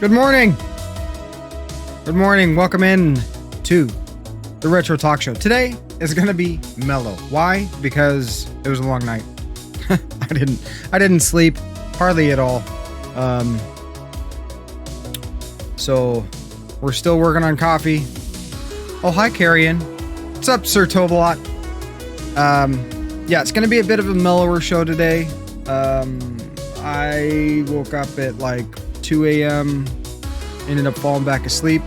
Good morning. Good morning. Welcome in to the Retro Talk Show. Today is going to be mellow. Why? Because it was a long night. I didn't sleep hardly at all. So we're still working on coffee. Oh, hi, Carrion. What's up, Sir Tobalot? Yeah, it's going to be a bit of a mellower show today. I woke up at like 2 a.m., ended up falling back asleep.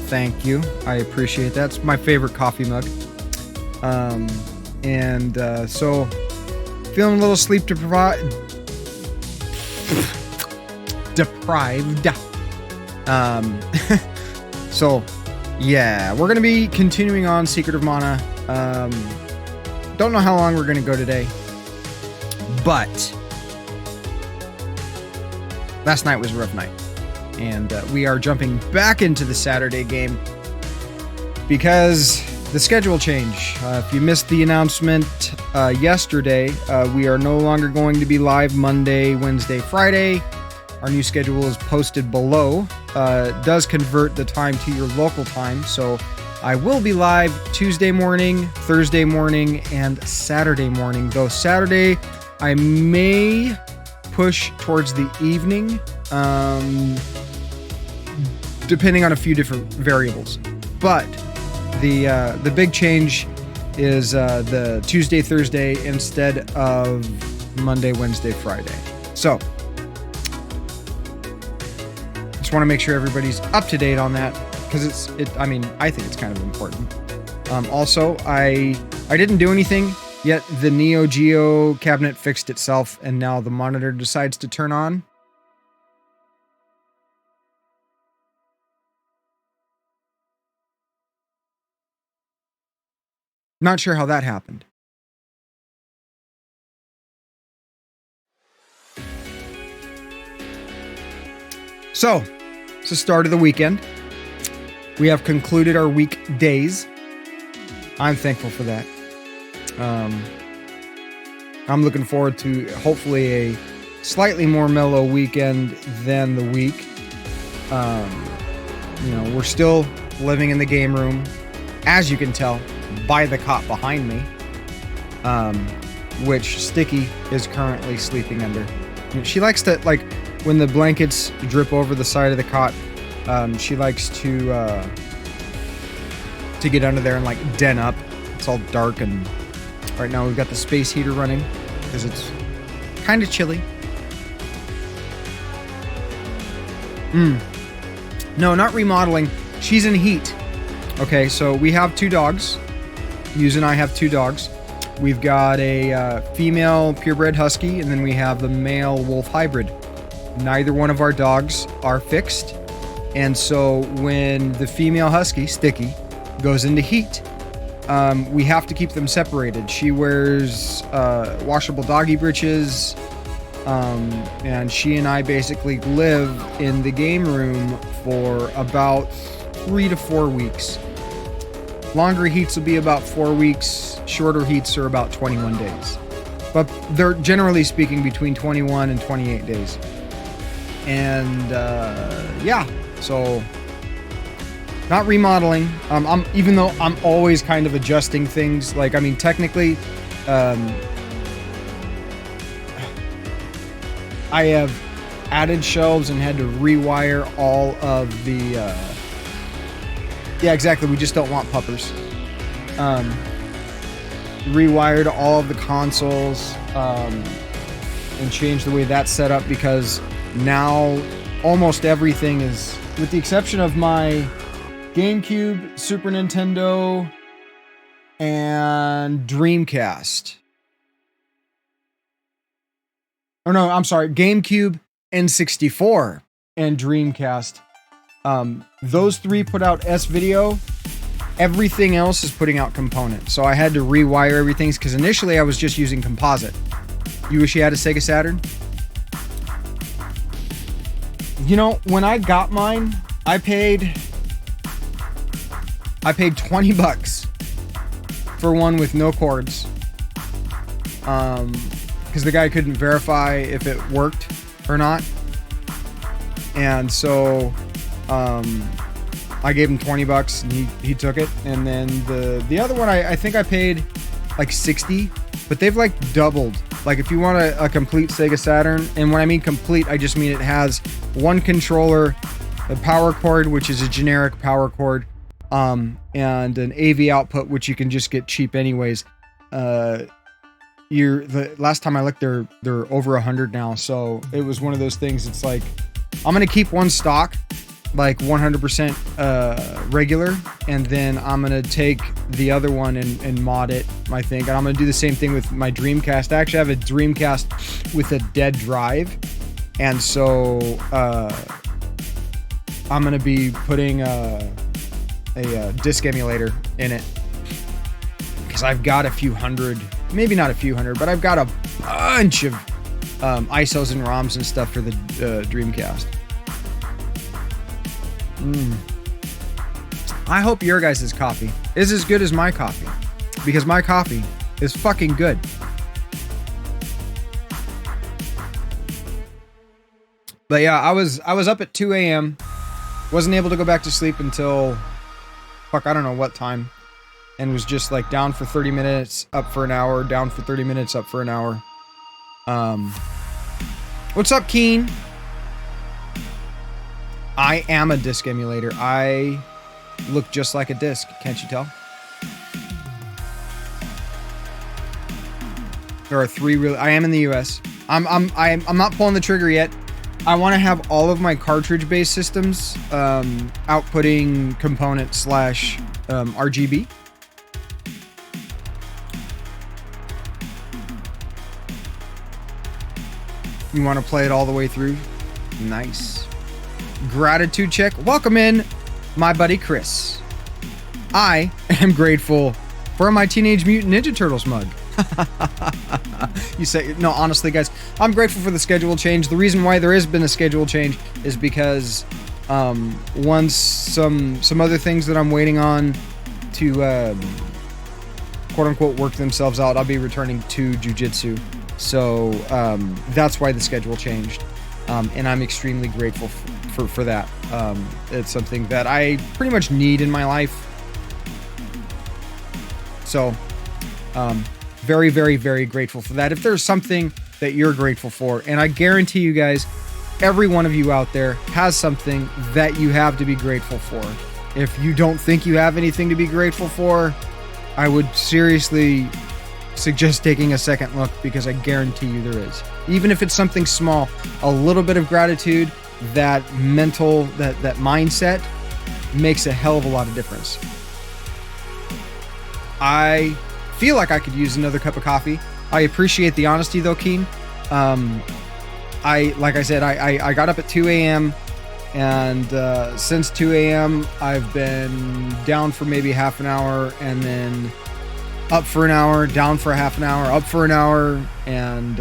Thank you. I appreciate that. It's my favorite coffee mug. So feeling a little sleep deprived. So yeah, we're going to be continuing on Secret of Mana. Don't know how long we're going to go today, but last night was a rough night, and we are jumping back into the Saturday game because the schedule change. If you missed the announcement yesterday, we are no longer going to be live Monday, Wednesday, Friday. Our new schedule is posted below. It does convert the time to your local time, so I will be live Tuesday morning, Thursday morning, and Saturday morning. Though Saturday, I may push towards the evening, depending on a few different variables. But the big change is the Tuesday, Thursday instead of Monday, Wednesday, Friday. So just want to make sure everybody's up to date on that, because I think it's kind of important. Also, I didn't do anything yet. The Neo Geo cabinet fixed itself, and now the monitor decides to turn on. Not sure how that happened. So, it's the start of the weekend. We have concluded our weekdays. I'm thankful for that. I'm looking forward to hopefully a slightly more mellow weekend than the week. We're still living in the game room, as you can tell by the cot behind me, which Sticky is currently sleeping under. She likes to, like, when the blankets drip over the side of the cot, she likes to get under there and like den up. It's all dark, and right now we've got the space heater running because it's kind of chilly. No, not remodeling. She's in heat. Okay, so we have two dogs. Hughes and I have two dogs. We've got a female purebred husky, and then we have the male wolf hybrid. Neither one of our dogs are fixed, and so when the female husky, Sticky, goes into heat, we have to keep them separated. She wears washable doggy breeches, and she and I basically live in the game room for about 3 to 4 weeks. Longer heats will be about 4 weeks. Shorter heats are about 21 days. But they're generally speaking between 21 and 28 days. And so not remodeling. Even though I'm always kind of adjusting things. Like, I mean, technically, I have added shelves and had to rewire all of the. Yeah, exactly. We just don't want puppers. Rewired all of the consoles and changed the way that's set up, because now almost everything is, with the exception of my GameCube, Super Nintendo, and Dreamcast. Oh no, I'm sorry, GameCube, N64, and Dreamcast. Those three put out S-Video. Everything else is putting out component. So I had to rewire everything, because initially I was just using composite. You wish you had a Sega Saturn? You know, when I got mine, I paid $20 for one with no cords. Because the guy couldn't verify if it worked or not. And so I gave him $20 and he took it. And then the other one, I think I paid like 60, but they've like doubled. Like if you want a complete Sega Saturn, and when I mean complete, I just mean it has one controller, a power cord, which is a generic power cord, and an AV output, which you can just get cheap anyways. The last time I looked, they're over 100 now. So it was one of those things. It's like, I'm going to keep one stock, like 100% regular, and then I'm going to take the other one and mod it, I think. And I'm going to do the same thing with my Dreamcast. I actually have a Dreamcast with a dead drive. And so I'm going to be putting a disc emulator in it, because I've got a few hundred, maybe not a few hundred, but I've got a bunch of ISOs and ROMs and stuff for the Dreamcast. I hope your guys' coffee is as good as my coffee, because my coffee is fucking good. But yeah, I was up at 2 a.m. Wasn't able to go back to sleep until I don't know what time, and was just like down for 30 minutes, up for an hour, down for 30 minutes, up for an hour. What's up, Keen? I am a disc emulator. I look just like a disc. Can't you tell? There are 3 real. I am in the US. I'm not pulling the trigger yet. I want to have all of my cartridge-based systems outputting component / RGB. You want to play it all the way through? Nice. Gratitude check. Welcome in, my buddy Chris. I am grateful for my Teenage Mutant Ninja Turtles mug. You say, no, honestly, guys, I'm grateful for the schedule change. The reason why there has been a schedule change is because once some other things that I'm waiting on to quote unquote work themselves out, I'll be returning to jiu-jitsu. So that's why the schedule changed. And I'm extremely grateful for that. It's something that I pretty much need in my life. So very, very, very grateful for that. If there's something that you're grateful for, and I guarantee you guys, every one of you out there has something that you have to be grateful for. If you don't think you have anything to be grateful for, I would seriously suggest taking a second look, because I guarantee you there is. Even if it's something small, a little bit of gratitude, that mental, that mindset makes a hell of a lot of difference. I feel like I could use another cup of coffee. I appreciate the honesty though, Keen. Like I said, I got up at 2 a.m. and since 2 a.m. I've been down for maybe half an hour, and then up for an hour, down for half an hour, up for an hour, and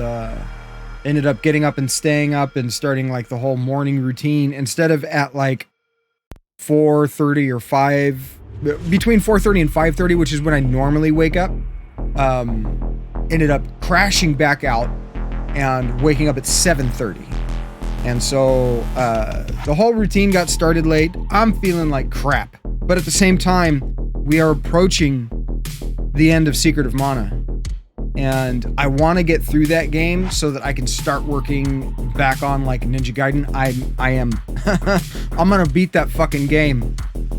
ended up getting up and staying up and starting like the whole morning routine instead of at like 4:30 or 5, between 4:30 and 5:30, which is when I normally wake up. Ended up crashing back out and waking up at 7:30. And so the whole routine got started late. I'm feeling like crap. But at the same time, we are approaching the end of Secret of Mana. And I want to get through that game so that I can start working back on like Ninja Gaiden. I am. I'm going to beat that fucking game.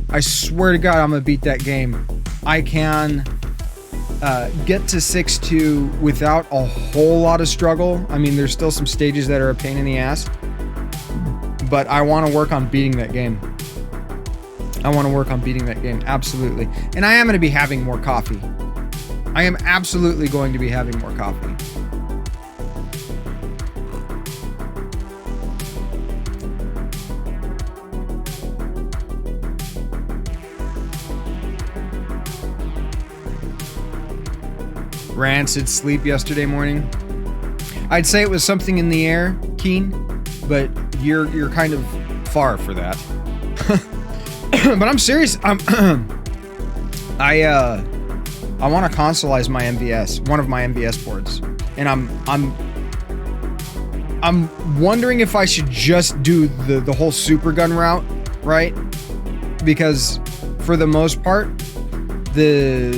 I swear to God, I'm going to beat that game. I can get to 6-2 without a whole lot of struggle. I mean, there's still some stages that are a pain in the ass, but I want to work on beating that game. I want to work on beating that game, absolutely. And I am going to be having more coffee. I am absolutely going to be having more coffee. Rancid sleep yesterday morning. I'd say it was something in the air, Keen, but you're kind of far for that. But I'm serious. I want to consoleize my MVS, one of my MVS boards, and I'm wondering if I should just do the whole super gun route, right? Because for the most part, the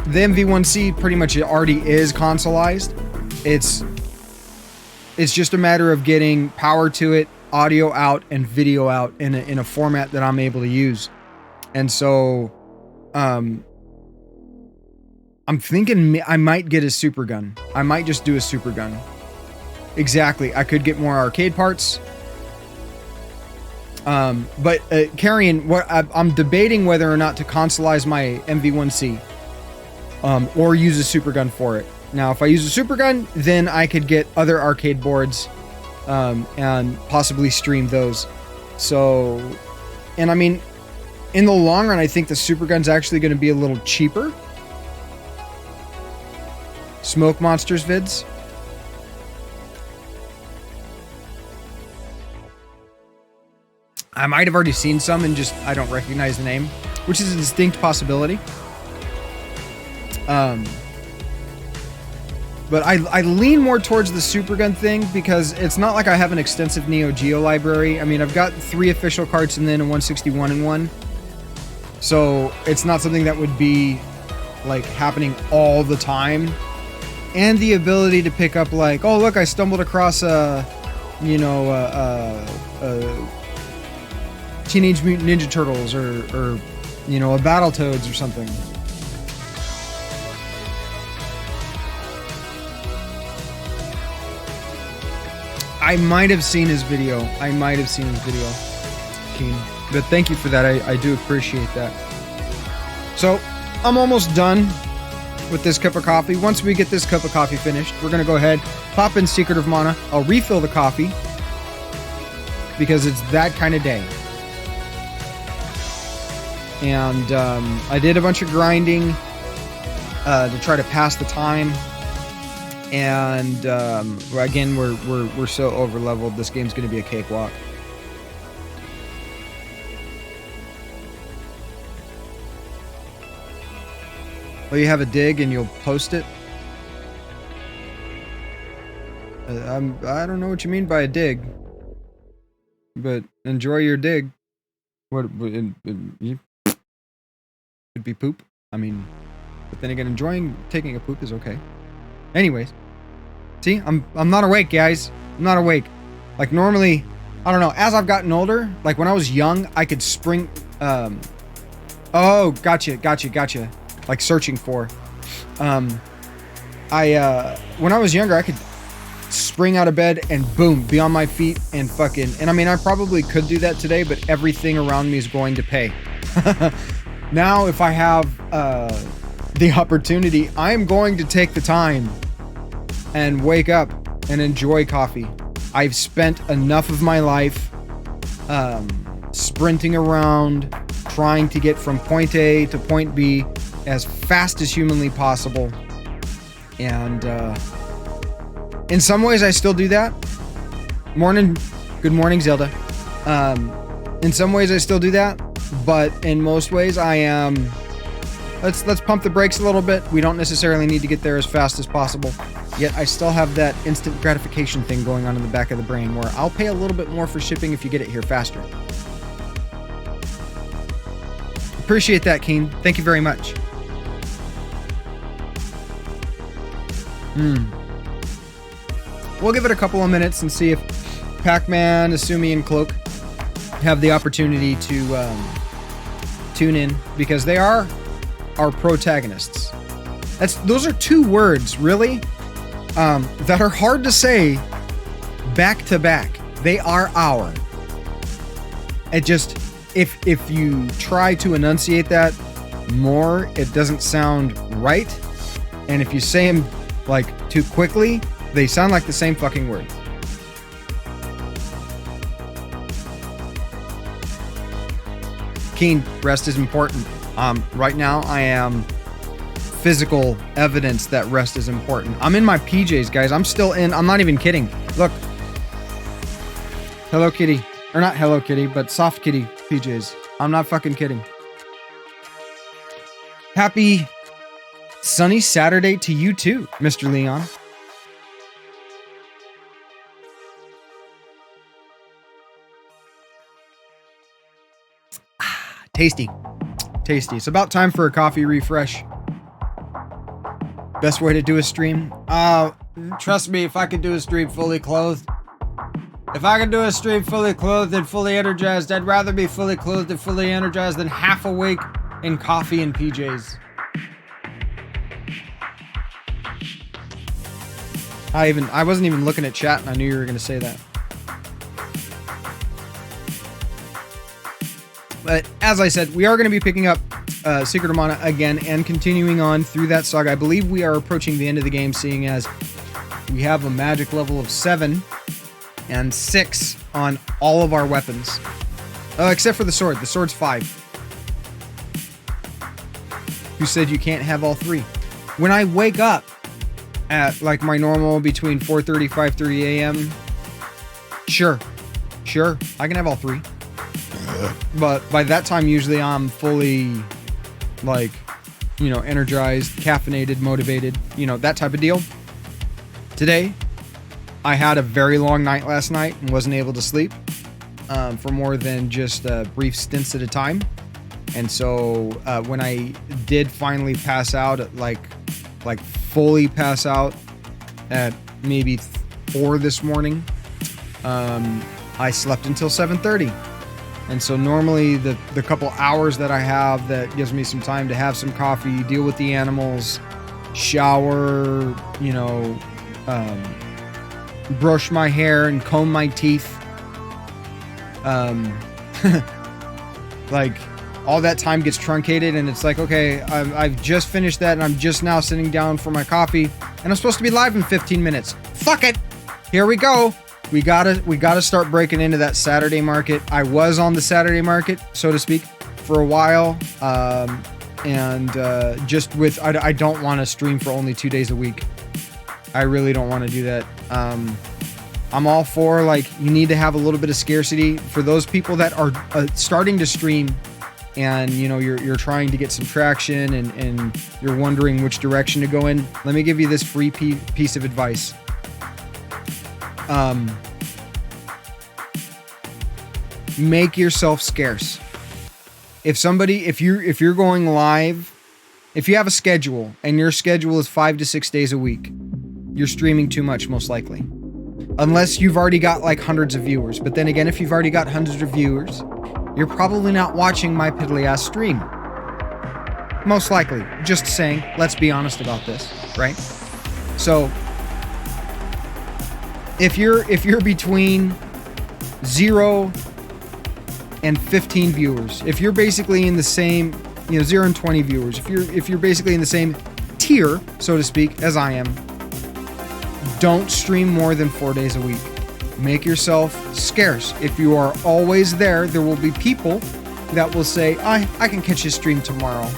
MV1C pretty much already is consoleized. It's just a matter of getting power to it, audio out, and video out in a format that I'm able to use. And so, I'm thinking I might get a super gun. I might just do a super gun. Exactly. I could get more arcade parts. But Carrion, I'm debating whether or not to consolize my MV1C, or use a super gun for it. Now, if I use a super gun, then I could get other arcade boards, and possibly stream those. So, and I mean, in the long run, I think the super gun's actually going to be a little cheaper. Smoke Monsters vids. I might have already seen some and just I don't recognize the name, which is a distinct possibility. But I lean more towards the super gun thing because it's not like I have an extensive Neo Geo library. I mean, I've got 3 official carts and then a 161 in one. So it's not something that would be like happening all the time. And the ability to pick up like, oh look, I stumbled across Teenage Mutant Ninja Turtles or a Battletoads or something. I might have seen his video. Keen. But thank you for that. I do appreciate that. So, I'm almost done with this cup of coffee. Once we get this cup of coffee finished, we're going to go ahead, pop in Secret of Mana. I'll refill the coffee because it's that kind of day. And I did a bunch of grinding to try to pass the time. And again, we're so over leveled. This game's going to be a cakewalk. Well, you have a dig and you'll post it. I don't know what you mean by a dig, but enjoy your dig. What you could be poop. I mean, but then again, taking a poop is okay. Anyways, see, I'm not awake, guys. I'm not awake. Like normally, I don't know. As I've gotten older, like when I was young, I could spring. Oh, gotcha. Like searching for. When I was younger, I could spring out of bed and boom, be on my feet and fucking. And I mean, I probably could do that today, but everything around me is going to pay. Now, if I have the opportunity, I am going to take the time and wake up and enjoy coffee. I've spent enough of my life sprinting around, trying to get from point A to point B as fast as humanly possible. And in some ways, I still do that. Good morning, Zelda. In some ways, I still do that, but in most ways, I am. Let's pump the brakes a little bit. We don't necessarily need to get there as fast as possible. Yet I still have that instant gratification thing going on in the back of the brain where I'll pay a little bit more for shipping if you get it here faster. Appreciate that, Keen. Thank you very much. We'll give it a couple of minutes and see if Pac-Man, Asumi, and Cloak have the opportunity to tune in, because they are our protagonists. Those are 2 words, really, that are hard to say back to back. They are our. It just, if you try to enunciate that more, it doesn't sound right. And if you say them like too quickly, they sound like the same fucking word. Keen, rest is important. Right now I am physical evidence that rest is important. I'm in my PJs, guys. I'm not even kidding. Look. Hello Kitty. Or not Hello Kitty, but Soft Kitty PJs. I'm not fucking kidding. Happy sunny Saturday to you too, Mr. Leon. Tasty. Tasty. It's about time for a coffee refresh. Best way to do a stream? Trust me, if I could do a stream fully clothed. If I could do a stream fully clothed and fully energized, I'd rather be fully clothed and fully energized than half awake in coffee and PJs. I wasn't even looking at chat and I knew you were going to say that. But as I said, we are going to be picking up Secret of Mana again and continuing on through that saga. I believe we are approaching the end of the game, seeing as we have a magic level of 7 and 6 on all of our weapons. Except for the sword. The sword's 5. Who said you can't have all 3? When I wake up at like my normal between 4:30, 5:30 a.m., sure, I can have all 3. But by that time, usually I'm fully, like, you know, energized, caffeinated, motivated, you know, that type of deal. Today, I had a very long night last night and wasn't able to sleep for more than just brief stints at a time. And so when I did finally pass out at like fully pass out at maybe 4 this morning, I slept until 7:30. And so normally the couple hours that I have that gives me some time to have some coffee, deal with the animals, shower, you know, brush my hair and comb my teeth. Like all that time gets truncated and it's like, okay, I've just finished that and I'm just now sitting down for my coffee and I'm supposed to be live in 15 minutes. Fuck it. Here we go. We gotta start breaking into that Saturday market. I was on the Saturday market, so to speak, for a while. Just with, I don't want to stream for only 2 days a week. I really don't want to do that. I'm all for, like, you need to have a little bit of scarcity for those people that are starting to stream and, you know, you're trying to get some traction and you're wondering which direction to go in. Let me give you this free piece of advice. Make yourself scarce. If you're going live, if you have a schedule and your schedule is 5 to 6 days a week, you're streaming too much, most likely. Unless you've already got like hundreds of viewers. But then again, if you've already got hundreds of viewers, you're probably not watching my piddly ass stream. Most likely. Just saying, let's be honest about this, right? So if you're between 0 and 15 viewers, if you're basically in the same, you know, 0 and 20 viewers, if you're basically in the same tier, so to speak, as I am, don't stream more than 4 days a week. Make yourself scarce. If you are always there will be people that will say, I can catch his stream tomorrow.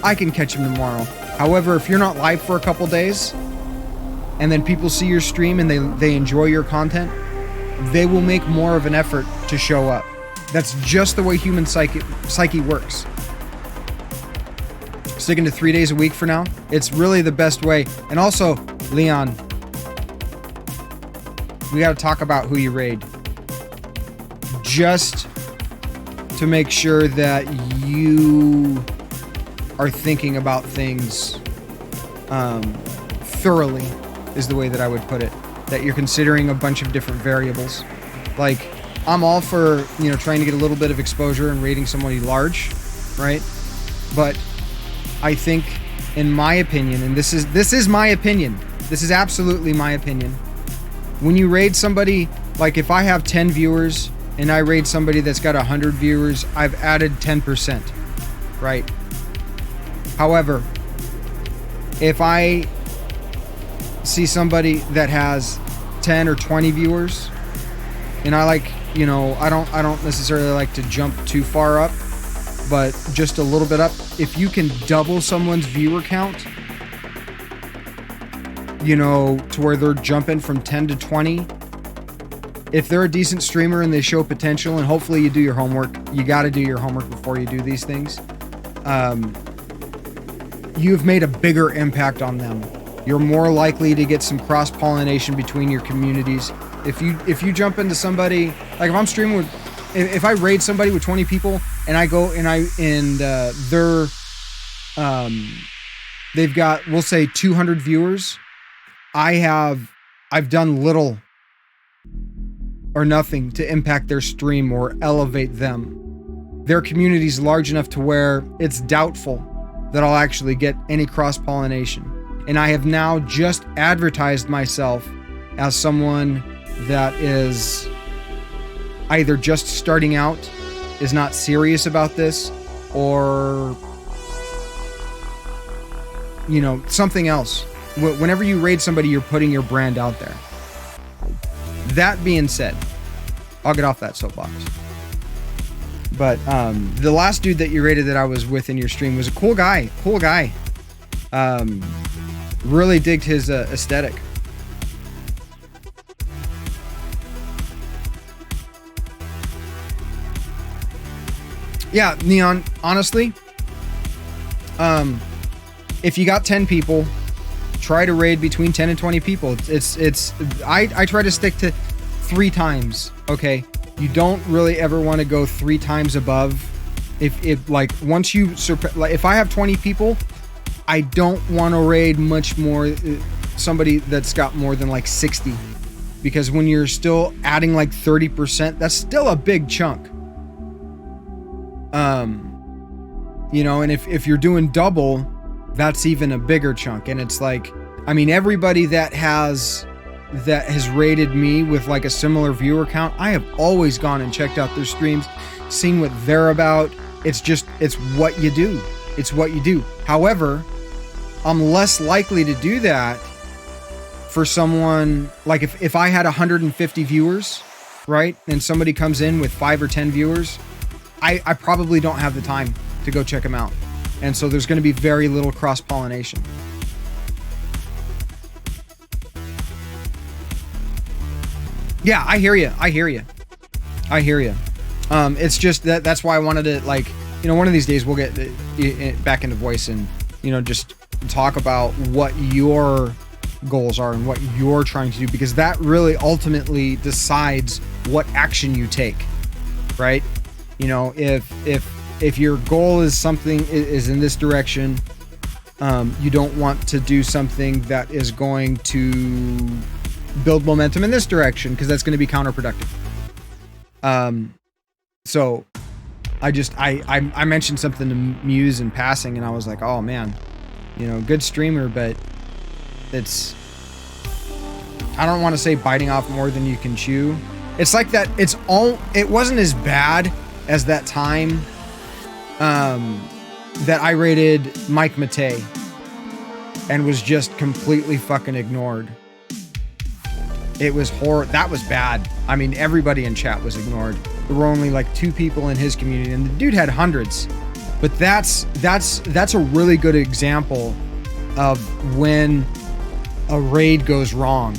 I can catch him tomorrow. However, if you're not live for a couple days, and then people see your stream and they enjoy your content, they will make more of an effort to show up. That's just the way human psyche works. Sticking to 3 days a week for now, it's really the best way. And also, Leon, we got to talk about who you raid. Just to make sure that you are thinking about things thoroughly, is the way that I would put it. That you're considering a bunch of different variables. Like, I'm all for, you know, trying to get a little bit of exposure and rating somebody large, right? But I think, in my opinion, and this is my opinion, this is absolutely my opinion, when you raid somebody, like if I have 10 viewers and I raid somebody that's got 100 viewers, I've added 10%, right? However, if I see somebody that has 10 or 20 viewers, and I like, you know, I don't necessarily like to jump too far up, but just a little bit up. If you can double someone's viewer count, you know, to where they're jumping from 10 to 20, if they're a decent streamer and they show potential, and hopefully you do your homework, you got to do your homework before you do these things, you've made a bigger impact on them. You're more likely to get some cross-pollination between your communities. If you jump into somebody, like if I'm streaming with if I raid somebody with 20 people and I go and they've got, we'll say 200 viewers, I've done little or nothing to impact their stream or elevate them. Their community's large enough to where it's doubtful that I'll actually get any cross-pollination. And I have now just advertised myself as someone that is either just starting out, is not serious about this, or, you know, something else. Whenever you raid somebody, you're putting your brand out there. That being said, I'll get off that soapbox. But the last dude that you rated that I was with in your stream was a cool guy. Really digged his aesthetic. Yeah, Neon, honestly, if you got 10 people, try to raid between 10 and 20 people. I try to stick to 3 times, okay? You don't really ever want to go 3 times above. If like once you surpass, like if I have 20 people, I don't want to raid much more somebody that's got more than like 60, because when you're still adding like 30%, that's still a big chunk. You know, and if you're doing double, that's even a bigger chunk. And it's like, I mean, everybody that has rated me with like a similar viewer count, I have always gone and checked out their streams, seen what they're about. It's what you do. It's what you do. However, I'm less likely to do that for someone like if I had 150 viewers, right? And somebody comes in with 5 or 10 viewers, I probably don't have the time to go check them out. And so there's going to be very little cross-pollination. Yeah, I hear you. It's just that's why I wanted to, like, you know, one of these days we'll get back into voice and, you know, just talk about what your goals are and what you're trying to do, because that really ultimately decides what action you take, right? You know, if your goal is something is in this direction, you don't want to do something that is going to build momentum in this direction, because that's going to be counterproductive. So I mentioned something to Muse in passing, and I was like, oh man, you know, good streamer, but it's, I don't want to say biting off more than you can chew. It's like that. It wasn't as bad as that time that I rated Mike Matei and was just completely fucking ignored. It was that was bad. I mean, everybody in chat was ignored. There were only like 2 people in his community, and the dude had hundreds. But that's a really good example of when a raid goes wrong,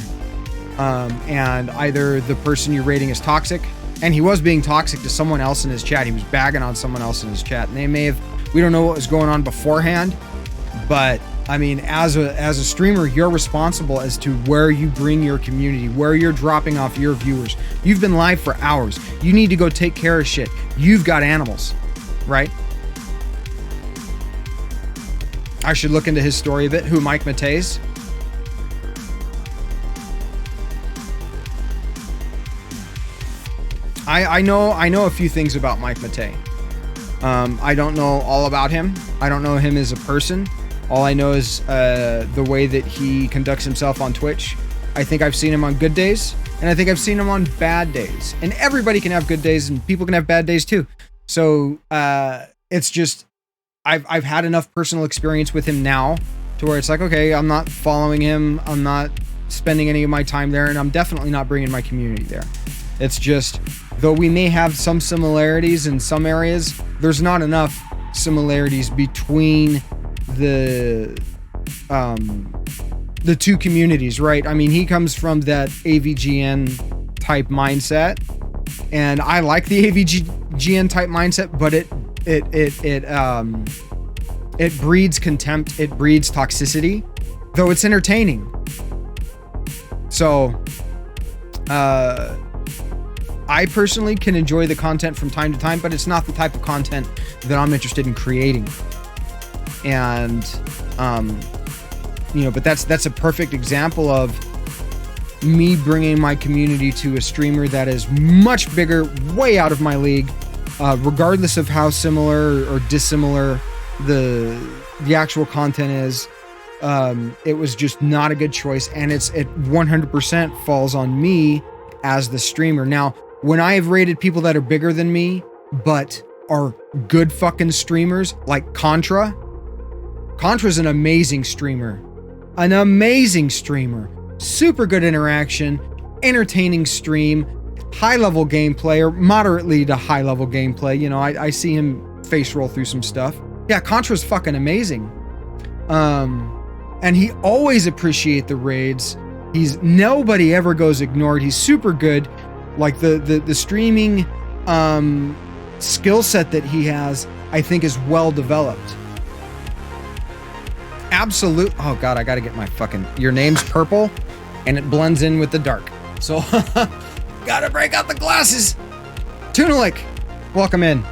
and either the person you're raiding is toxic, and he was being toxic to someone else in his chat. He was bagging on someone else in his chat, and we don't know what was going on beforehand, but I mean, as a streamer, you're responsible as to where you bring your community, where you're dropping off your viewers. You've been live for hours. You need to go take care of shit. You've got animals, right? I should look into his story a bit. Who, Mike Matei's? I know a few things about Mike Matei. I don't know all about him. I don't know him as a person. All I know is the way that he conducts himself on Twitch. I think I've seen him on good days, and I think I've seen him on bad days. And everybody can have good days, and people can have bad days too. So it's just, I've had enough personal experience with him now to where it's like, okay, I'm not following him. I'm not spending any of my time there, and I'm definitely not bringing my community there. It's just, though we may have some similarities in some areas, there's not enough similarities between the 2 communities, right? I mean, he comes from that AVGN type mindset, and I like the AVGN type mindset, but it breeds contempt, it breeds toxicity, though it's entertaining. So I personally can enjoy the content from time to time, but it's not the type of content that I'm interested in creating. And, but that's a perfect example of me bringing my community to a streamer that is much bigger, way out of my league, regardless of how similar or dissimilar the actual content is. It was just not a good choice, and it 100% falls on me as the streamer. Now, when I have rated people that are bigger than me, but are good fucking streamers, like Contra's an amazing streamer. An amazing streamer. Super good interaction, entertaining stream, high-level gameplay, or moderately to high-level gameplay. You know, I see him face roll through some stuff. Yeah, Contra's fucking amazing. And he always appreciate the raids. Nobody ever goes ignored. He's super good. Like the streaming skill set that he has, I think, is well developed. Absolute. Oh God, I gotta get my fucking. Your name's purple, and it blends in with the dark. So gotta break out the glasses. Tunalik, welcome in.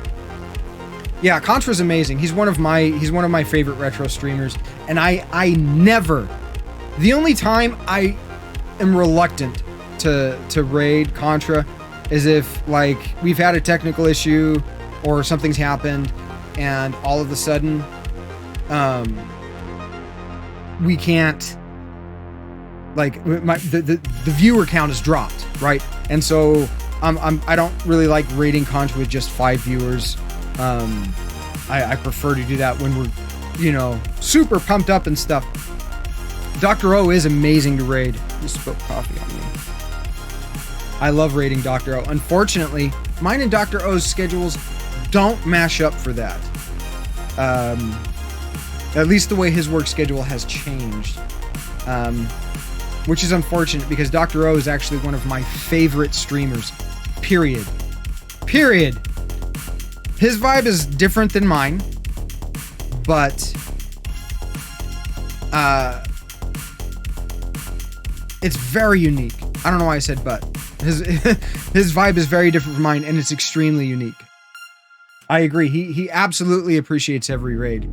Yeah, Contra's amazing. He's one of my favorite retro streamers, and I never. The only time I am reluctant to raid Contra is if, like, we've had a technical issue or something's happened and all of a sudden we can't, like, the viewer count has dropped, right? And so I don't really like raiding Contra with just 5 viewers. I prefer to do that when we're, super pumped up and stuff. Dr. O is amazing to raid. You spilled coffee on me. I love raiding Dr. O. Unfortunately, mine and Dr. O's schedules don't mash up for that. At least the way his work schedule has changed. Which is unfortunate because Dr. O is actually one of my favorite streamers. Period. His vibe is different than mine, but it's very unique. I don't know why I said but. His vibe is very different from mine, and it's extremely unique. I agree. He absolutely appreciates every raid.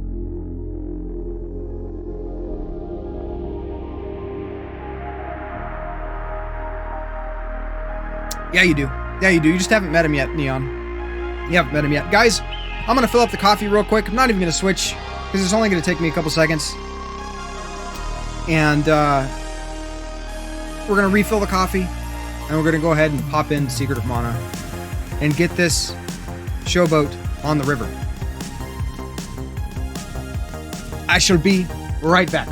Yeah, you do. You just haven't met him yet, Neon. You haven't met him yet. Guys, I'm going to fill up the coffee real quick. I'm not even going to switch because it's only going to take me a couple seconds. And we're going to refill the coffee, and we're going to go ahead and pop in Secret of Mana and get this showboat on the river. I shall be right back.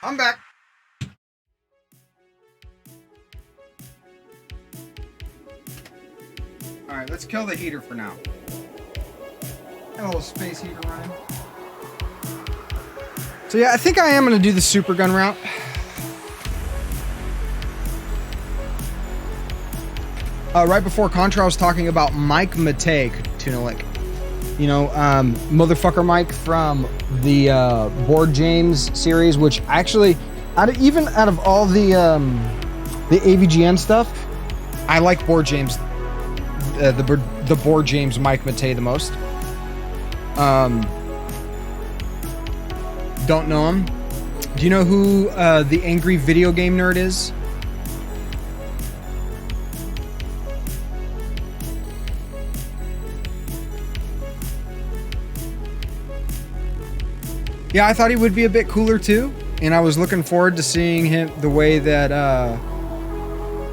I'm back. All right, let's kill the heater for now. Got a little space heater running. So yeah, I think I am going to do the super gun route. Right before Contra, I was talking about Mike Matei, Tunalik. You know, motherfucker Mike from the Board James series, which actually, out of all the AVGN stuff, I like Board James, the Board James Mike Matei the most. Don't know him. Do you know who the angry video game nerd is? Yeah, I thought he would be a bit cooler too, and I was looking forward to seeing him the way that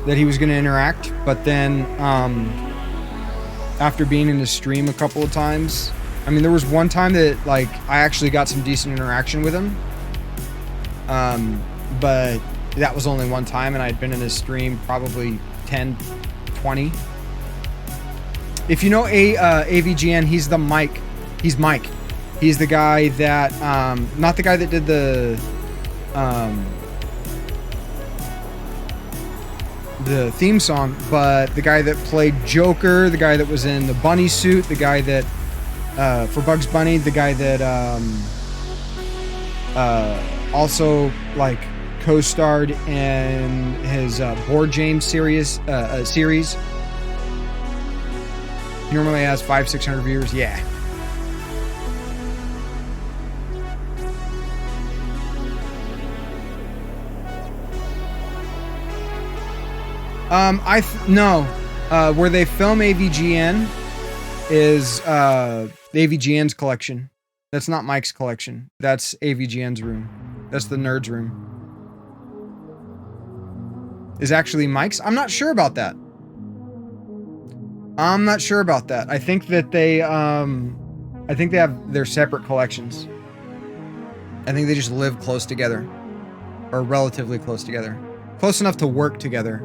that he was going to interact. But then, after being in his stream a couple of times, I mean, there was one time that like I actually got some decent interaction with him, but that was only one time, and I'd been in his stream probably 10, 20. If you know AVGN, he's the Mike. He's Mike. He's the guy that, not the guy that did the theme song, but the guy that played Joker, the guy that was in the bunny suit, the guy that, for Bugs Bunny, the guy that, also, like, co-starred in his, Board James series. He normally has 500-600 viewers. Yeah. No. Where they film AVGN is the AVGN's collection. That's not Mike's collection. That's AVGN's room. That's the nerd's room. Is actually Mike's? I'm not sure about that. I think that they have their separate collections. I think they just live close together. Or relatively close together. Close enough to work together.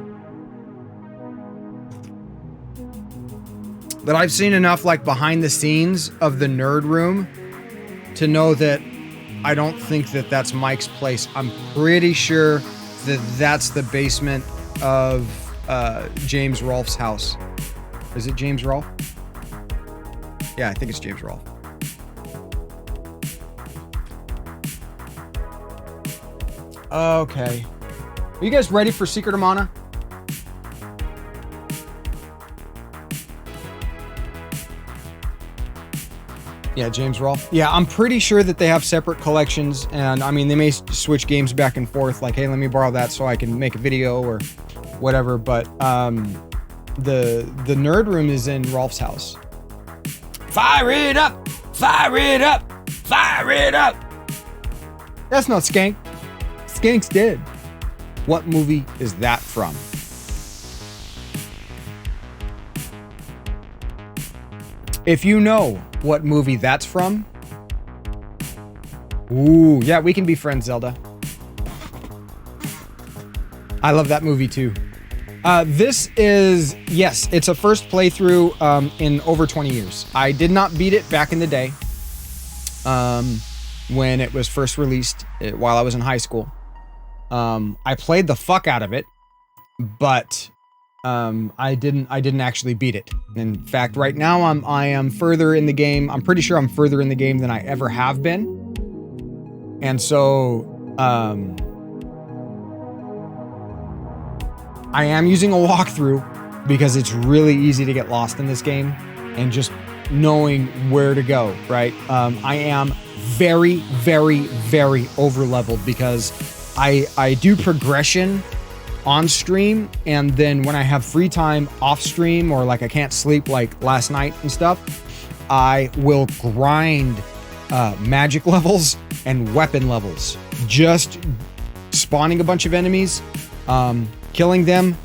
But I've seen enough like behind the scenes of the nerd room to know that I don't think that that's Mike's place. I'm pretty sure that that's the basement of James Rolfe's house. Is it James Rolfe? Yeah, I think it's James Rolfe. Okay. Are you guys ready for Secret of Mana? Yeah, James Rolfe. Yeah, I'm pretty sure that they have separate collections, and I mean, they may switch games back and forth, like, hey, let me borrow that so I can make a video or whatever, but the nerd room is in Rolfe's house. Fire it up! Fire it up! Fire it up! That's not Skank. Skank's dead. What movie is that from? If you know what movie that's from, ooh, yeah, we can be friends, Zelda. I love that movie too. This is, yes, it's a first playthrough in over 20 years. I did not beat it back in the day when it was first released while I was in high school. I played the fuck out of it, but I didn't actually beat it. In fact, right now I am further in the game. I'm pretty sure I'm further in the game than I ever have been. And so, I am using a walkthrough because it's really easy to get lost in this game and just knowing where to go, right? I am very, very, very over leveled because I do progression on stream, and then when I have free time off stream, or like I can't sleep like last night and stuff, I will grind magic levels and weapon levels, just spawning a bunch of enemies, killing them,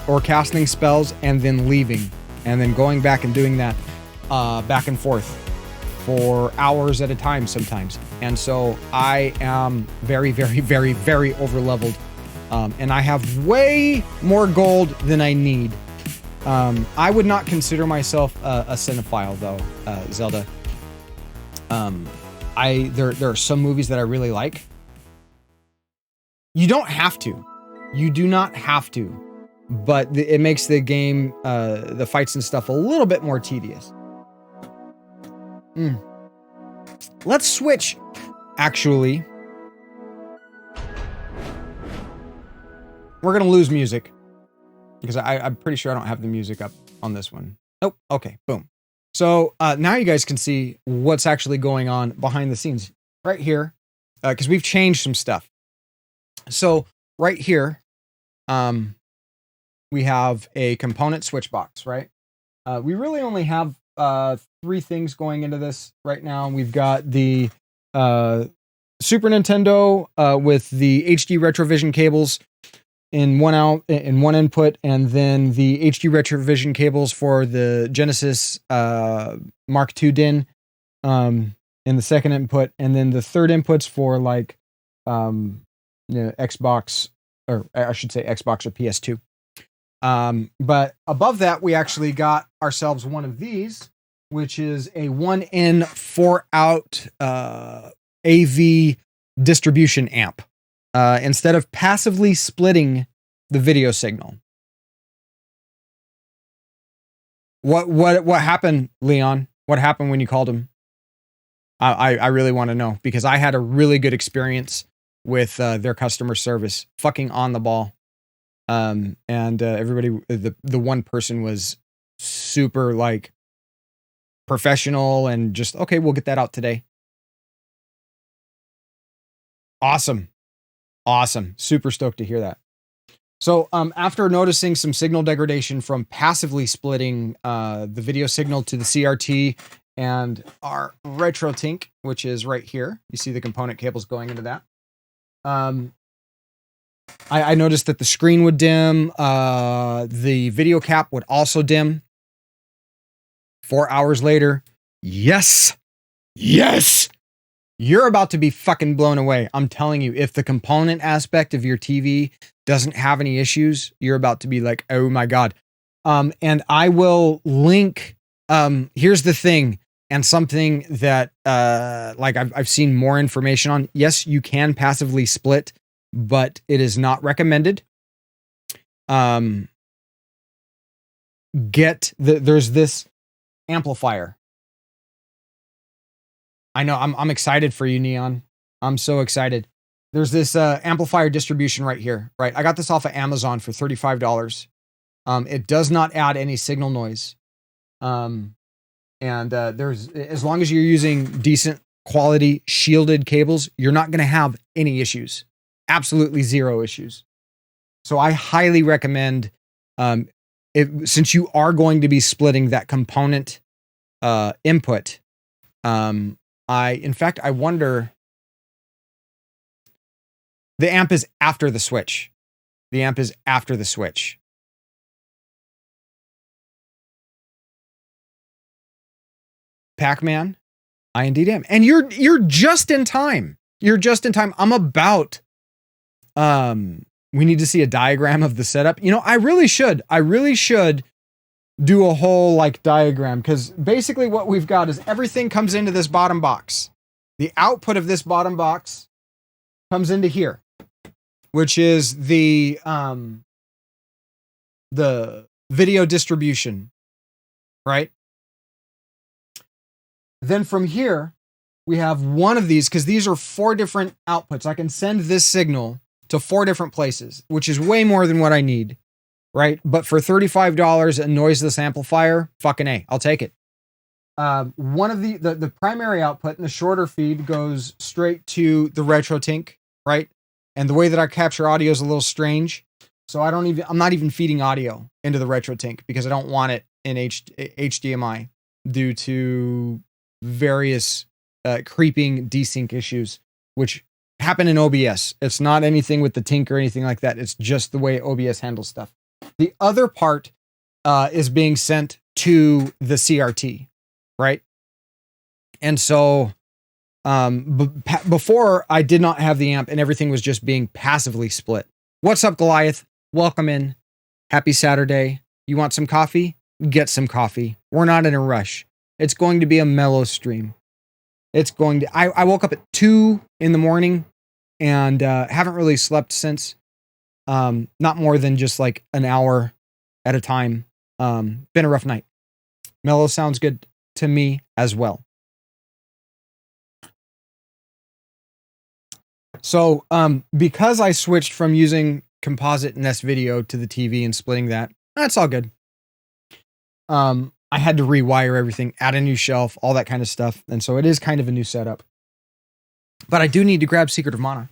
or casting spells, and then leaving, and then going back and doing that back and forth for hours at a time sometimes. And so I am very, very, very, very over leveled. And I have way more gold than I need. I would not consider myself a cinephile, though, Zelda. There are some movies that I really like. You don't have to. You do not have to. but it makes the game, the fights and stuff a little bit more tedious. Let's switch, actually. We're going to lose music because I'm pretty sure I don't have the music up on this one. Oh, okay, boom. So now you guys can see what's actually going on behind the scenes right here, because we've changed some stuff. So right here, we have a component switch box, right? We really only have 3 things going into this right now. We've got the Super Nintendo with the HD Retrovision cables in one input, and then the HD Retrovision cables for the Genesis Mark II DIN in the second input, and then the third inputs for like Xbox, or I should say Xbox or PS2. But above that, we actually got ourselves one of these, which is a 1-in 4-out AV distribution amp. Instead of passively splitting the video signal. What happened, Leon? What happened when you called him? I really want to know, because I had a really good experience with their customer service, fucking on the ball. And everybody, the one person was super like professional and just, okay, we'll get that out today. Awesome. Super stoked to hear that. So after noticing some signal degradation from passively splitting the video signal to the CRT and our RetroTink, which is right here, you see the component cables going into that. I noticed that the screen would dim, the video cap would also dim. 4 hours later, yes! You're about to be fucking blown away. I'm telling you, if the component aspect of your TV doesn't have any issues, you're about to be like, oh my God. And I will link, here's the thing, and something that like I've seen more information on. Yes, you can passively split, but it is not recommended. There's this amplifier. I know, I'm excited for you, Neon. I'm so excited. There's this amplifier distribution right here, right? I got this off of Amazon for $35. It does not add any signal noise. And there's, as long as you're using decent quality shielded cables, you're not going to have any issues. Absolutely zero issues. So I highly recommend, since you are going to be splitting that component input, in fact, I wonder, the amp is after the switch. Pac-Man, I indeed am. And you're just in time. I'm about, we need to see a diagram of the setup. You know, I really should do a whole like diagram, because basically what we've got is everything comes into this bottom box. The output of this bottom box comes into here, which is the video distribution, right? Then from here, we have one of these, because these are 4 different outputs. I can send this signal to 4 different places, which is way more than what I need. Right? But for $35, a noiseless amplifier, fucking A, I'll take it. One of the primary output in the shorter feed goes straight to the RetroTink, right? And the way that I capture audio is a little strange. So I'm not even feeding audio into the RetroTink, because I don't want it in HDMI due to various creeping desync issues, which happen in OBS. It's not anything with the Tink or anything like that. It's just the way OBS handles stuff. The other part is being sent to the CRT, right? And so before, I did not have the amp and everything was just being passively split. What's up, Goliath? Welcome in. Happy Saturday. You want some coffee? Get some coffee. We're not in a rush. It's going to be a mellow stream. I woke up at 2 in the morning and haven't really slept since. Not more than just like an hour at a time. Been a rough night. Mellow sounds good to me as well. So, because I switched from using composite NES video to the TV and splitting that, that's all good. I had to rewire everything, add a new shelf, all that kind of stuff. And so it is kind of a new setup. But I do need to grab Secret of Mana.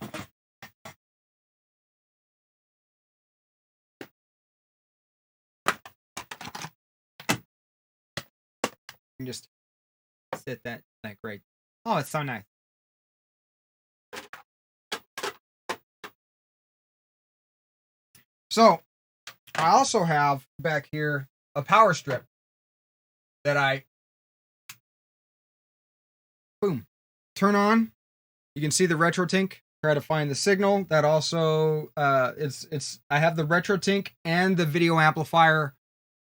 Just sit that like right. Oh, it's so nice. So I also have back here a power strip that I turn on. You can see the RetroTink. Try to find the signal. That also it's I have the RetroTink and the video amplifier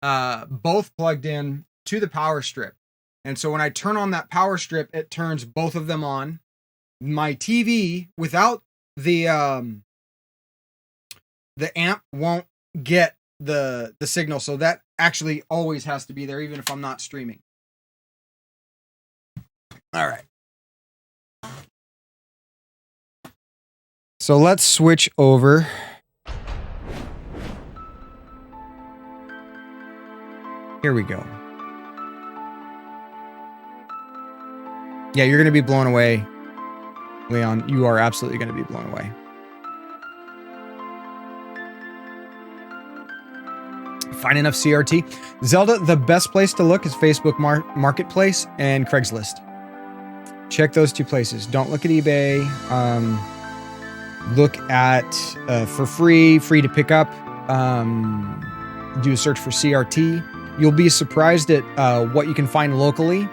both plugged in to the power strip. And so when I turn on that power strip, it turns both of them on. My TV without the amp won't get the signal, so that actually always has to be there, even if I'm not streaming. All right. So let's switch over. Here we go. Yeah, you're going to be blown away, Leon. You are absolutely going to be blown away. Find enough CRT. Zelda, the best place to look is Facebook Marketplace and Craigslist. Check those two places. Don't look at eBay. Look at for free to pick up. Do a search for CRT. You'll be surprised at what you can find locally.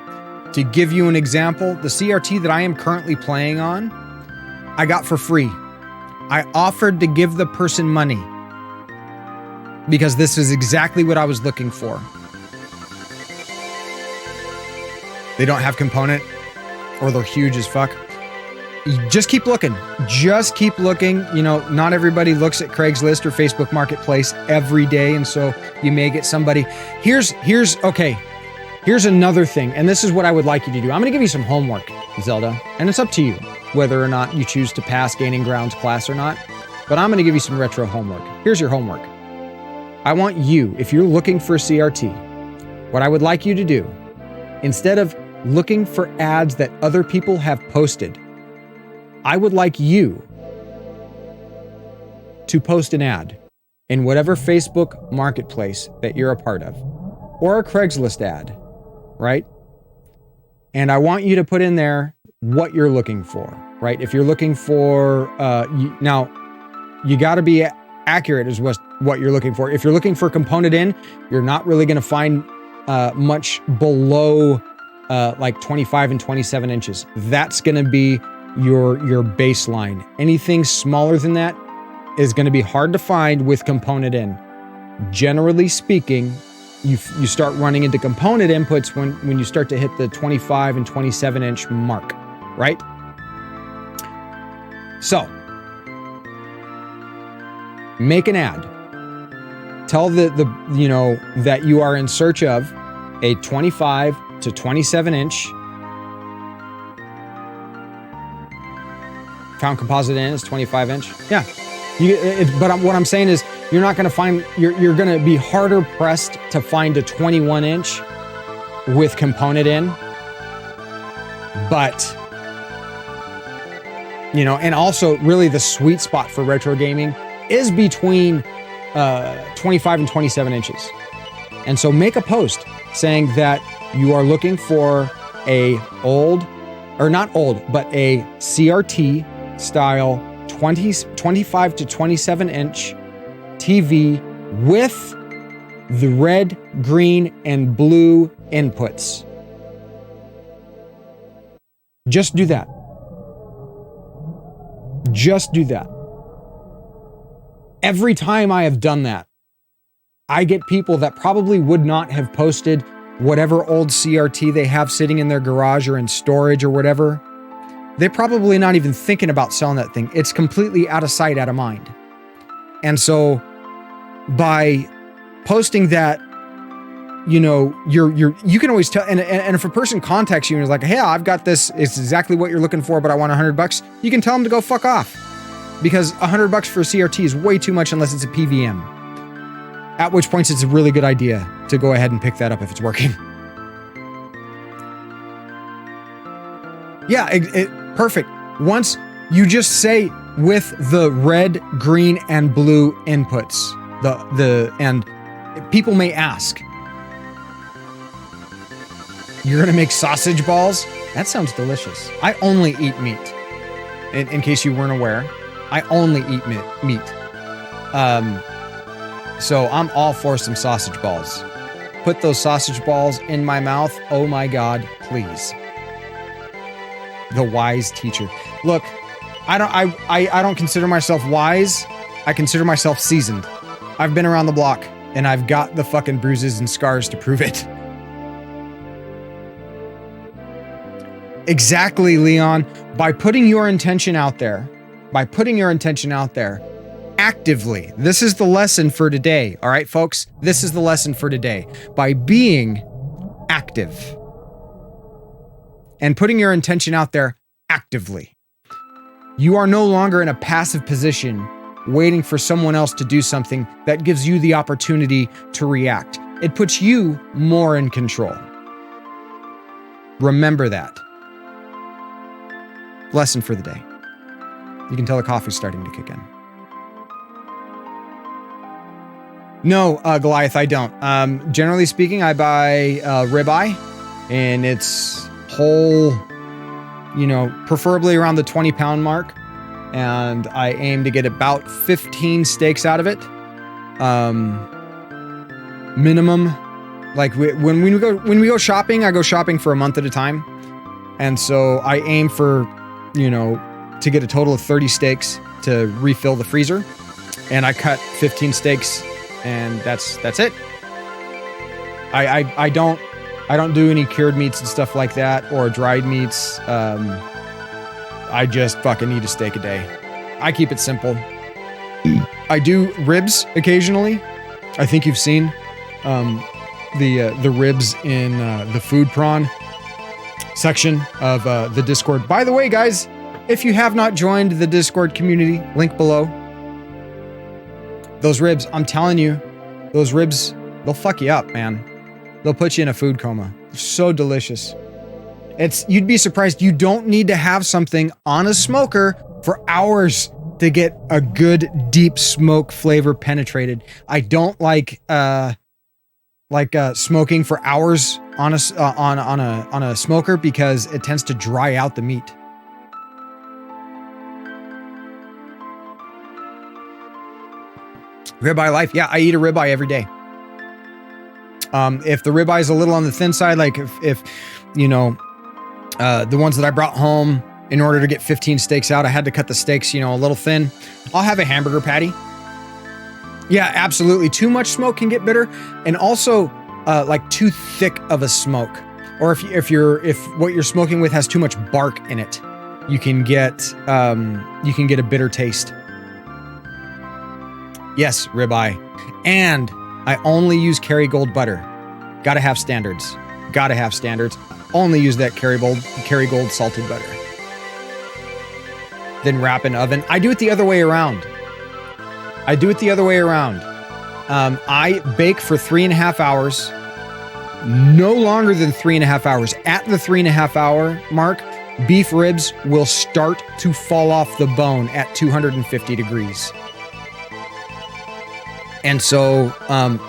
To give you an example, the CRT that I am currently playing on, I got for free. I offered to give the person money because this is exactly what I was looking for. They don't have component, or they're huge as fuck. Just keep looking. Just keep looking. You know, not everybody looks at Craigslist or Facebook Marketplace every day, and so you may get somebody. Here's another thing, and this is what I would like you to do. I'm going to give you some homework, Zelda, and it's up to you whether or not you choose to pass Gaining Grounds class or not, but I'm going to give you some retro homework. Here's your homework. I want you, if you're looking for a CRT, what I would like you to do, instead of looking for ads that other people have posted, I would like you to post an ad in whatever Facebook Marketplace that you're a part of, or a Craigslist ad, right? And I want you to put in there what you're looking for, right? If you're looking for, now you got to be accurate as what you're looking for. If you're looking for component in, you're not really going to find much below like 25 and 27 inches. That's going to be your baseline. Anything smaller than that is going to be hard to find with component in. Generally speaking, you start running into component inputs when you start to hit the 25 and 27 inch mark, right? So, make an ad. Tell that you are in search of a 25 to 27 inch. Found composite in is 25 inch. Yeah. But what I'm saying is you're not going to find, you're going to be harder pressed to find a 21 inch with component in. But, and also really the sweet spot for retro gaming is between 25 and 27 inches. And so make a post saying that you are looking for a CRT style 25 to 27 inch TV with the red, green, and blue inputs. Just do that. Just do that. Every time I have done that, I get people that probably would not have posted whatever old CRT they have sitting in their garage or in storage or whatever. They're probably not even thinking about selling that thing. It's completely out of sight, out of mind. And so by posting that, you know, you can always tell, and if a person contacts you and is like, hey, I've got this, it's exactly what you're looking for, but I want $100, you can tell them to go fuck off, because $100 for a CRT is way too much unless it's a PVM. At which point it's a really good idea to go ahead and pick that up if it's working. Yeah, perfect. Once you just say with the red, green, and blue inputs, and people may ask, you're gonna make sausage balls? That sounds delicious. I only eat meat. In case you weren't aware, I only eat meat. So I'm all for some sausage balls. Put those sausage balls in my mouth. Oh my God, please. The wise teacher. Look, I don't consider myself wise. I consider myself seasoned. I've been around the block and I've got the fucking bruises and scars to prove it. Exactly, Leon. By putting your intention out there, actively, this is the lesson for today. All right, folks, this is the lesson for today. By being active and putting your intention out there actively, you are no longer in a passive position waiting for someone else to do something that gives you the opportunity to react. It puts you more in control. Remember that. Lesson for the day. You can tell the coffee's starting to kick in. No, Goliath, I don't. Generally speaking, I buy ribeye, and it's whole, you know, preferably around the 20-pound mark, and I aim to get about 15 steaks out of it. Minimum. Like when we go shopping, I go shopping for a month at a time, and so I aim for, you know, to get a total of 30 steaks to refill the freezer, and I cut 15 steaks, and that's it. I don't do any cured meats and stuff like that, or dried meats. I just fucking eat a steak a day. I keep it simple. I do ribs occasionally. I think you've seen the ribs in the food prawn section of the Discord. By the way, guys, if you have not joined the Discord community, link below. Those ribs, I'm telling you, those ribs, they'll fuck you up, man. They'll put you in a food coma. They're so delicious. You'd be surprised. You don't need to have something on a smoker for hours to get a good deep smoke flavor penetrated. I don't like smoking for hours on a smoker because it tends to dry out the meat. Ribeye life. Yeah, I eat a ribeye every day. If the ribeye is a little on the thin side, like if you know, the ones that I brought home, in order to get 15 steaks out, I had to cut the steaks, you know, a little thin. I'll have a hamburger patty. Yeah, absolutely. Too much smoke can get bitter, and also like too thick of a smoke, or if what you're smoking with has too much bark in it, you can get a bitter taste. Yes, ribeye. And I only use Kerrygold butter. Gotta have standards. Only use that Kerrygold salted butter. Then wrap in oven. I do it the other way around. I bake for 3.5 hours. No longer than 3.5 hours. At the 3.5 hour mark, beef ribs will start to fall off the bone at 250 degrees. And so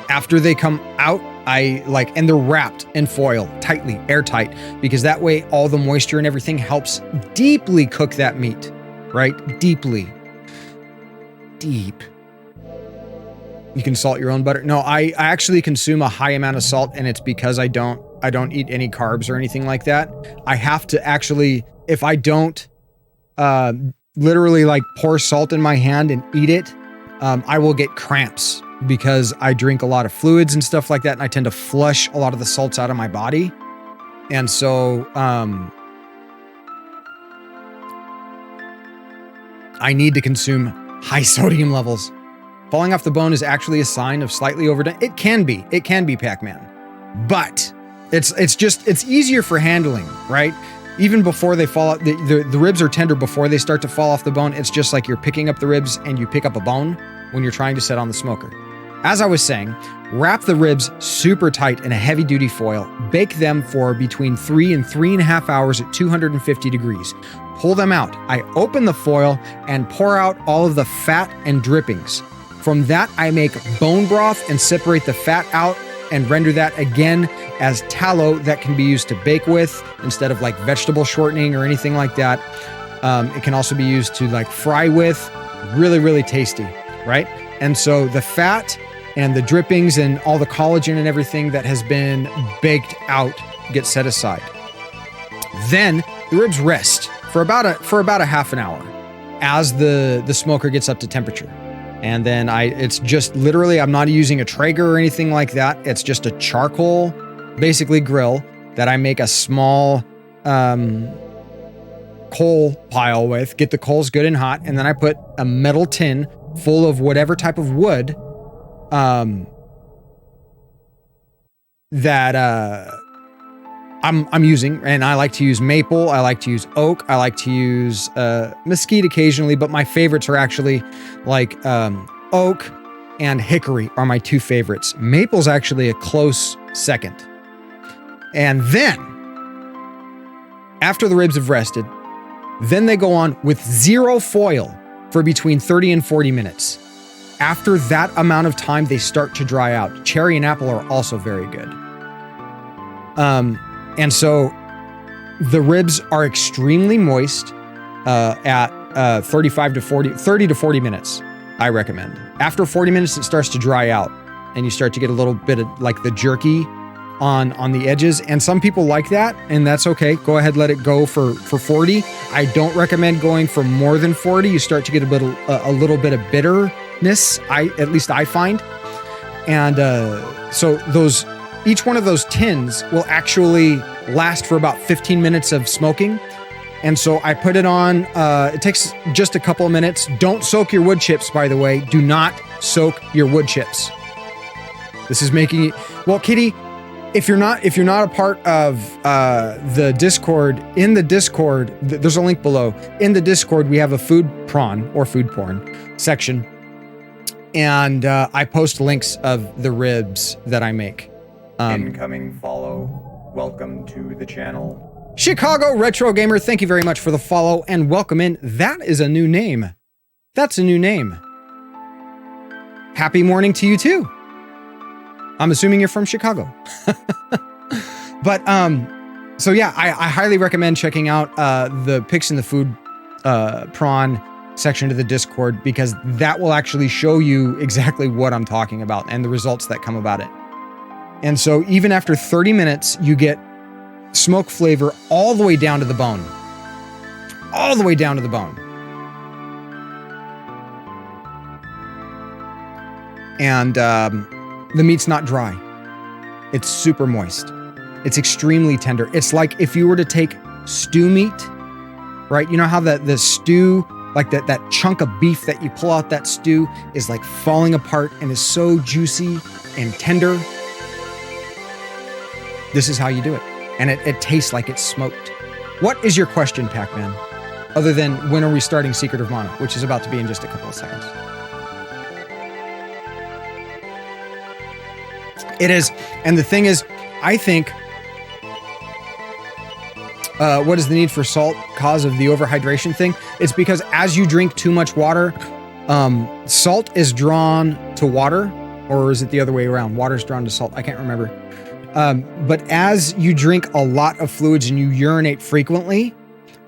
after they come out, and they're wrapped in foil, tightly, airtight, because that way all the moisture and everything helps deeply cook that meat, right? Deeply. Deep. You can salt your own butter. No, I actually consume a high amount of salt, and it's because I don't eat any carbs or anything like that. I have to actually, if I don't literally like pour salt in my hand and eat it, I will get cramps because I drink a lot of fluids and stuff like that, and I tend to flush a lot of the salts out of my body. And so I need to consume high sodium levels. Falling off the bone is actually a sign of slightly overdone. It can be Pac-Man, but it's easier for handling, right? Even before they fall out, the ribs are tender before they start to fall off the bone. It's just like you're picking up the ribs and you pick up a bone when you're trying to set on the smoker. As I was saying, wrap the ribs super tight in a heavy duty foil. Bake them for between 3 and 3.5 hours at 250 degrees. Pull them out. I open the foil and pour out all of the fat and drippings. From that, I make bone broth and separate the fat out and render that again as tallow that can be used to bake with instead of like vegetable shortening or anything like that. It can also be used to like fry with. Really, really tasty, right? And so the fat and the drippings and all the collagen and everything that has been baked out gets set aside. Then the ribs rest for about a half an hour as the smoker gets up to temperature. And then it's just literally, I'm not using a Traeger or anything like that. It's just a charcoal, basically grill that I make a small coal pile with, get the coals good and hot. And then I put a metal tin full of whatever type of wood that I'm using. And I like to use maple. I like to use oak. I like to use mesquite occasionally, but my favorites are actually like oak and hickory are my two favorites. Maple's actually a close second. And then after the ribs have rested, then they go on with zero foil for between 30 and 40 minutes. After that amount of time, they start to dry out. Cherry and apple are also very good. And so the ribs are extremely moist at 30 to 40 minutes, I recommend. After 40 minutes, it starts to dry out and you start to get a little bit of like the jerky on the edges. And some people like that, and that's okay. Go ahead, let it go for 40. I don't recommend going for more than 40. You start to get a little bit of bitterness, at least I find. And so each one of those tins will actually last for about 15 minutes of smoking. And so I put it on, it takes just a couple of minutes. Don't soak your wood chips, by the way. Do not soak your wood chips. This is making it, well, Kitty, if you're not a part of the Discord, in the Discord, there's a link below. In the Discord, we have a food porn section. And I post links of the ribs that I make. Incoming follow. Welcome to the channel. Chicago Retro Gamer, thank you very much for the follow and welcome in. That is a new name. That's a new name. Happy morning to you too. I'm assuming you're from Chicago. But so yeah, I highly recommend checking out the pics in the food prawn section of the Discord, because that will actually show you exactly what I'm talking about and the results that come about it. And so even after 30 minutes, you get smoke flavor all the way down to the bone. All the way down to the bone. And the meat's not dry. It's super moist. It's extremely tender. It's like if you were to take stew meat, right? You know how the stew, like that chunk of beef that you pull out that stew is like falling apart and is so juicy and tender. This is how you do it. And it tastes like it's smoked. What is your question, Pac-Man? Other than when are we starting Secret of Mana, which is about to be in just a couple of seconds. It is. And the thing is, I think, what is the need for salt cause of the overhydration thing? It's because as you drink too much water, salt is drawn to water, or is it the other way around? Water's drawn to salt. I can't remember. But as you drink a lot of fluids and you urinate frequently,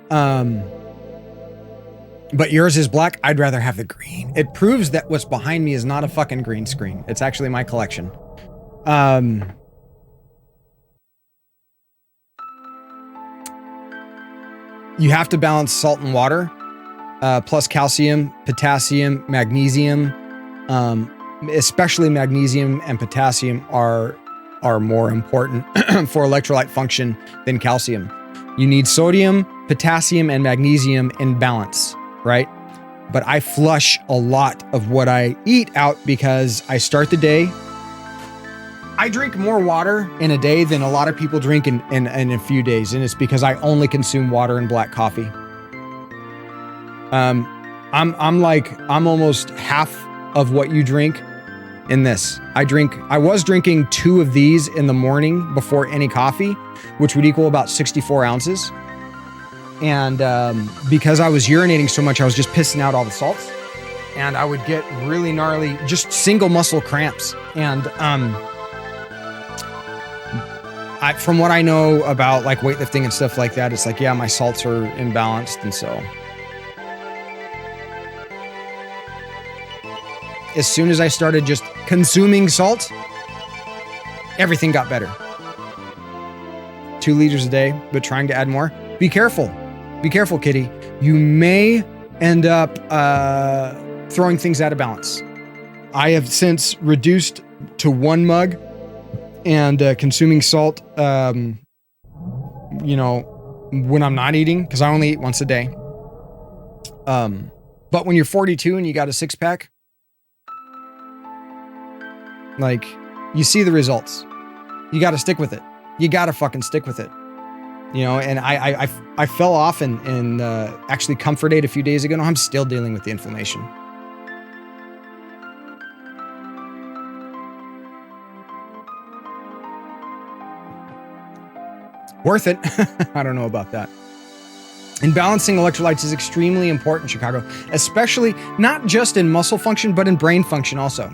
but yours is black, I'd rather have the green. It proves that what's behind me is not a fucking green screen. It's actually my collection. You have to balance salt and water, plus calcium, potassium, magnesium, especially magnesium and potassium are more important for electrolyte function than calcium. You need sodium, potassium, and magnesium in balance, right? but I flush a lot of what I eat out because I start the day. I drink more water in a day than a lot of people drink in a few days, and it's because I only consume water and black coffee. I'm almost half of what you drink in this. I was drinking 2 of these in the morning before any coffee, which would equal about 64 ounces. And because I was urinating so much, I was just pissing out all the salts, and I would get really gnarly, just single muscle cramps. And from what I know about like weightlifting and stuff like that, it's like, yeah, my salts are imbalanced. And so as soon as I started just consuming salt, everything got better. 2 liters a day, but trying to add more. Be careful. Be careful, kitty. You may end up throwing things out of balance. I have since reduced to 1 mug and consuming salt, when I'm not eating, because I only eat once a day. But when you're 42 and you got a 6-pack, like, you see the results. You got to stick with it. You got to fucking stick with it. And I fell off and actually Comfort Aid a few days ago. No, I'm still dealing with the inflammation. Worth it. I don't know about that. And balancing electrolytes is extremely important in Chicago, especially not just in muscle function, but in brain function also.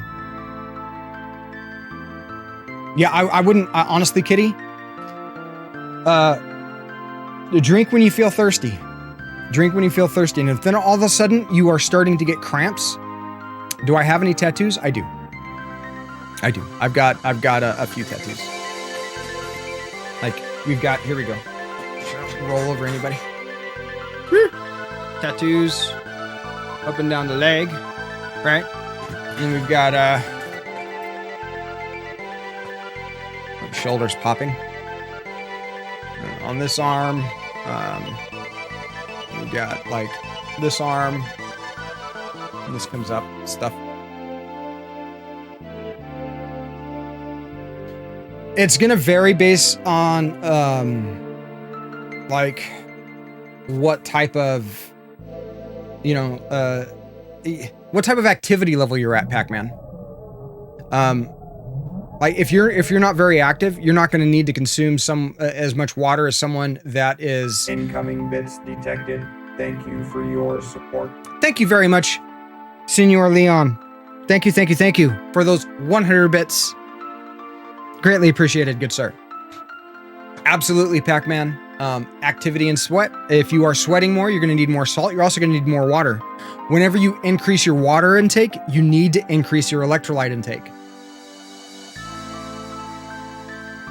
Yeah, I wouldn't, honestly, kitty, drink when you feel thirsty. Drink when you feel thirsty. And if then all of a sudden you are starting to get cramps, do I have any tattoos? I do. I've got a few tattoos. Like, we've got, here we go. Roll over anybody. Woo. Tattoos up and down the leg, right? And we've got shoulders popping on this arm. We've got like this arm, and this comes up stuff. It's gonna vary based on like what type of what type of activity level you're at, Pac-Man. Like if you're not very active, you're not going to need to consume as much water as someone that is. Incoming bits detected. Thank you for your support. Thank you very much, Senor Leon. Thank you for those 100 bits. Greatly appreciated, good sir. Absolutely, Pac-Man. Activity and sweat. If you are sweating more, you're going to need more salt. You're also going to need more water. Whenever you increase your water intake, you need to increase your electrolyte intake.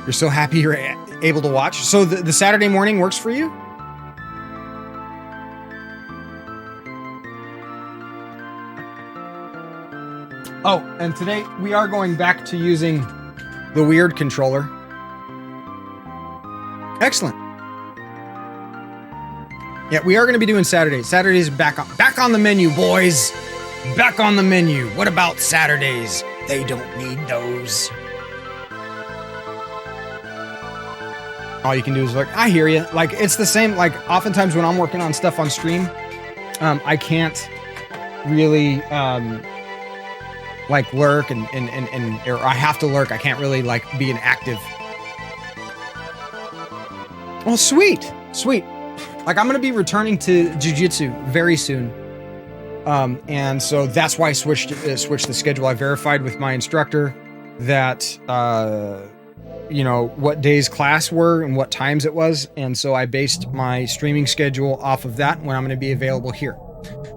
You're so happy you're able to watch. So the Saturday morning works for you? Oh, and today we are going back to using the weird controller. Excellent. Yeah, we are going to be doing Saturdays. Saturdays back on the menu, boys. Back on the menu. What about Saturdays? They don't need those. All you can do is like, I hear you. Like, it's the same. Like, oftentimes when I'm working on stuff on stream, I can't really like lurk and or I have to lurk. I can't really like be an active. Well, sweet. Like, I'm gonna be returning to jiu-jitsu very soon, and so that's why I switched the schedule. I verified with my instructor that what days class were and what times it was, and so I based my streaming schedule off of that when I'm going to be available here.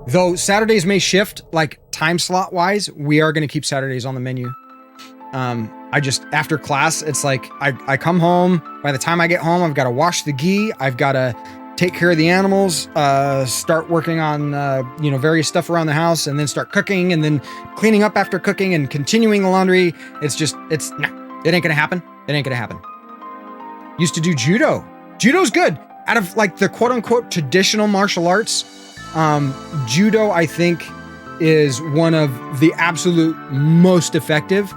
Though Saturdays may shift, like time slot wise, we are going to keep Saturdays on the menu. I just, after class, it's like I come home. By the time I get home, I've got to wash the gi. I've got to take care of the animals, start working on, various stuff around the house, and then start cooking, and then cleaning up after cooking and continuing the laundry. It ain't gonna happen. It ain't gonna happen. Used to do judo. Judo's good. Out of like the quote unquote traditional martial arts, Judo, I think, is one of the absolute most effective.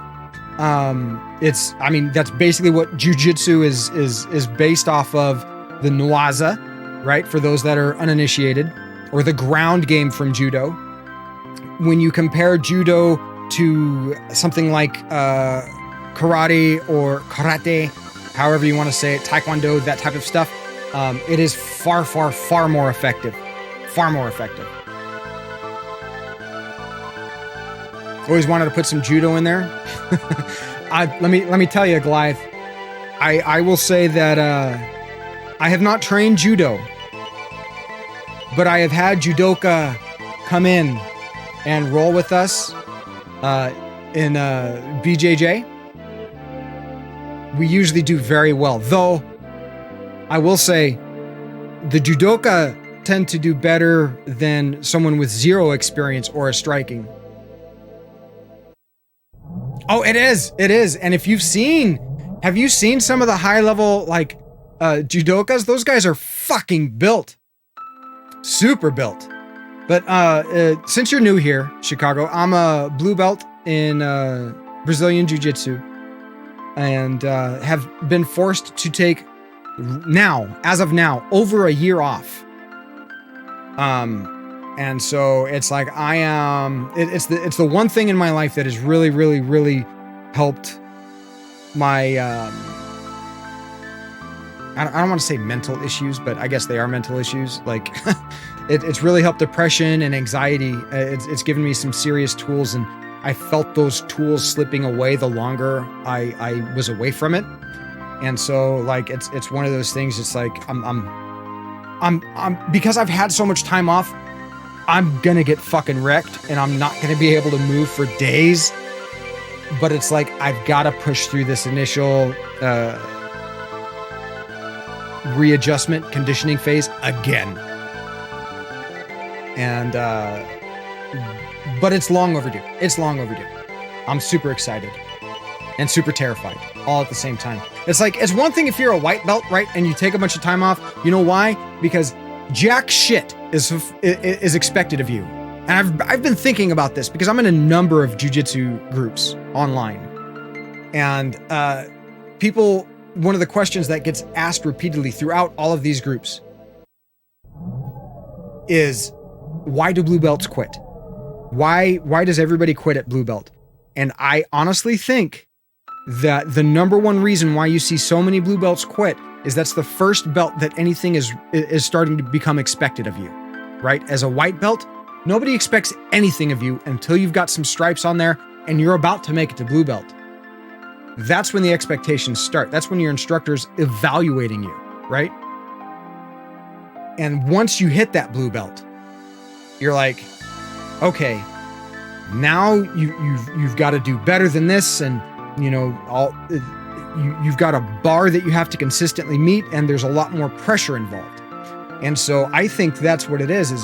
That's basically what jujitsu is based off of, the Noaza, right? For those that are uninitiated, or the ground game from judo. When you compare judo to something like karate or karate, however you want to say it, taekwondo, that type of stuff, it is far, far, far more effective. Far more effective. Always wanted to put some judo in there. Let me tell you, Goliath. I will say that I have not trained judo, but I have had judoka come in and roll with us in BJJ. We usually do very well, though. I will say the judoka tend to do better than someone with zero experience or a striking. Oh, it is. And if have you seen some of the high level, like, judokas? Those guys are fucking built. Super built. But, since you're new here, Chicago, I'm a blue belt in, Brazilian Jiu-Jitsu, and, have been forced to take as of now, over a year off. And so it's like it's the one thing in my life that has really, really, really helped my, I don't want to say mental issues, but I guess they are mental issues. Like, it's really helped depression and anxiety. It's given me some serious tools, and I felt those tools slipping away the longer I was away from it. And so, like, it's one of those things. It's like I'm because I've had so much time off, I'm gonna get fucking wrecked, and I'm not gonna be able to move for days. But it's like, I've got to push through this initial readjustment, conditioning phase again. And but it's long overdue. It's long overdue. I'm super excited and super terrified all at the same time. It's like, it's one thing if you're a white belt, right, and you take a bunch of time off. You know why? Because jack shit is expected of you. And I've been thinking about this because I'm in a number of jiu-jitsu groups online. And people, one of the questions that gets asked repeatedly throughout all of these groups is, why do blue belts quit? Why does everybody quit at blue belt? And I honestly think that the number one reason why you see so many blue belts quit is that's the first belt that anything is starting to become expected of you, right? As a white belt, nobody expects anything of you until you've got some stripes on there and you're about to make it to blue belt. That's when the expectations start. That's when your instructor's evaluating you, right? And once you hit that blue belt, you're like, okay, now you've got to do better than this, and you've got a bar that you have to consistently meet, and there's a lot more pressure involved. And so I think that's what it is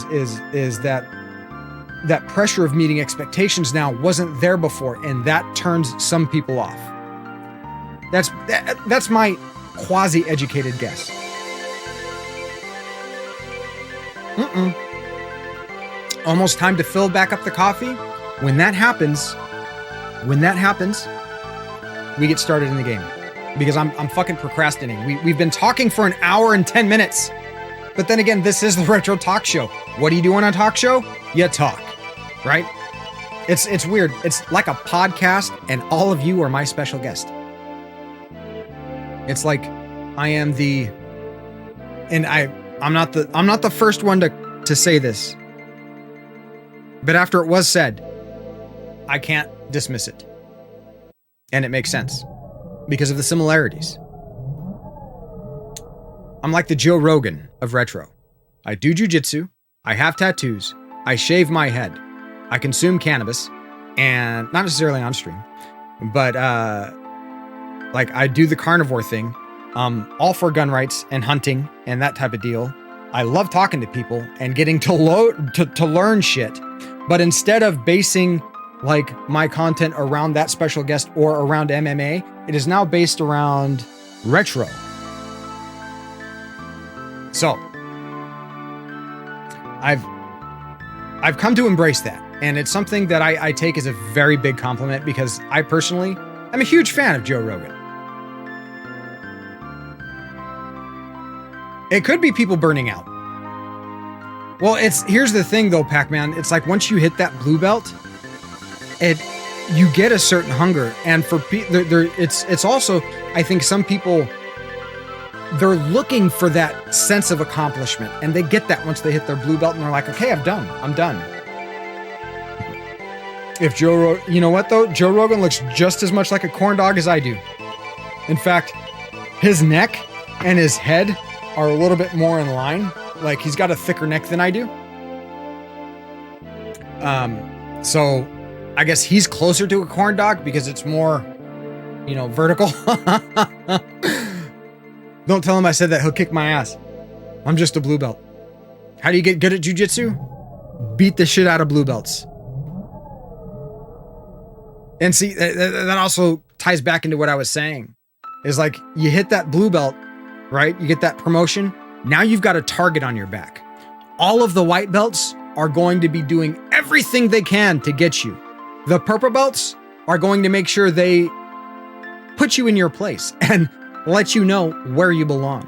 that pressure of meeting expectations now wasn't there before, and that turns some people off. That's my quasi-educated guess. Almost time to fill back up the coffee. When that happens, we get started in the game, because I'm fucking procrastinating. We've been talking for an hour and 10 minutes. But then again, this is the Retro Talk Show. What do you do on a talk show? You talk, right? It's weird. It's like a podcast, and all of you are my special guest. It's like I am I'm not the first one to say this. But after it was said, I can't dismiss it. And it makes sense because of the similarities. I'm like the Joe Rogan of retro. I do jujitsu, I have tattoos, I shave my head, I consume cannabis, and not necessarily on stream, but like I do the carnivore thing, all for gun rights and hunting and that type of deal. I love talking to people and getting to learn shit, but instead of basing like my content around that special guest or around MMA, it is now based around retro. So I've come to embrace that. And it's something that I take as a very big compliment because I personally am a huge fan of Joe Rogan. It could be people burning out. Well, here's the thing though, Pac-Man. It's like once you hit that blue belt, you get a certain hunger. And for it's also, I think some people, they're looking for that sense of accomplishment, and they get that once they hit their blue belt, and they're like, okay, I'm done. If you know what though? Joe Rogan looks just as much like a corn dog as I do. In fact, his neck and his head are a little bit more in line. Like he's got a thicker neck than I do. So I guess he's closer to a corn dog because it's more, vertical. Don't tell him I said that. He'll kick my ass. I'm just a blue belt. How do you get good at jujitsu? Beat the shit out of blue belts. And see, that also ties back into what I was saying. Is like, you hit that blue belt, right? You get that promotion. Now you've got a target on your back. All of the white belts are going to be doing everything they can to get you. The purple belts are going to make sure they put you in your place and let you know where you belong.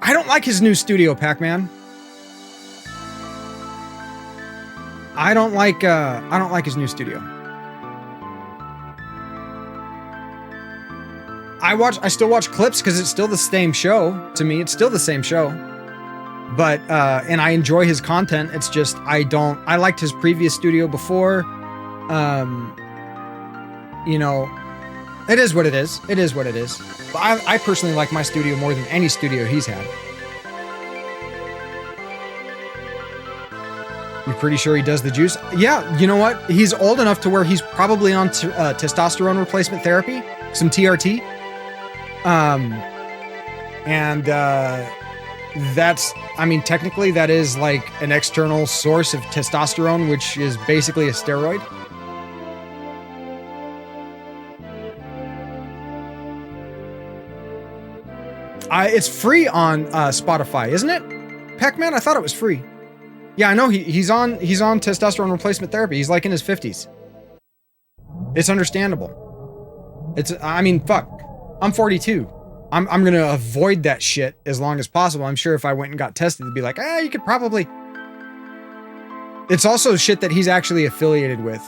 I don't like his new studio, Pac-Man. I don't like his new studio. I still watch clips because it's still the same show. To me, it's still the same show. But and I enjoy his content. It's just I liked his previous studio before. It is what it is. It is what it is. But I personally like my studio more than any studio he's had. You pretty sure he does the juice? Yeah, you know what? He's old enough to where he's probably on testosterone replacement therapy, some TRT. Technically that is like an external source of testosterone, which is basically a steroid. It's free on Spotify, isn't it? Pac-Man, I thought it was free. Yeah, I know he's on testosterone replacement therapy. He's like in his 50s. It's understandable. Fuck. I'm 42. I'm gonna avoid that shit as long as possible. I'm sure if I went and got tested, it'd be like, you could probably. It's also shit that he's actually affiliated with.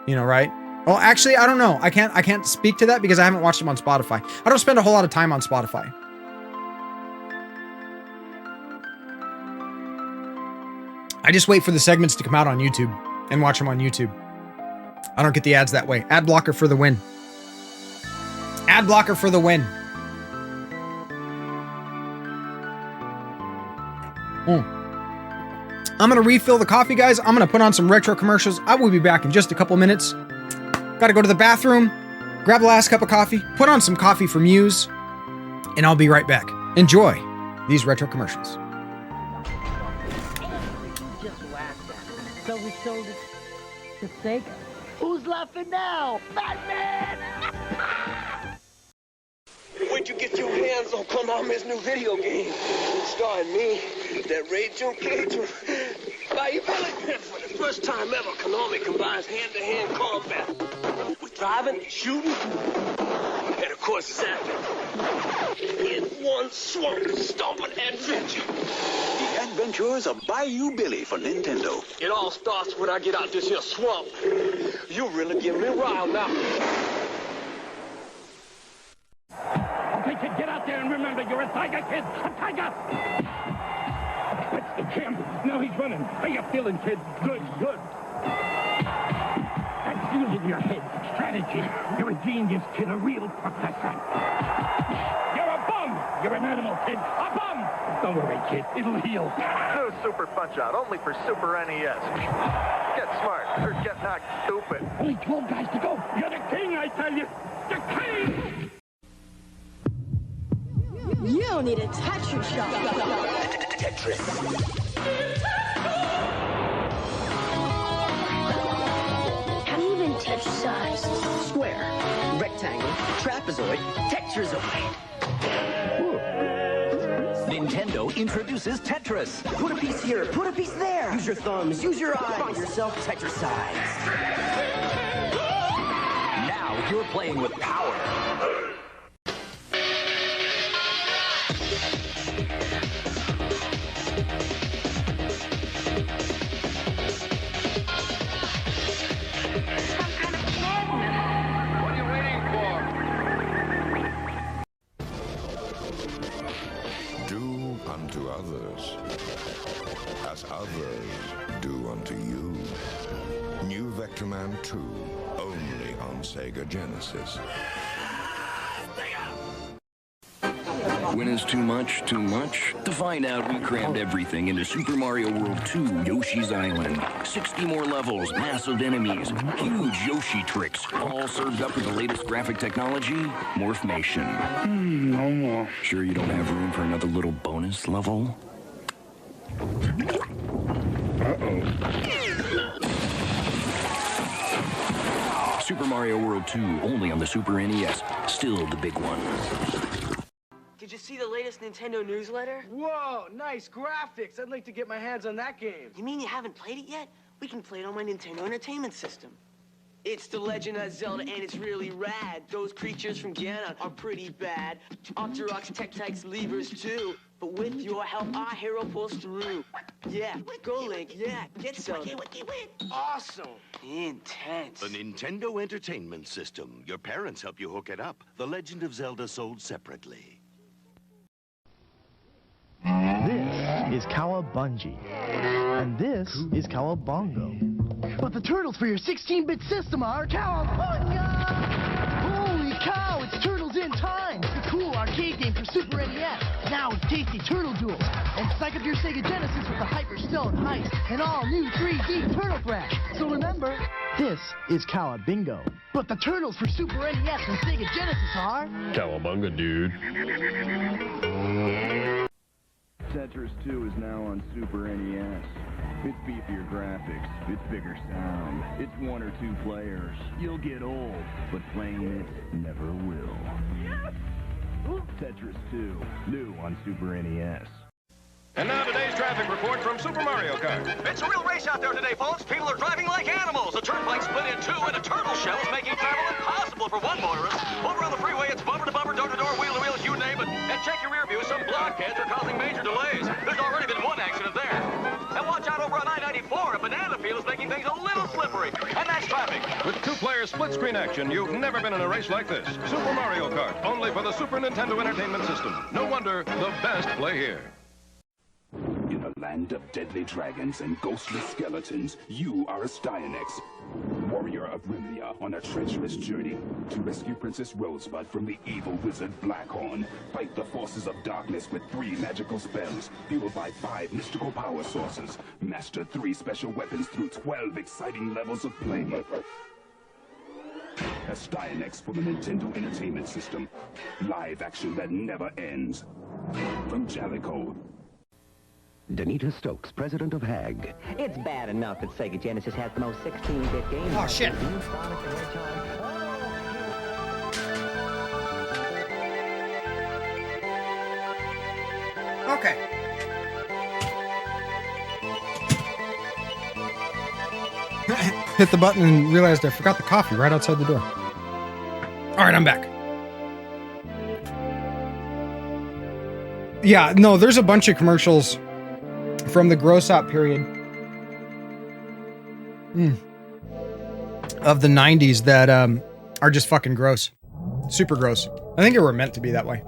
Right? Well, actually, I don't know. I can't speak to that because I haven't watched him on Spotify. I don't spend a whole lot of time on Spotify. I just wait for the segments to come out on YouTube and watch them on YouTube. I don't get the ads that way. Ad blocker for the win. Ad blocker for the win. I'm going to refill the coffee, guys. I'm going to put on some retro commercials. I will be back in just a couple minutes. Got to go to the bathroom, grab the last cup of coffee, put on some coffee from Muse, and I'll be right back. Enjoy these retro commercials. Just laughed at it. So we sold it to Sega. Who's laughing now? Batman! Where'd you get your hands on Konami's new video game? Starring me, that Rachel Cajun. By for the first time ever, Konami combines hand-to-hand combat with driving, shooting, and of course zapping. In one swamp, stomping adventure. The Adventures of Bayou Billy for Nintendo. It all starts when I get out this here swamp. You really give me riled now. Okay, kid, get out there and remember, you're a tiger, kid! A tiger! That's the champ. Now he's running. How you feeling, kid? Good. That's using your head. Strategy. You're a genius, kid. A real professor. You're a bum! You're an animal, kid. A bum! Don't worry, kid. It'll heal. New Super Punch-Out, only for Super NES. Get smart, or get knocked stupid. Only 12 guys to go. You're the king, I tell you. The king! You don't need a Tetris shot. How do you even touch size? Square, rectangle, trapezoid, tetrazoid. Nintendo introduces Tetris. Put a piece here, put a piece there. Use your thumbs, use your eyes. Find yourself Tetricides. Now you're playing with power. What are you waiting for? Do unto others as others do unto you. New Vectorman 2, only on Sega Genesis. When is too much too much? To find out, we crammed everything into Super Mario World 2 Yoshi's Island. 60 more levels, massive enemies, huge Yoshi tricks, all served up with the latest graphic technology, Morphmation. No more. Sure you don't have room for another little bonus level? Super Mario World 2, only on the Super NES. Still the big one. Did you see the latest Nintendo newsletter? Whoa, nice graphics. I'd like to get my hands on that game. You mean you haven't played it yet? We can play it on my Nintendo Entertainment System. It's The Legend of Zelda, and it's really rad. Those creatures from Ganon are pretty bad. Octoroks, Tektites, Levers, too. But with your help, our hero pulls through. Yeah, go Link, yeah, get Zelda. Awesome. Intense. The Nintendo Entertainment System. Your parents help you hook it up. The Legend of Zelda sold separately. This is Cowabungie. And this is Cowabongo. But the turtles for your 16-bit system are Cowabunga! Holy cow, it's Turtles in Time! The cool arcade game for Super NES. Now with tasty turtle duels. And psych up your Sega Genesis with the Hyper Stone Heist and all new 3D Turtle Crash. So remember, This is Cowabingo. but the turtles for Super NES and Sega Genesis are... Cowabunga, dude. Tetris 2 is now on Super NES. It's beefier graphics, it's bigger sound, it's 1 or 2 players. You'll get old, but playing it never will. Tetris 2, new on Super NES. And now today's traffic report from Super Mario Kart. It's a real race out there today, folks. People are driving like animals. The turnpike split in two, and a turtle shell is making travel impossible for one motorist. Over on the freeway, it's bumper to bumper, door to door, wheel to wheel, you name it. And check your rear view. Some blockheads are causing major delays. There's already been one accident there. And watch out over on I-94. A banana peel is making things a little slippery. And that's traffic. With 2-player split-screen action, you've never been in a race like this. Super Mario Kart, only for the Super Nintendo Entertainment System. No wonder the best play here. In a land of deadly dragons and ghostly skeletons, you are a Styanex, warrior of Rimlia, on a treacherous journey to rescue Princess Rosebud from the evil wizard Blackhorn. Fight the forces of darkness with 3 magical spells, fueled by 5 mystical power sources. Master 3 special weapons through 12 exciting levels of play. A Styanex for the Nintendo Entertainment System. Live action that never ends. From Jalico. Danita Stokes, president of HAG. It's bad enough that Sega Genesis has the most 16-bit games. Oh, shit. Okay. Hit the button and realized I forgot the coffee right outside the door. All right, I'm back. Yeah, no, there's a bunch of commercials from the gross out period of the 90s that are just fucking gross. Super gross. I think they were meant to be that way.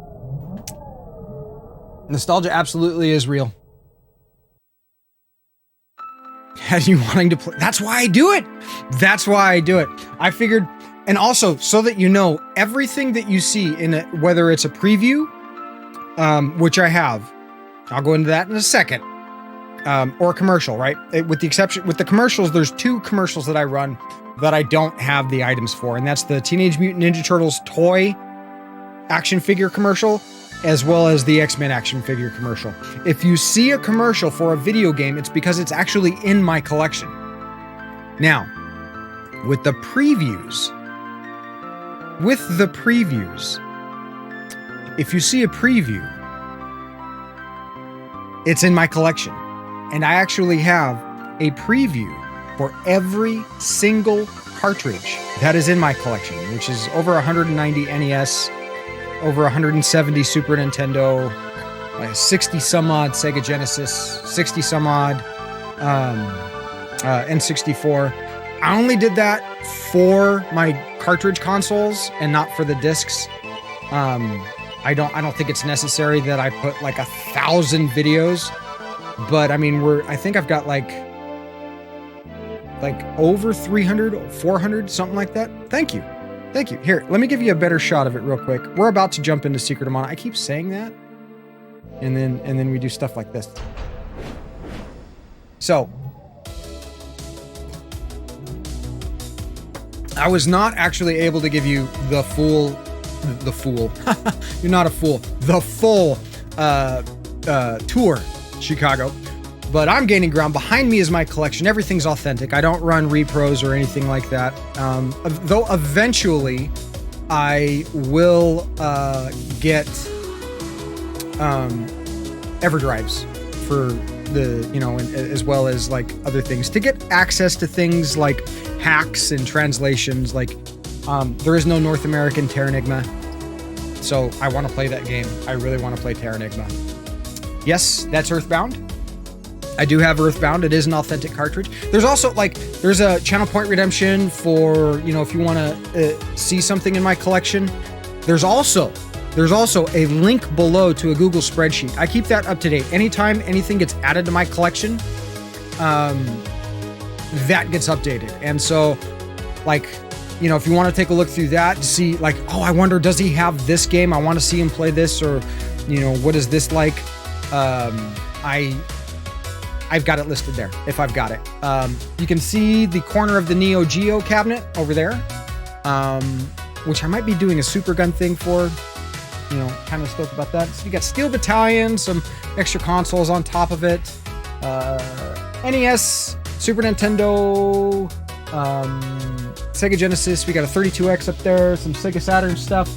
Nostalgia absolutely is real. Has you wanting to play. That's why I do it. That's why I do it. I figured, and also so that you know, everything that you see in it, whether it's a preview, which I have, I'll go into that in a second. Or a commercial, right? With the commercials, there's 2 commercials that I run that I don't have the items for, and that's the Teenage Mutant Ninja Turtles toy action figure commercial, as well as the X-Men action figure commercial. If you see a commercial for a video game, it's because it's actually in my collection. Now, with the previews, if you see a preview, It's in my collection. And I actually have a preview for every single cartridge that is in my collection, which is over 190 NES, over 170 Super Nintendo, 60 some odd Sega Genesis, 60 some odd N64. I only did that for my cartridge consoles and not for the discs. I don't think it's necessary that I put like 1,000 videos, but I mean, I think I've got like over 300, 400, something like that. Thank you. Thank you. Here, let me give you a better shot of it real quick. We're about to jump into Secret of Mana. I keep saying that. And then we do stuff like this. So, I was not actually able to give you the full. You're not a fool. The full tour, Chicago. But I'm gaining ground. Behind me is my collection. Everything's authentic. I don't run repros or anything like that. Though eventually I will get EverDrives for the, as well as like other things to get access to things like hacks and translations. Like there is no North American Terranigma, so I want to play that game. I really want to play Terranigma. Yes, that's Earthbound. I do have Earthbound. It is an authentic cartridge. There's also there's a channel point redemption for, if you want to see something in my collection. There's also a link below to a Google spreadsheet. I keep that up to date. Anytime anything gets added to my collection, that gets updated. And so, if you want to take a look through that to see, I wonder, does he have this game? I want to see him play this, or, what is this like? I've got it listed there, if I've got it. You can see the corner of the Neo Geo cabinet over there, which I might be doing a Super Gun thing for. Kind of stoked about that. So you got Steel Battalion, some extra consoles on top of it. NES, Super Nintendo, Sega Genesis. We got a 32X up there, some Sega Saturn stuff,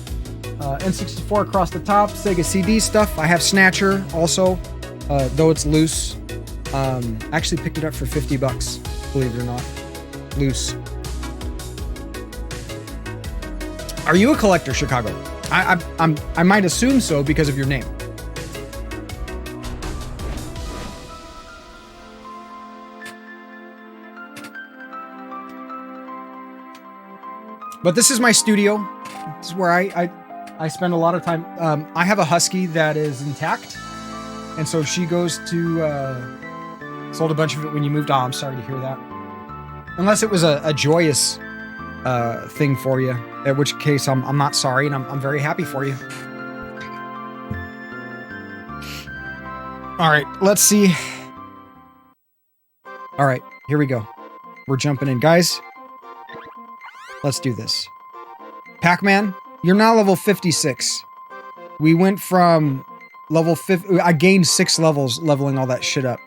N64 across the top, Sega CD stuff. I have Snatcher also, though it's loose. I actually picked it up for $50, believe it or not. Loose. Are you a collector, Chicago? I might assume so because of your name. But this is my studio. This is where I spend a lot of time. I have a husky that is intact, and so she goes to. Sold a bunch of it when you moved. Oh, I'm sorry to hear that. Unless it was a joyous thing for you, at which case I'm not sorry, and I'm very happy for you. All right, let's see. All right, here we go. We're jumping in, guys. Let's do this. Pac-Man, you're now level 56. We went from level 50. I gained 6 levels leveling all that shit up.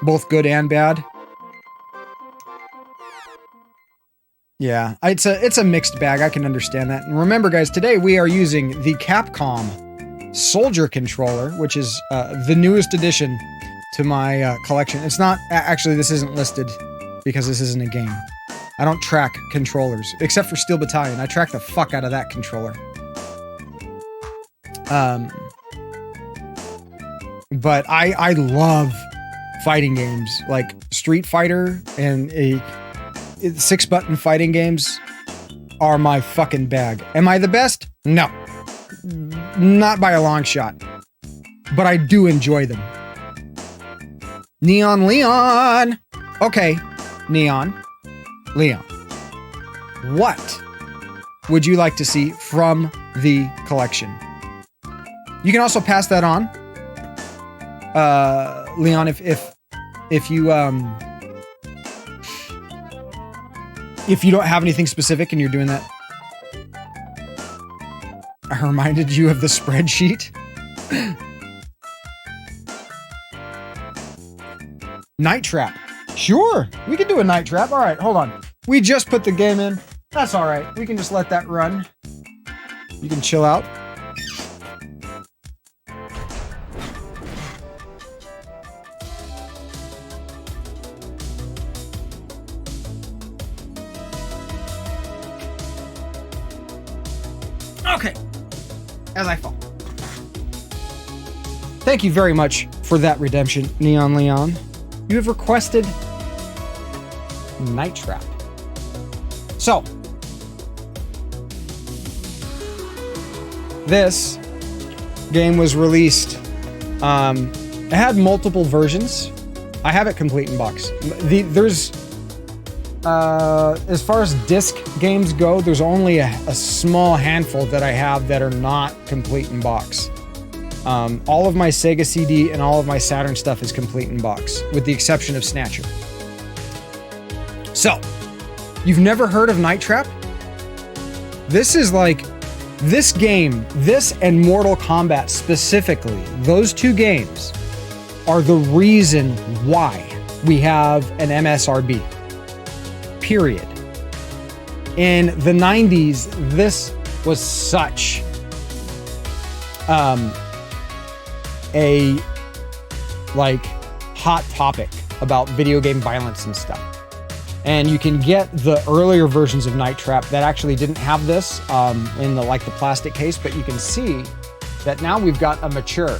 Both good and bad. Yeah, it's a mixed bag. I can understand that. And remember, guys, today we are using the Capcom Soldier controller, which is the newest addition to my collection. It's not actually. This isn't listed because this isn't a game. I don't track controllers except for Steel Battalion. I track the fuck out of that controller. But I love fighting games like Street Fighter and 6-button fighting games are my fucking bag. Am I the best? No. Not by a long shot. But I do enjoy them. Neon Leon! Okay, Neon Leon. What would you like to see from the collection? You can also pass that on. Leon, if you don't have anything specific and you're doing that, I reminded you of the spreadsheet. Night Trap. Sure, we can do a Night Trap. All right, hold on. We just put the game in. That's all right. We can just let that run. You can chill out. as I fall. Thank you very much for that redemption, Neon Leon. You have requested Night Trap. So, this game was released. It had multiple versions. I have it complete in box. There's as far as disc games go, there's only a small handful that I have that are not complete in box. All of my Sega CD and all of my Saturn stuff is complete in box, with the exception of Snatcher. So, you've never heard of Night Trap? This is like, this game, this and Mortal Kombat specifically, those two games are the reason why we have an MSRB. Period. In the 90s, this was such a like hot topic about video game violence and stuff. And you can get the earlier versions of Night Trap that actually didn't have this in the like the plastic case, but you can see that now we've got a mature.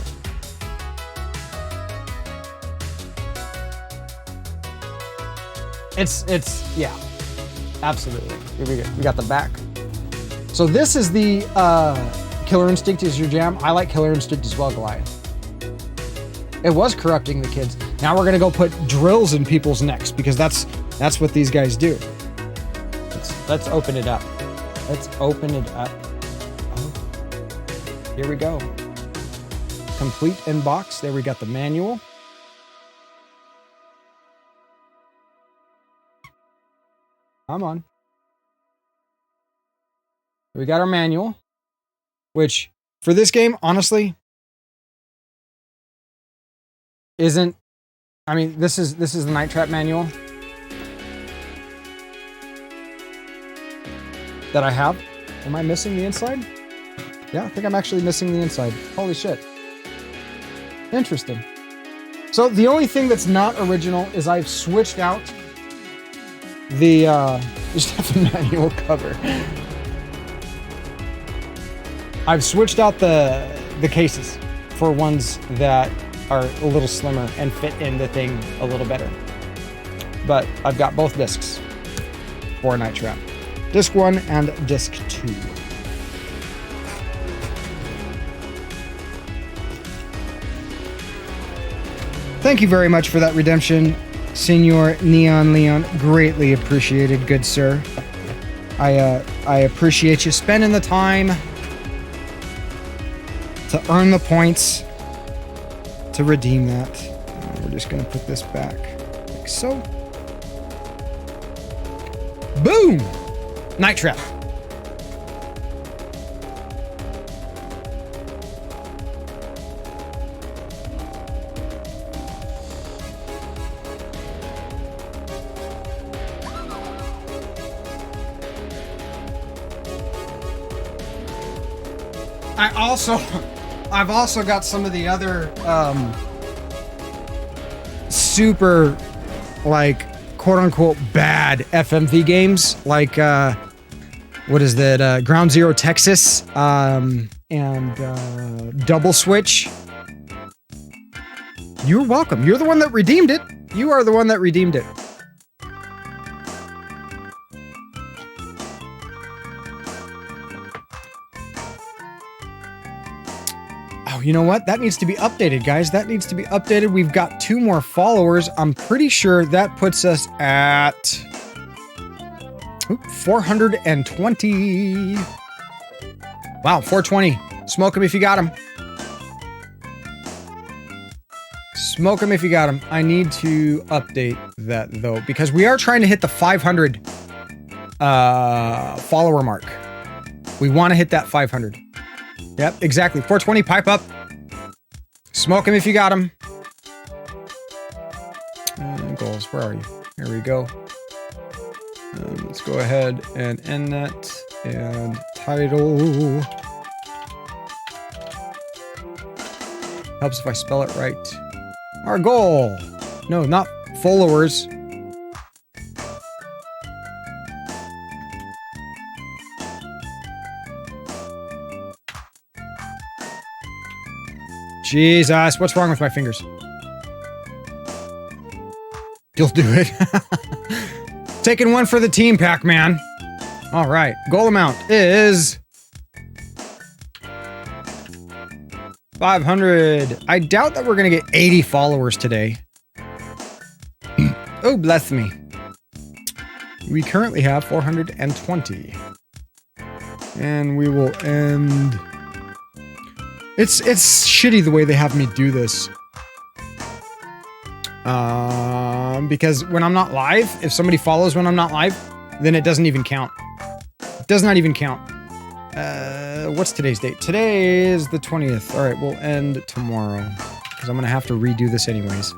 It's yeah, absolutely. Here we go. We got the back. So this is the Killer Instinct is your jam. I like Killer Instinct as well, Goliath. It was corrupting the kids. Now we're gonna go put drills in people's necks because that's what these guys do. Let's open it up. Let's open it up. Oh, here we go. Complete in box. There we got the manual. Come on. We got our manual, which for this game, honestly, isn't. I mean, this is the Night Trap manual that I have. Am I missing the inside? Yeah, I think I'm actually missing the inside. Holy shit. Interesting. So the only thing that's not original is I've switched out the just have the manual cover. I've switched out the cases for ones that are a little slimmer and fit in the thing a little better. But I've got both discs for Night Trap. Disc 1 and Disc 2. Thank you very much for that redemption, Senor Neon Leon. Greatly appreciated, good sir. I appreciate you spending the time to earn the points to redeem that. We're just gonna put this back like so. Boom! Night Trap. I've also got some of the other super like quote unquote bad FMV games, like what is that, Ground Zero Texas and Double Switch. You're welcome. You're the one that redeemed it. You are the one that redeemed it. Oh, you know what? That needs to be updated, guys. That needs to be updated. We've got 2 more followers. I'm pretty sure that puts us at 420. Wow, 420. Smoke them if you got them. Smoke them if you got them. I need to update that, though, because we are trying to hit the 500 follower mark. We want to hit that 500. Yep, exactly. 420, pipe up. Smoke him if you got him. Goals, where are you? Here we go. Let's go ahead and end that. And title. Helps if I spell it right. Our goal. No, not followers. Jesus, what's wrong with my fingers? You'll do it. Taking one for the team, Pac-Man. All right, goal amount is 500. I doubt that we're gonna get 80 followers today. Oh, bless me. We currently have 420. And we will end... It's shitty the way they have me do this. Because when I'm not live, if somebody follows when I'm not live, then it doesn't even count. It does not even count. What's today's date? Today is the 20th. All right, we'll end tomorrow. Because I'm going to have to redo this anyways.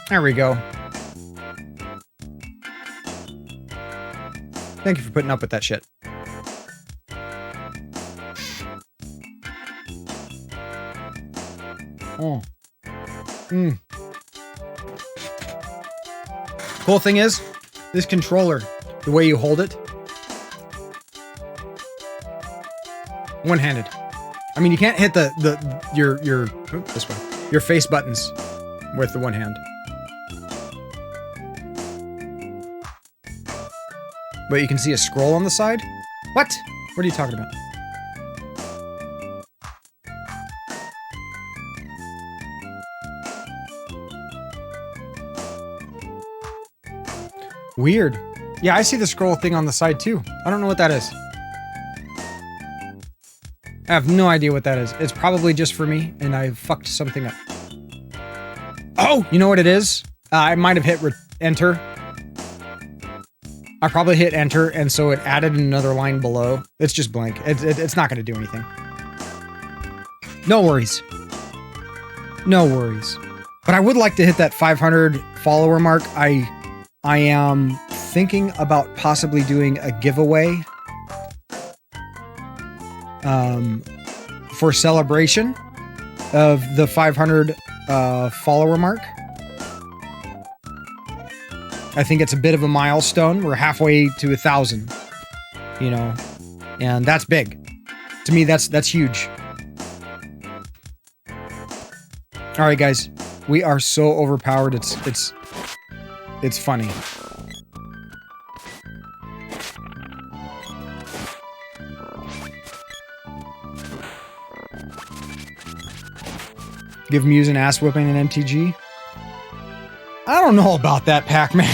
There we go. Thank you for putting up with that shit. Oh. Cool thing is, this controller, the way you hold it, one-handed. I mean, you can't hit your face buttons with the one hand. But you can see a scroll on the side? What? What are you talking about? Weird. Yeah, I see the scroll thing on the side too. I don't know what that is. I have no idea what that is. It's probably just for me, and I fucked something up. Oh, you know what it is? I might have hit enter. I probably hit enter, and so it added another line below. It's just blank. It's not going to do anything. No worries. No worries. But I would like to hit that 500 follower mark. I am thinking about possibly doing a giveaway for celebration of the 500 follower mark. I think it's a bit of a milestone. We're halfway to 1,000, you know, and that's big. To me, that's huge. All right, guys, we are so overpowered. It's funny. Give Muse an ass whipping in MTG. I don't know about that, Pac-Man.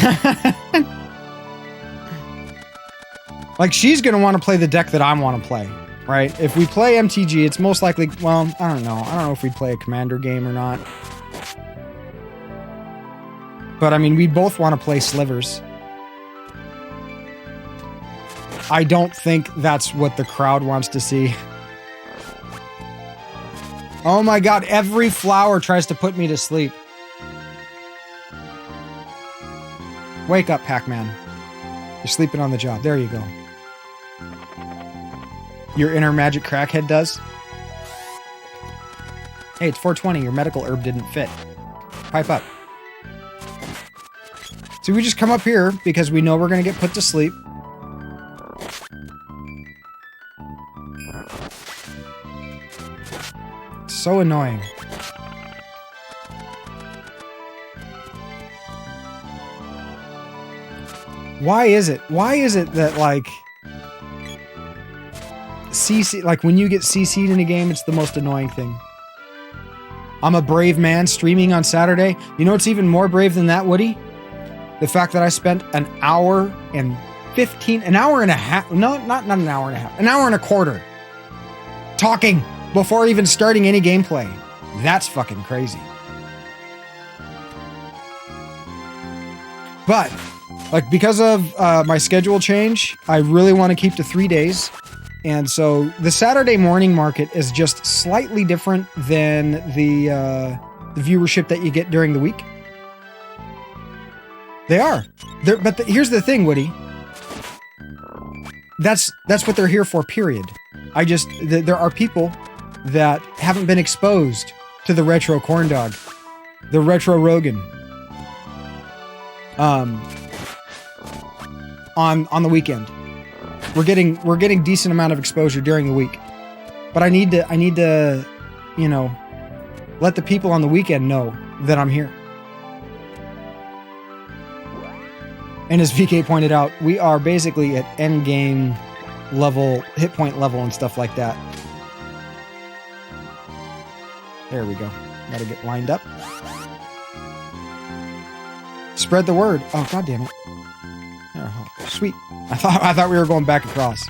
Like, she's going to want to play the deck that I want to play, right? If we play MTG, it's most likely... Well, I don't know. I don't know if we'd play a commander game or not. But, I mean, we both want to play Slivers. I don't think that's what the crowd wants to see. Oh my god, every flower tries to put me to sleep. Wake up, Pac-Man. You're sleeping on the job. There you go. Your inner magic crackhead does? Hey, it's 420. Your medical herb didn't fit. Pipe up. So we just come up here because we know we're going to get put to sleep. It's so annoying. Why is it that, like, CC, like, when you get CC'd in a game, it's the most annoying thing. I'm a brave man streaming on Saturday. You know what's even more brave than that, Woody? The fact that I spent an hour and a half, no, not an hour and a half, an hour and a quarter talking before even starting any gameplay. That's fucking crazy. But, like, because of my schedule change, I really want to keep to 3 days. And so the Saturday morning market is just slightly different than the viewership that you get during the week. They are. But here's the thing, Woody. That's what they're here for, period. There are people that haven't been exposed to the retro corn dog, the retro Rogan, on the weekend. we're getting decent amount of exposure during the week. But I need to, you know, let the people on the weekend know that I'm here. And as VK pointed out, we are basically at end game level, hit point level and stuff like that. There we go. Gotta get lined up. Spread the word. Oh, God damn it. Oh, sweet. I thought we were going back across.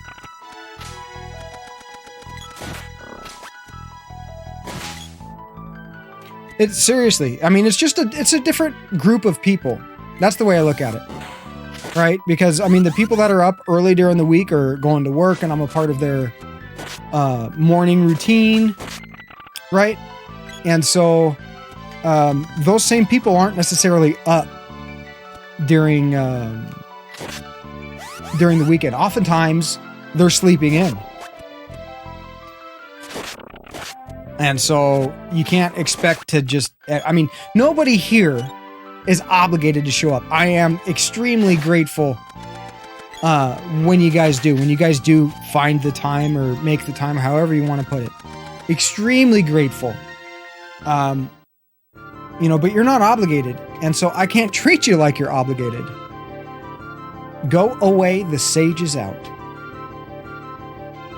It's seriously, I mean, it's a different group of people. That's the way I look at it. Right? Because, I mean, the people that are up early during the week are going to work and I'm a part of their morning routine. Right? And so, those same people aren't necessarily up during the weekend. Oftentimes, they're sleeping in. And so you can't expect to just, I mean, nobody here is obligated to show up. I am extremely grateful when you guys do find the time or make the time, however you want to put it. Extremely grateful. You know, but you're not obligated. And so I can't treat you like you're obligated. Go away, the sage is out.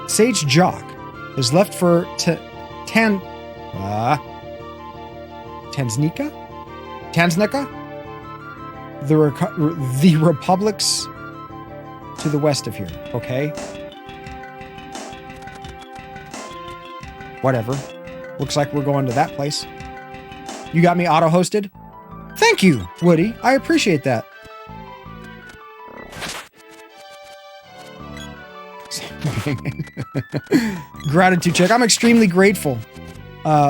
Sage Jock is left for Tanznica? The republics to the west of here, okay? Whatever. Looks like we're going to that place. You got me auto-hosted? Thank you, Woody. I appreciate that. Gratitude check. I'm extremely grateful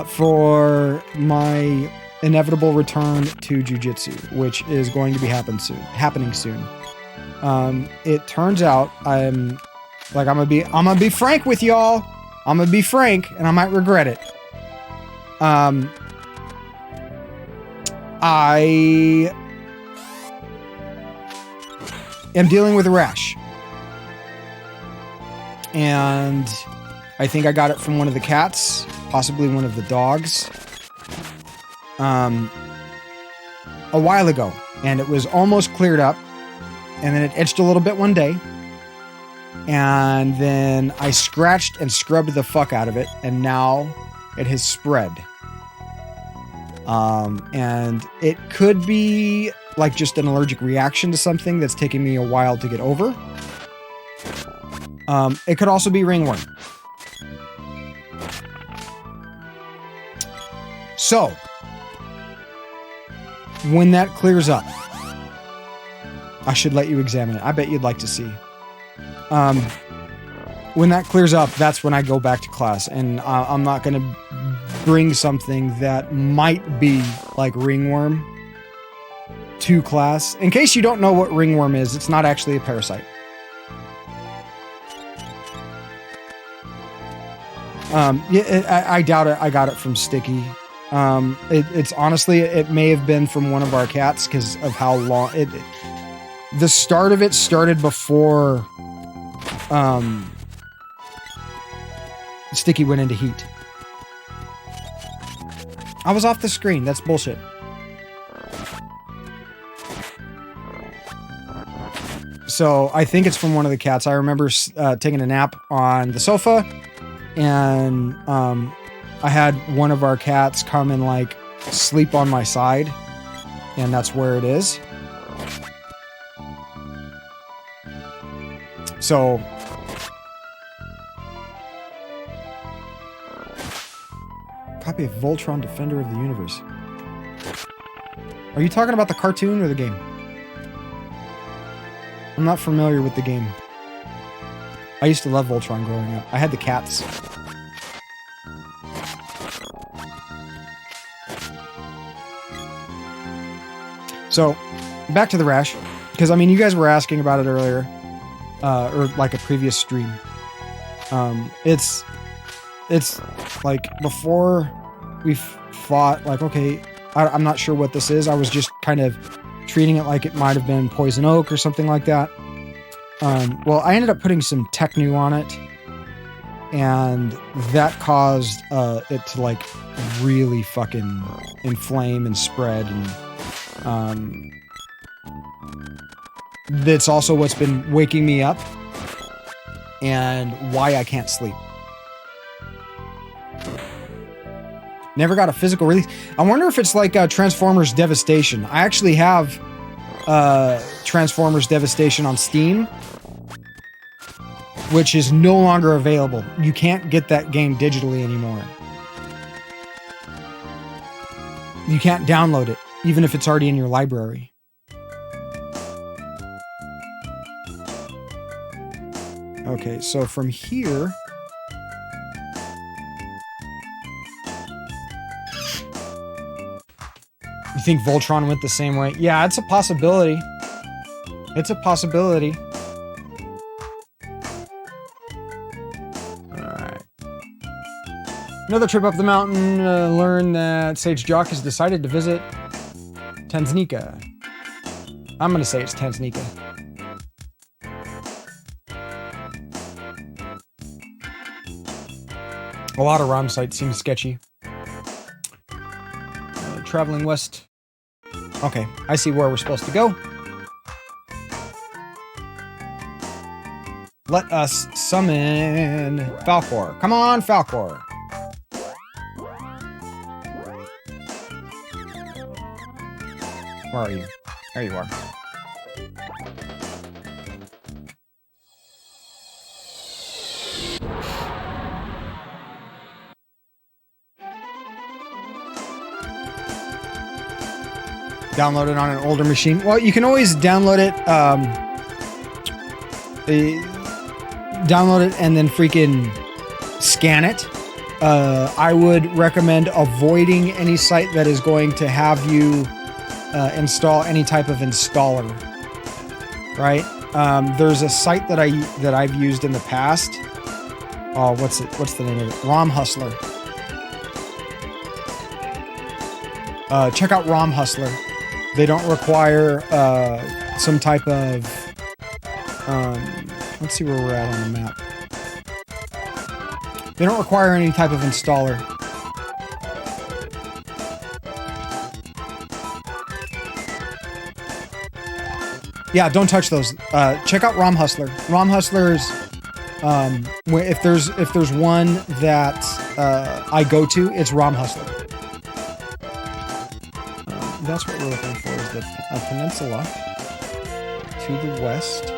for my inevitable return to jiu-jitsu, which is going to be happening soon. It turns out I'm gonna be frank with y'all. I'm gonna be frank, and I might regret it. I am dealing with a rash. And I think I got it from one of the cats, possibly one of the dogs, a while ago. And it was almost cleared up. And then it itched a little bit one day. And then I scratched and scrubbed the fuck out of it. And now it has spread. And it could be like just an allergic reaction to something that's taking me a while to get over. It could also be ringworm. So, when that clears up, I should let you examine it. I bet you'd like to see. When that clears up, that's when I go back to class, and I'm not going to bring something that might be like ringworm to class. In case you don't know what ringworm is, it's not actually a parasite. Yeah, I doubt it. I got it from Sticky. It's honestly, it may have been from one of our cats because of how long the start of it started before Sticky went into heat. I was off the screen. That's bullshit. So I think it's from one of the cats. I remember taking a nap on the sofa. And I had one of our cats come and like sleep on my side, and that's where it is. So copy of Voltron Defender of the Universe. Are you talking about the cartoon or the game? I'm not familiar with the game. I used to love Voltron growing up. I had the cats. So, back to the rash. Because, I mean, you guys were asking about it earlier. Or, like, a previous stream. It's like, before we fought, like, okay, I'm not sure what this is. I was just kind of treating it like it might have been poison oak or something like that. Well, I ended up putting some Technu on it, and that caused it to like really fucking inflame and spread, and that's also what's been waking me up and why I can't sleep. Never got a physical release. I wonder if it's like Transformers Devastation. I actually have Transformers Devastation on Steam, which is no longer available. You can't get that game digitally anymore. You can't download it, even if it's already in your library. Okay, so from here... You think Voltron went the same way? Yeah, it's a possibility. It's a possibility. Alright. Another trip up the mountain, learned that Sage Jock has decided to visit Tanzania. I'm gonna say it's Tanzania. A lot of ROM sites seem sketchy. Traveling west. Okay, I see where we're supposed to go. Let us summon Falcor. Come on, Falcor. Where are you? There you are. Download it on an older machine. Well, you can always download it, download it and then freaking scan it. I would recommend avoiding any site that is going to have you install any type of installer. Right? There's a site that I've used in the past. Oh, what's the name of it? ROM Hustler. Check out ROM Hustler. They don't require some type of... let's see where we're at on the map. They don't require any type of installer. Yeah, don't touch those. Check out ROM Hustler. ROM Hustler is... if there's one that I go to, it's ROM Hustler. That's what we're looking for, is the peninsula to the west.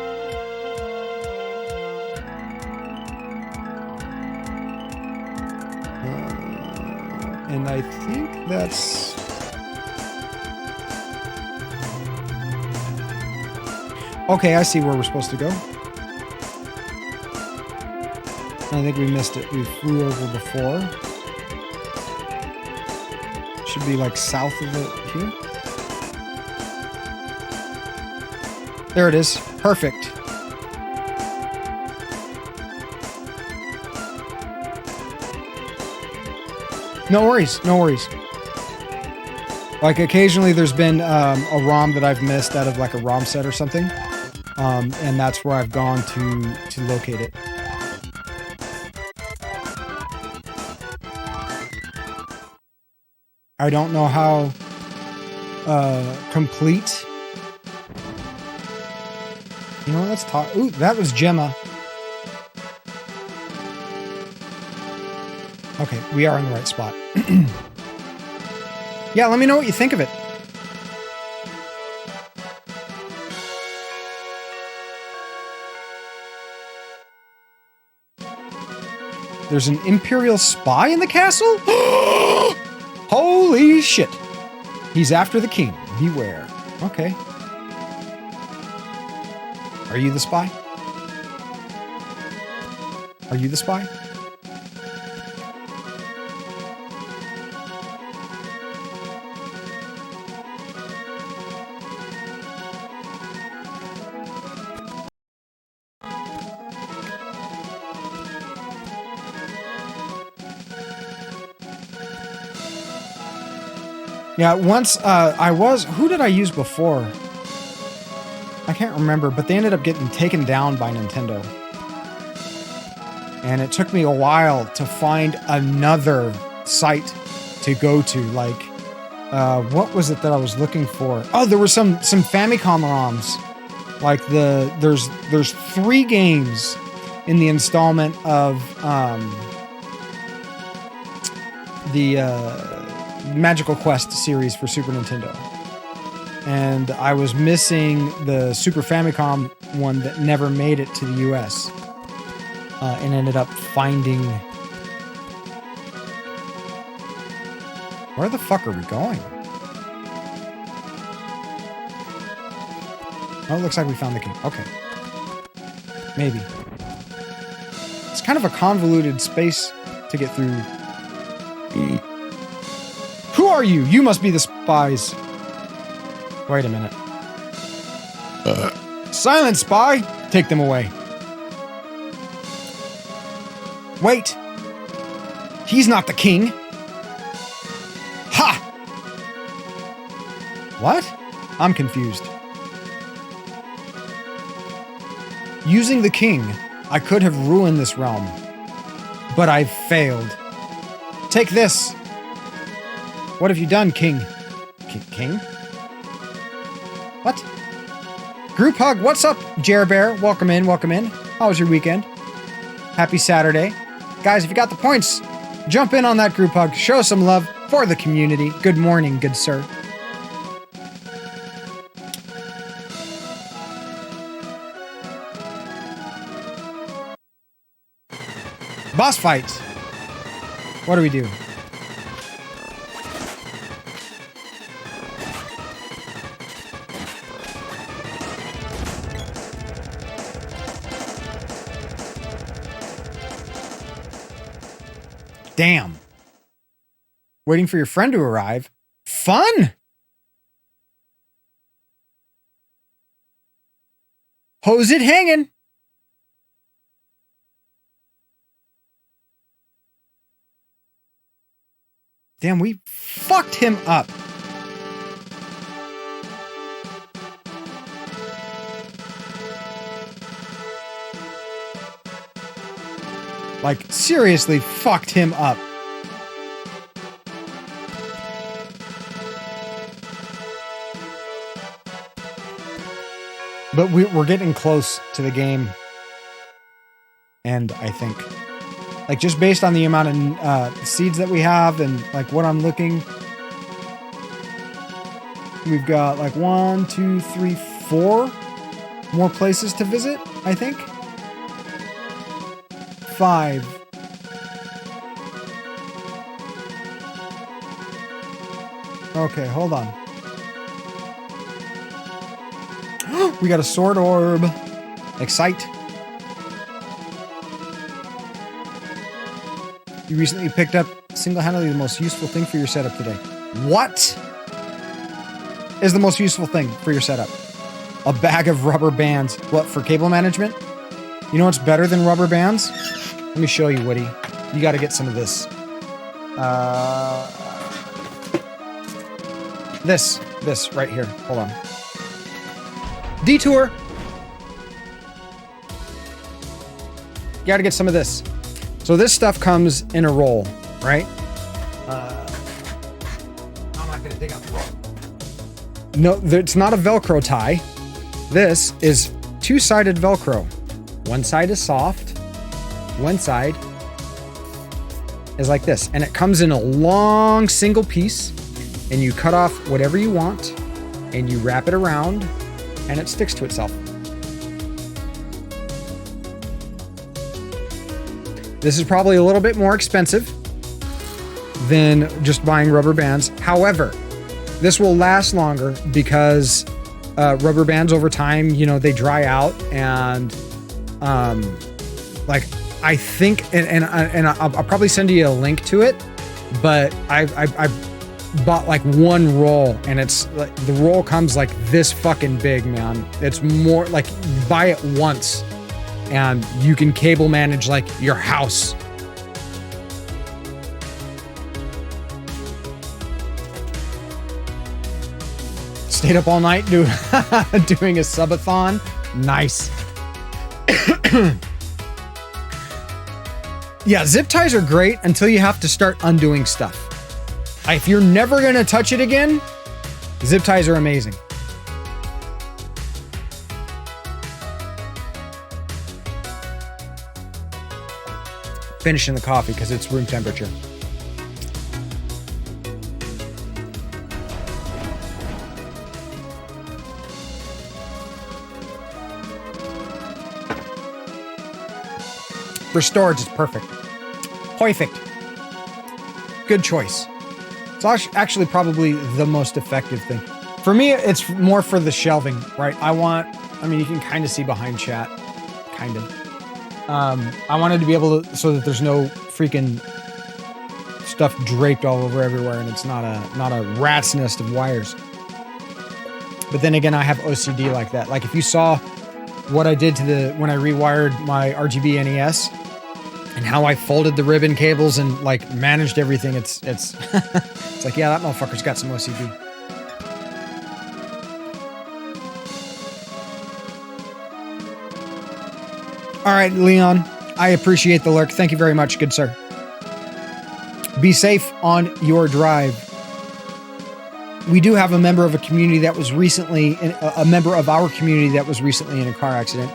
And I think that's... Okay, I see where we're supposed to go. I think we missed it. We flew over before. Should be like south of it here. There it is. Perfect. No worries. No worries. Like occasionally there's been a ROM that I've missed out of like a ROM set or something. And that's where I've gone to locate it. I don't know how complete. You know, let's talk. Ooh, that was Gemma. Okay, we are in the right spot. Yeah, let me know what you think of it. There's an Imperial spy in the castle? Holy shit. He's after the king. Beware. Okay. Are you the spy? Are you the spy? Yeah, once I was... Who did I use before? I can't remember, but they ended up getting taken down by Nintendo. And it took me a while to find another site to go to. Like, what was it that I was looking for? Oh, there were some Famicom ROMs. Like there's 3 games in the installment of the Magical Quest series for Super Nintendo. And I was missing the Super Famicom one that never made it to the US. And ended up finding... Where the fuck are we going? Oh, it looks like we found the king. Okay. Maybe. It's kind of a convoluted space to get through. Who are you? You must be the spies. Wait a minute. Silent spy! Take them away. Wait! He's not the king! Ha! What? I'm confused. Using the king, I could have ruined this realm. But I've failed. Take this! What have you done, king? King? What? Group hug, what's up, Jer Bear? Welcome in, welcome in. How was your weekend? Happy Saturday. Guys, if you got the points, jump in on that group hug. Show some love for the community. Good morning, good sir. Boss fight. What do we do? Damn. Waiting for your friend to arrive. Fun! Hose it hanging. Damn, we fucked him up. Like, seriously fucked him up. But we're getting close to the game. And I think, like, just based on the amount of seeds that we have and, like, what I'm looking, we've got, like, 1, 2, 3, 4 more places to visit, I think. 5. Okay, hold on. We got a sword orb. Excite. You recently picked up single-handedly the most useful thing for your setup today. What is the most useful thing for your setup? A bag of rubber bands. What, for cable management? You know what's better than rubber bands? Let me show you, Woody. You got to get some of this. This right here. Hold on. Detour. You got to get some of this. So this stuff comes in a roll, right? I'm not going to dig out the roll. No, it's not a Velcro tie. This is 2-sided Velcro. One side is soft. One side is like this. And it comes in a long single piece. And you cut off whatever you want. And you wrap it around. And it sticks to itself. This is probably a little bit more expensive than just buying rubber bands. However, this will last longer because rubber bands over time, you know, they dry out and like I think, and I'll probably send you a link to it, but I bought like one roll and it's like the roll comes like this fucking big, man. It's more like buy it once and you can cable manage like your house. Stayed up all night doing a subathon. Nice. Yeah, zip ties are great until you have to start undoing stuff. If you're never going to touch it again, zip ties are amazing. Finishing the coffee because it's room temperature. For storage, it's perfect. Perfect. Good choice. It's actually probably the most effective thing. For me, it's more for the shelving, right? I mean, you can kind of see behind chat. Kind of. I wanted to be able to, so that there's no freaking stuff draped all over everywhere and it's not a rat's nest of wires. But then again, I have OCD like that. Like if you saw what I did when I rewired my RGB NES and how I folded the ribbon cables and like managed everything, it's it's like, yeah, that motherfucker's got some OCD. All right, Leon, I appreciate the lurk. Thank you very much, good sir. Be safe on your drive. We do have a member of a community that was recently, a member of our community that was recently in a car accident.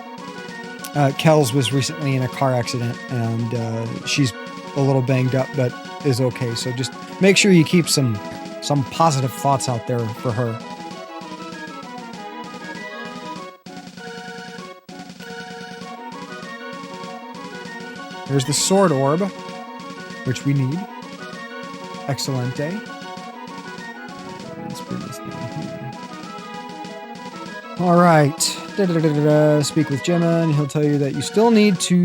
Kels was recently in a car accident, and she's a little banged up, but is okay. So just make sure you keep some positive thoughts out there for her. There's the sword orb, which we need. Excelente. Let's bring this down here. All right. Speak with Gemma, and he'll tell you that you still need to...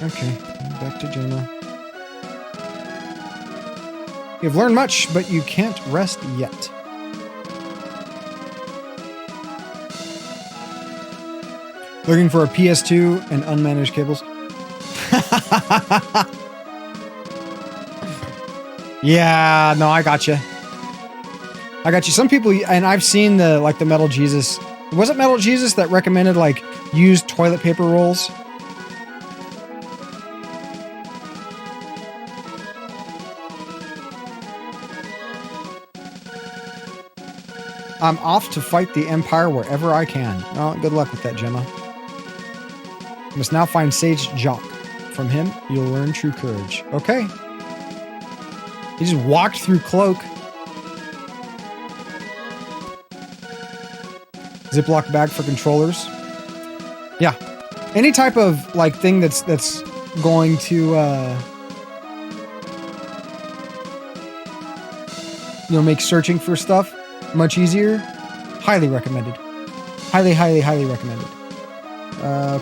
Okay, back to Gemma. You've learned much, but you can't rest yet. Looking for a PS2 and unmanaged cables. Yeah, no, I got you. Some people, and I've seen the Metal Jesus. Was it Metal Jesus that recommended used toilet paper rolls? I'm off to fight the Empire wherever I can. Well, good luck with that, Gemma. You must now find Sage Jock. From him, you'll learn true courage. Okay. He just walked through Cloak. Ziploc bag for controllers. Yeah. Any type of thing that's going to make searching for stuff much easier. Highly recommended. Highly, highly, highly recommended.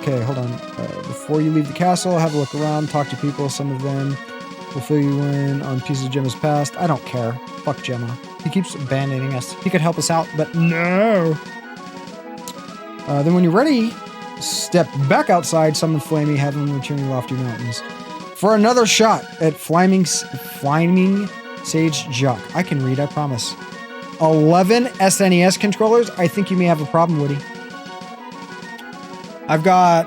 Okay, hold on. Before you leave the castle, have a look around, talk to people. Some of them will fill you in on pieces of Gemma's past. I don't care. Fuck Gemma. He keeps abandoning us. He could help us out, but no. Then when you're ready, step back outside, summon Flamey, have him return to Lofty Mountains for another shot at Flaming Sage Jock. I can read, I promise. 11 SNES controllers? I think you may have a problem, Woody. I've got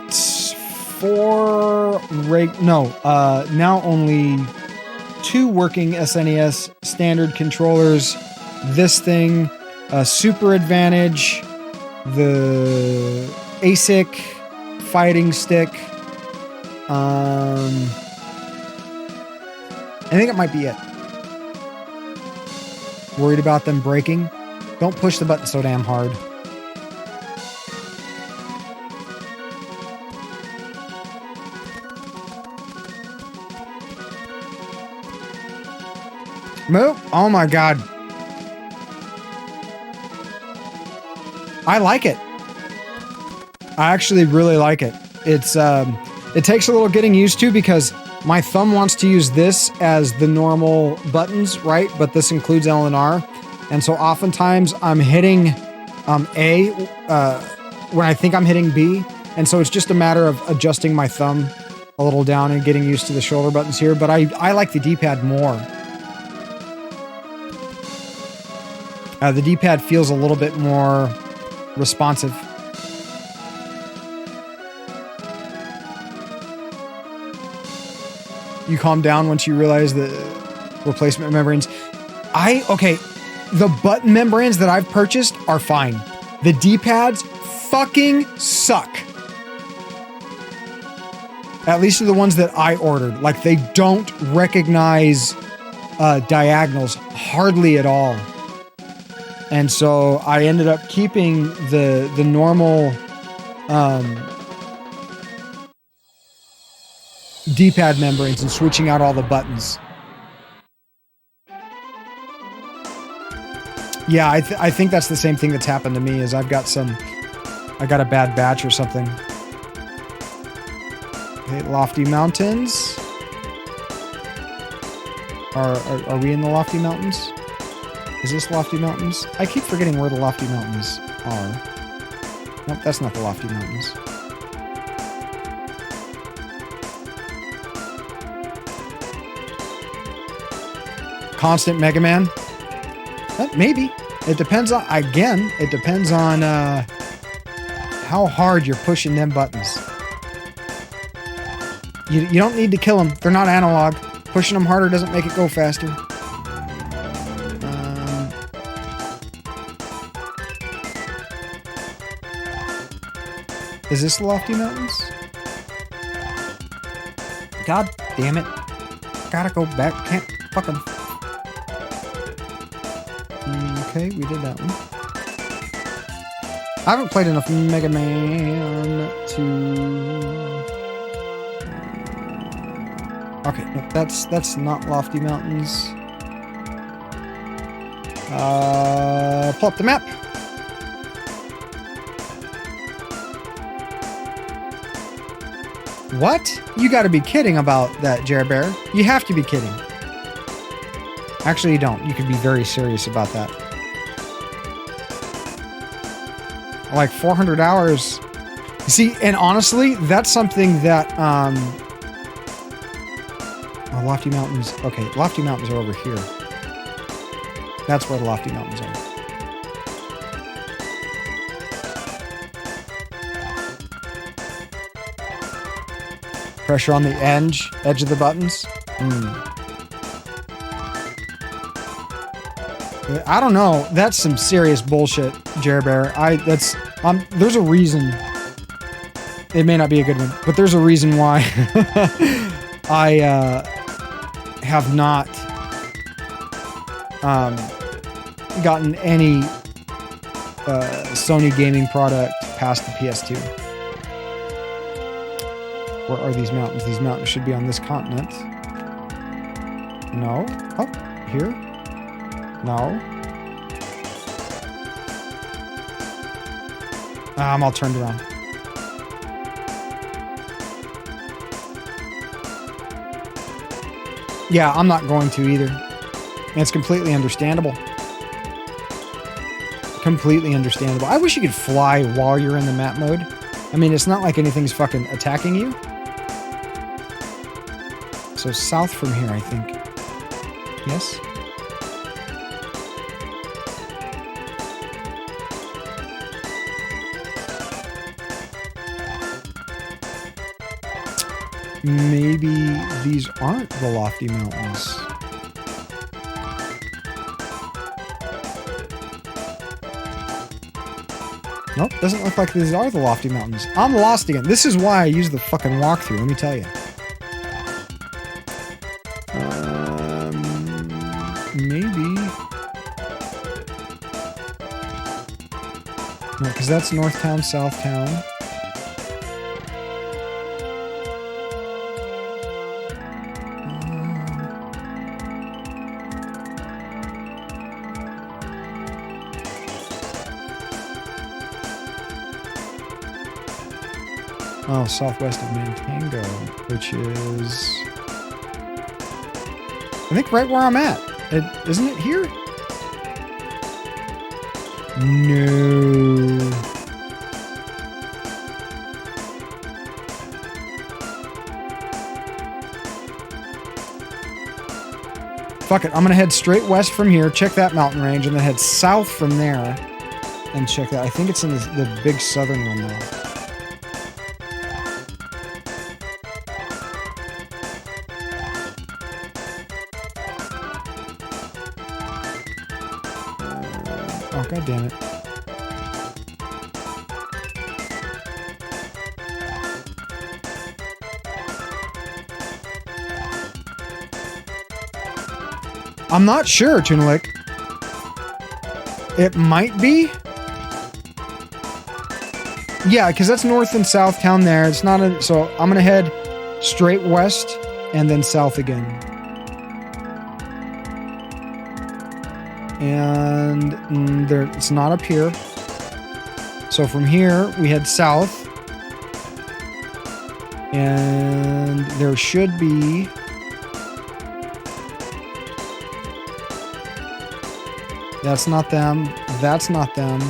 now only 2 working SNES standard controllers. This thing, Super Advantage, the ASIC fighting stick. I think it might be it. Worried about them breaking? Don't push the button so damn hard. Move. Oh my god. I like it. I actually really like it. It's it takes a little getting used to because my thumb wants to use this as the normal buttons, right? But this includes L and R. And so oftentimes I'm hitting A when I think I'm hitting B. And so it's just a matter of adjusting my thumb a little down and getting used to the shoulder buttons here. But I like the D-pad more. The D-pad feels a little bit more responsive. You calm down once you realize the replacement membranes. Okay, the button membranes that I've purchased are fine. The D-pads fucking suck. At least the ones that I ordered. Like, they don't recognize diagonals hardly at all. And so I ended up keeping the normal D-pad membranes and switching out all the buttons. Yeah, I think that's the same thing that's happened to me. Is I got a bad batch or something. Okay, Lofty Mountains. Are we in the Lofty Mountains? Is this Lofty Mountains? I keep forgetting where the Lofty Mountains are. Nope, that's not the Lofty Mountains. Constant Mega Man? Maybe. It depends on, again, it depends on how hard you're pushing them buttons. You don't need to kill them. They're not analog. Pushing them harder doesn't make it go faster. Is this the Lofty Mountains? God damn it. Gotta go back. Can't fucking... Okay, we did that one. I haven't played enough Mega Man to... Okay, no, that's not Lofty Mountains. Pull up the map. What? You gotta be kidding about that, Jer Bear. You have to be kidding. Actually, you don't. You could be very serious about that. Like 400 hours. See, and honestly, that's something that, oh, Lofty Mountains. Okay, Lofty Mountains are over here. That's where the Lofty Mountains are. Pressure on the edge of the buttons. I don't know. That's some serious bullshit, Jer Bear. There's a reason. It may not be a good one, but there's a reason why I have not gotten any Sony gaming product past the PS2. Where are these mountains? These mountains should be on this continent. No. Oh, here? No. I'm all turned around. Yeah, I'm not going to either. And it's completely understandable. Completely understandable. I wish you could fly while you're in the map mode. I mean, it's not like anything's fucking attacking you. So south from here, I think. Yes? Maybe these aren't the Lofty Mountains. Nope, doesn't look like these are the Lofty Mountains. I'm lost again. This is why I use the fucking walkthrough, let me tell you. Maybe. No, because that's North Town, South Town. Oh, southwest of Mantango, which is... I think right where I'm at. Isn't it here? No. Fuck it. I'm going to head straight west from here, check that mountain range, and then head south from there and check that. I think it's in the big southern one, though. Oh, god damn it. I'm not sure, Tunalik. It might be. Yeah, because that's north and south town there. It's not a... So I'm going to head straight west and then south again. And it's not up here. So from here, we head south. And there should be... That's not them. That's not them.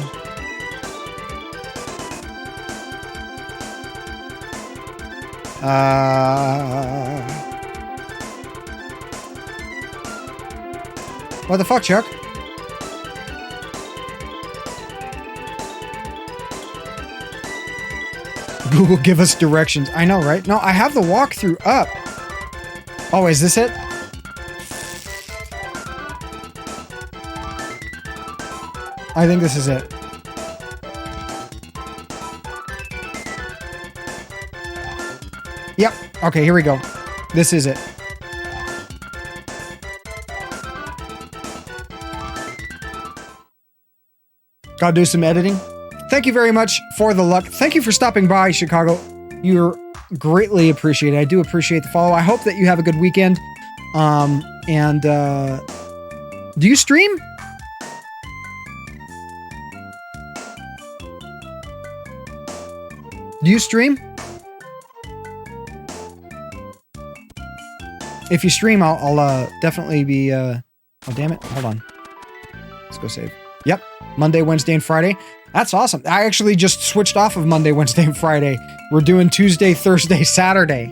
What the fuck, Chuck? Google, give us directions. I know, right? No, I have the walkthrough up. Oh, is this it? I think this is it. Yep. Okay, here we go. This is it. Gotta do some editing. Thank you very much for the luck. Thank you for stopping by, Chicago. You're greatly appreciated. I do appreciate the follow. I hope that you have a good weekend. Do you stream? Do you stream? If you stream, I'll definitely be, oh, damn it. Hold on. Let's go save. Yep. Monday, Wednesday, and Friday. That's awesome. I actually just switched off of Monday, Wednesday, and Friday. We're doing Tuesday, Thursday, Saturday.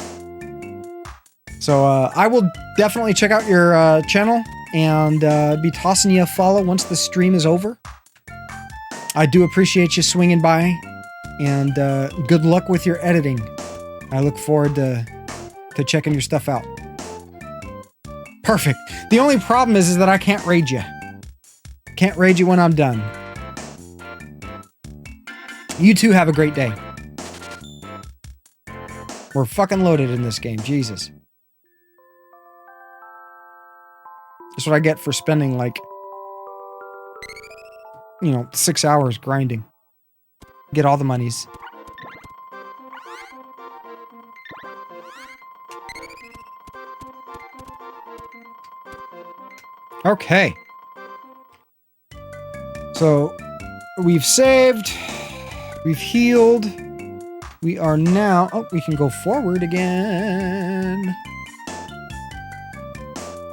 So, I will definitely check out your, channel and, be tossing you a follow once the stream is over. I do appreciate you swinging by. And good luck with your editing. I look forward to checking your stuff out. Perfect. The only problem is that I can't raid you. Can't raid you when I'm done. You two have a great day. We're fucking loaded in this game. Jesus. That's what I get for spending, like, 6 hours grinding. Get all the monies. Okay. So, we've saved. We've healed. We are now... Oh, we can go forward again.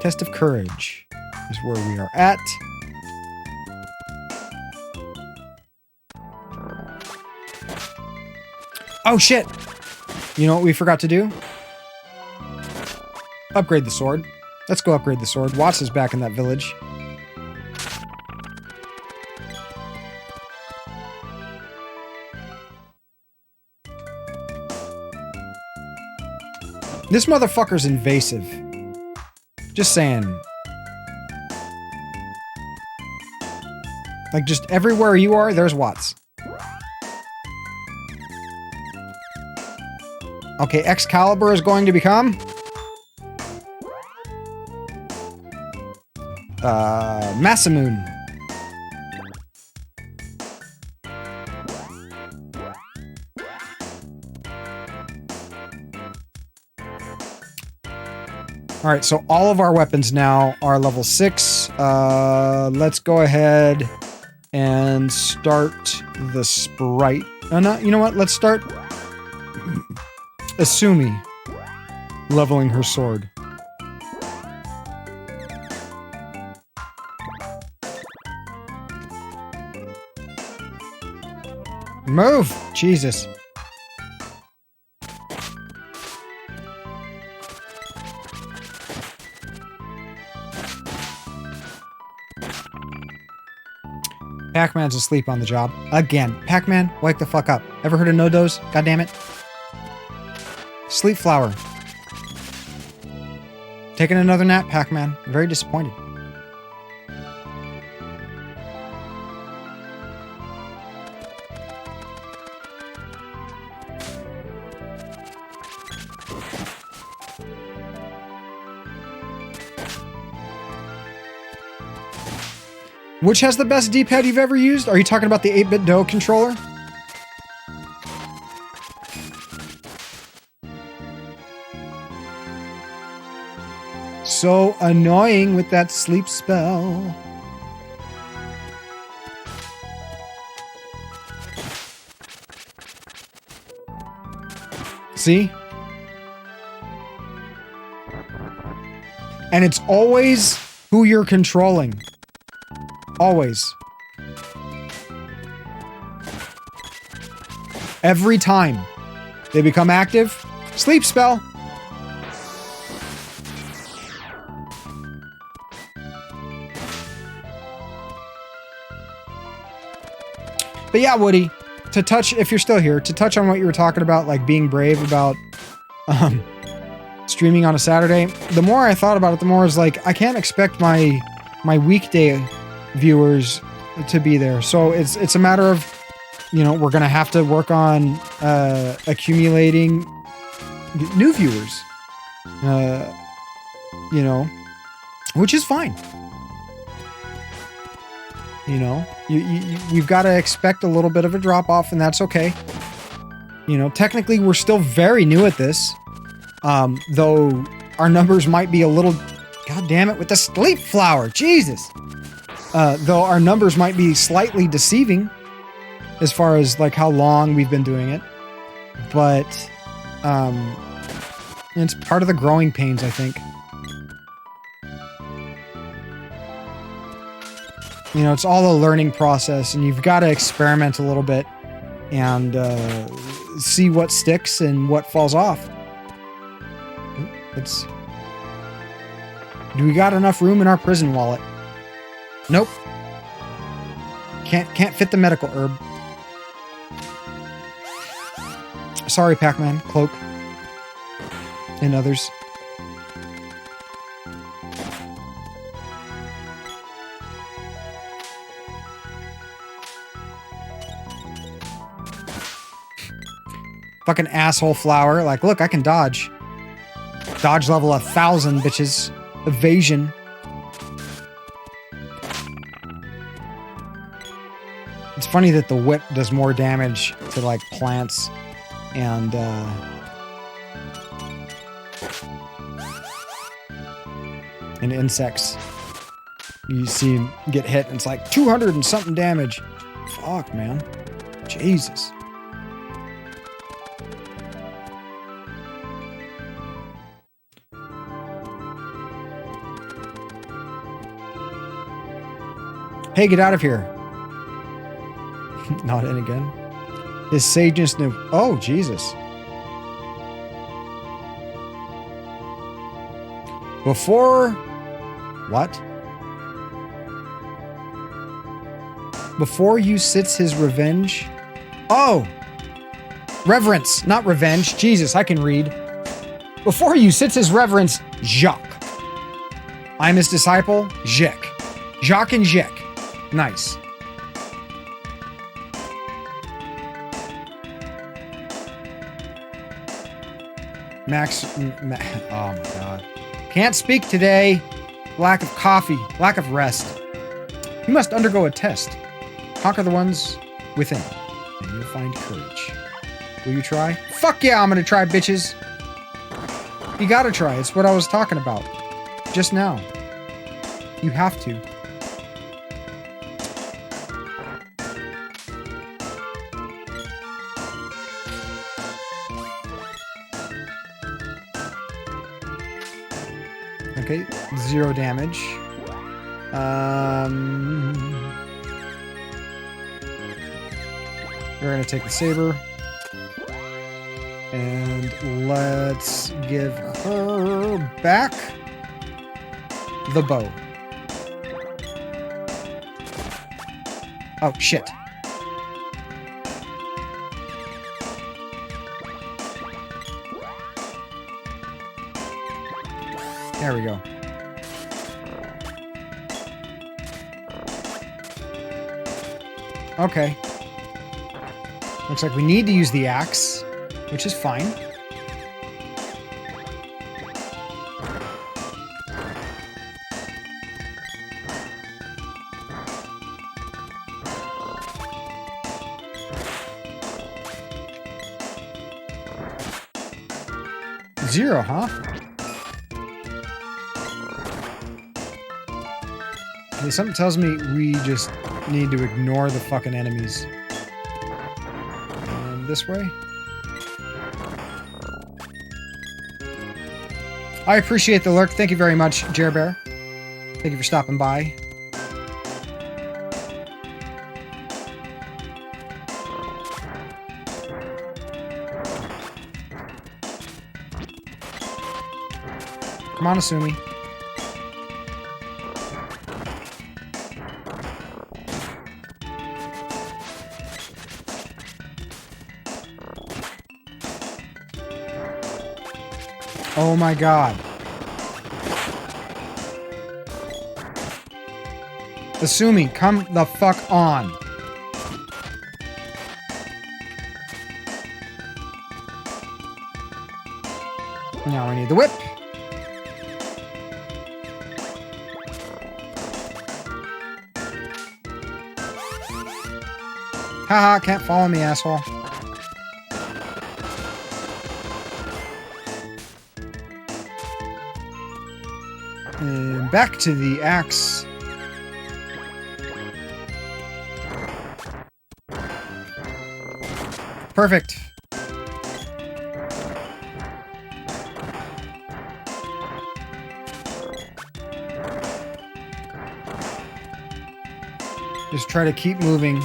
Test of Courage is where we are at. Oh, shit! You know what we forgot to do? Upgrade the sword. Let's go upgrade the sword. Watts is back in that village. This motherfucker's invasive. Just saying. Like, just everywhere you are, there's Watts. Okay, Excalibur is going to become... Masamune. Alright, so all of our weapons now are level 6. Let's go ahead and start the sprite. No, you know what? Let's start Asumi leveling her sword. Move! Jesus. Pac-Man's asleep on the job. Again. Pac-Man, wake the fuck up. Ever heard of no-dose? God damn it. Sleep flower. Taking another nap, Pac-Man. I'm very disappointed. Which has the best D-pad you've ever used? Are you talking about the 8-bit Do controller? So annoying with that sleep spell. See? And it's always who you're controlling. Always. Every time they become active, sleep spell. But yeah, Woody, to touch, if you're still here, to touch on what you were talking about, like being brave about streaming on a Saturday, the more I thought about it, the more I was like, I can't expect my weekday viewers to be there. So it's a matter of, you know, we're going to have to work on accumulating new viewers, you know, which is fine. You know, we've got to expect a little bit of a drop off, and that's okay. You know, technically we're still very new at this, though our numbers might be a little, god damn it, with the sleep flower, Jesus. Though our numbers might be slightly deceiving as far as like how long we've been doing it, but it's part of the growing pains, I think. You know, it's all a learning process, and you've got to experiment a little bit and see what sticks and what falls off. Do we got enough room in our prison wallet? Nope. Can't fit the medical herb. Sorry, Pac-Man, Cloak, and others. Fucking asshole flower. Like, look, I can dodge. Dodge level 1,000, bitches. Evasion. It's funny that the whip does more damage to, like, plants and, insects. You see him get hit, and it's like 200 and something damage. Fuck, man. Jesus. Hey, get out of here. Not in again. His sageness knew. Oh, Jesus. Before... What? Before you sits his revenge... Oh! Reverence, not revenge. Jesus, I can read. Before you sits his reverence, Jacques. I'm his disciple, Jacques. Jacques and Jacques. Nice. Max, oh my God. Can't speak today. Lack of coffee, lack of rest. You must undergo a test. Conquer the ones within, and you'll find courage. Will you try? Fuck yeah, I'm gonna try, bitches. You gotta try. It's what I was talking about just now. You have to. Okay, 0 damage. We're gonna take the saber. And let's give her back the bow. Oh, shit. There we go. Okay. Looks like we need to use the axe, which is fine. Zero, huh? Okay, something tells me we just need to ignore the fucking enemies. And this way? I appreciate the lurk. Thank you very much, Jer Bear. Thank you for stopping by. Come on, Asumi. Oh my god. Asumi, come the fuck on. Now we need the whip. Haha, can't follow me, asshole. And back to the axe. Perfect. Just try to keep moving.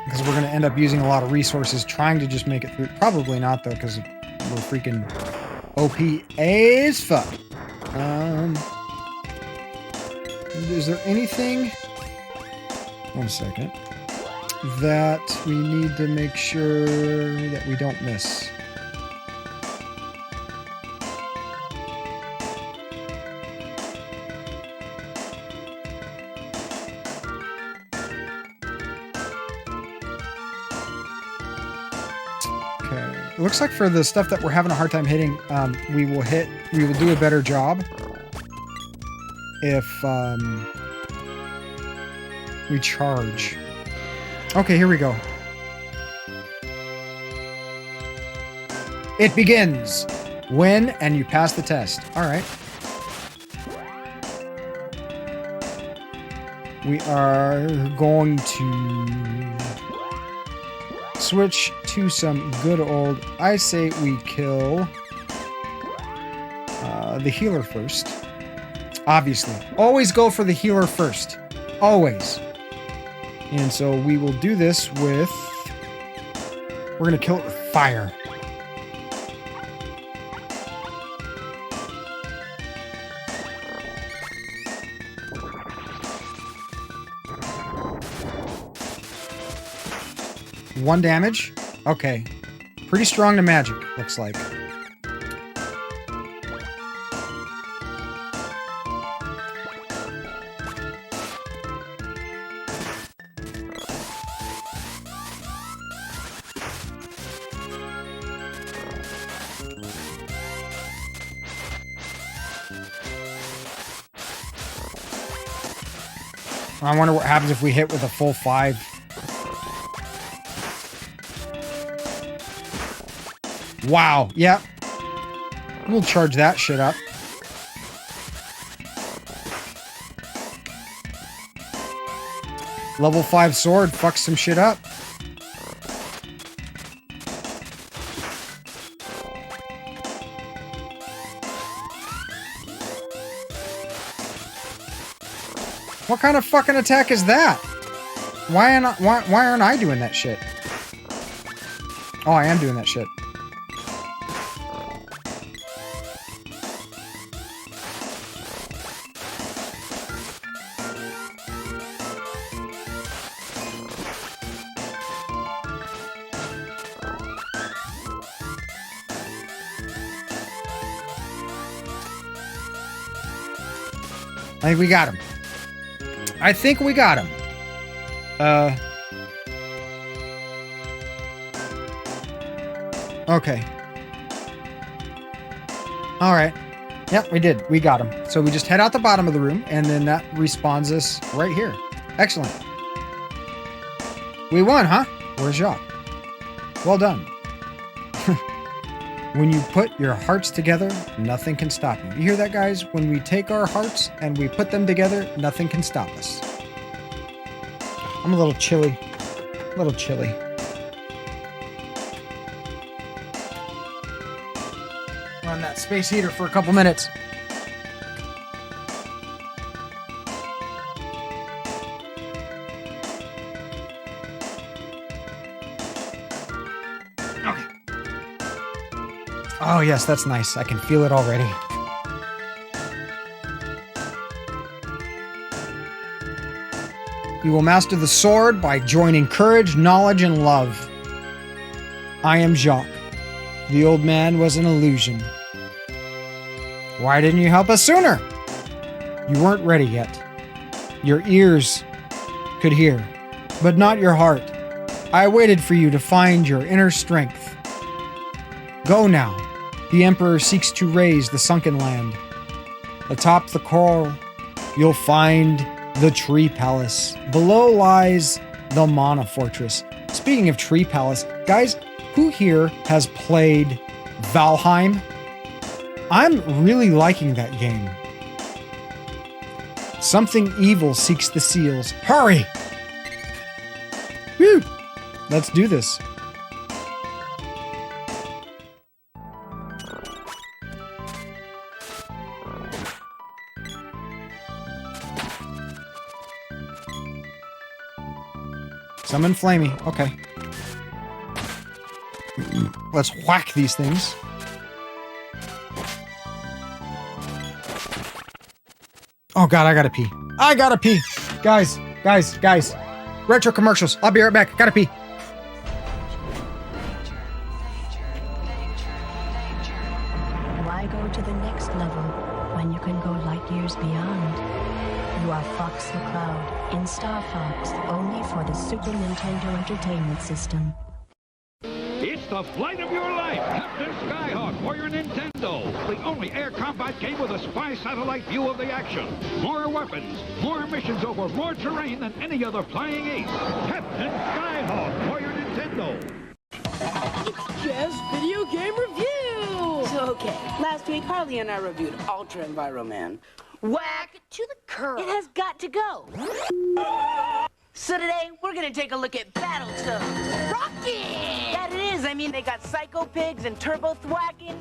Because we're going to end up using a lot of resources trying to just make it through. Probably not, though, because we're freaking OP as fuck. Is there anything... One second. That we need to make sure that we don't miss. It looks like for the stuff that we're having a hard time hitting, we will do a better job if we charge. Okay, here we go. It begins when and you pass the test. All right. We are going to switch to some good old... I say we kill the healer first. Obviously. Always go for the healer first. Always. And so we will do this with... We're going to kill it with fire. One damage. Okay. Pretty strong to magic, looks like. I wonder what happens if we hit with a full 5. Wow, yep. We'll charge that shit up. Level 5 sword fucks some shit up. What kind of fucking attack is that? Why aren't I doing that shit? Oh, I am doing that shit. I think we got him. I think we got him. Okay. Alright. Yep, we did. We got him. So we just head out the bottom of the room, and then that respawns us right here. Excellent. We won, huh? Where's Jacques? Well done. When you put your hearts together, nothing can stop you. You hear that, guys? When we take our hearts and we put them together, nothing can stop us. I'm a little chilly. A little chilly. Run that space heater for a couple minutes. Okay. Oh yes, that's nice. I can feel it already. You will master the sword by joining courage, knowledge, and love. I am Jacques. The old man was an illusion. Why didn't you help us sooner? You weren't ready yet. Your ears could hear, but not your heart. I waited for you to find your inner strength. Go now. The Emperor seeks to raise the sunken land. Atop the coral, you'll find the Tree Palace. Below lies the Mana Fortress. Speaking of Tree Palace, guys, who here has played Valheim? I'm really liking that game. Something evil seeks the seals. Hurry! Woo! Let's do this. Summon Flamey. Okay. Let's whack these things. Oh god, I gotta pee. I gotta pee! Guys. Retro commercials. I'll be right back. Gotta pee. Why go to the next level when you can go light years beyond? You are Fox McCloud in Star Fox, only for the Super Nintendo Entertainment System. It's the flight of your life, Captain Skyhawk for your Nintendo. The only air combat game with a spy satellite view of the action. More weapons, more missions over more terrain than any other flying ace. Captain Skyhawk for your Nintendo. It's Jeff's Video Game Review! So, okay, last week Harley and I reviewed Ultra Enviroman. Whack to the curb. It has got to go. So today, we're gonna take a look at Battletoads. Rocket! That it is. I mean, they got Psycho Pigs and Turbo Thwacking.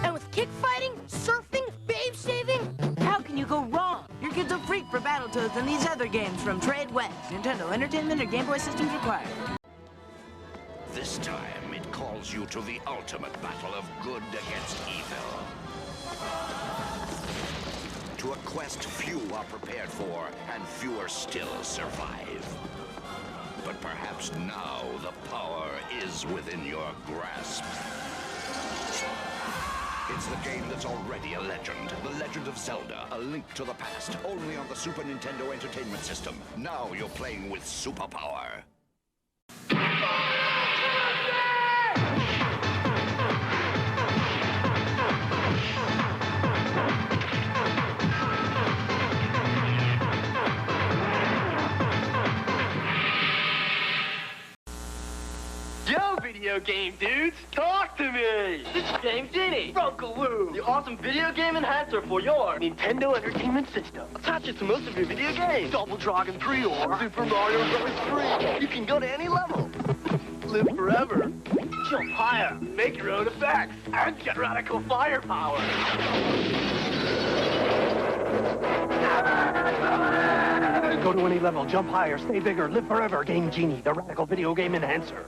And with kick fighting, surfing, babe saving, how can you go wrong? Your kid's a freak for Battletoads and these other games from Trade West. Nintendo Entertainment or Game Boy systems required. This time, it calls you to the ultimate battle of good against evil. To a quest few are prepared for, and fewer still survive. But perhaps now the power is within your grasp. It's the game that's already a legend. The Legend of Zelda, A Link to the Past, only on the Super Nintendo Entertainment System. Now you're playing with superpower. Yo, video game dudes, talk to me! This is James Genie, Rokaloo, the awesome video game enhancer for your Nintendo Entertainment System. Attach it to most of your video games. Double Dragon 3 or Super Mario Bros. 3. You can go to any level. Live forever. Jump higher. Make your own effects. And get radical firepower. Go to any level, jump higher, stay bigger, live forever. Game Genie, the radical video game enhancer.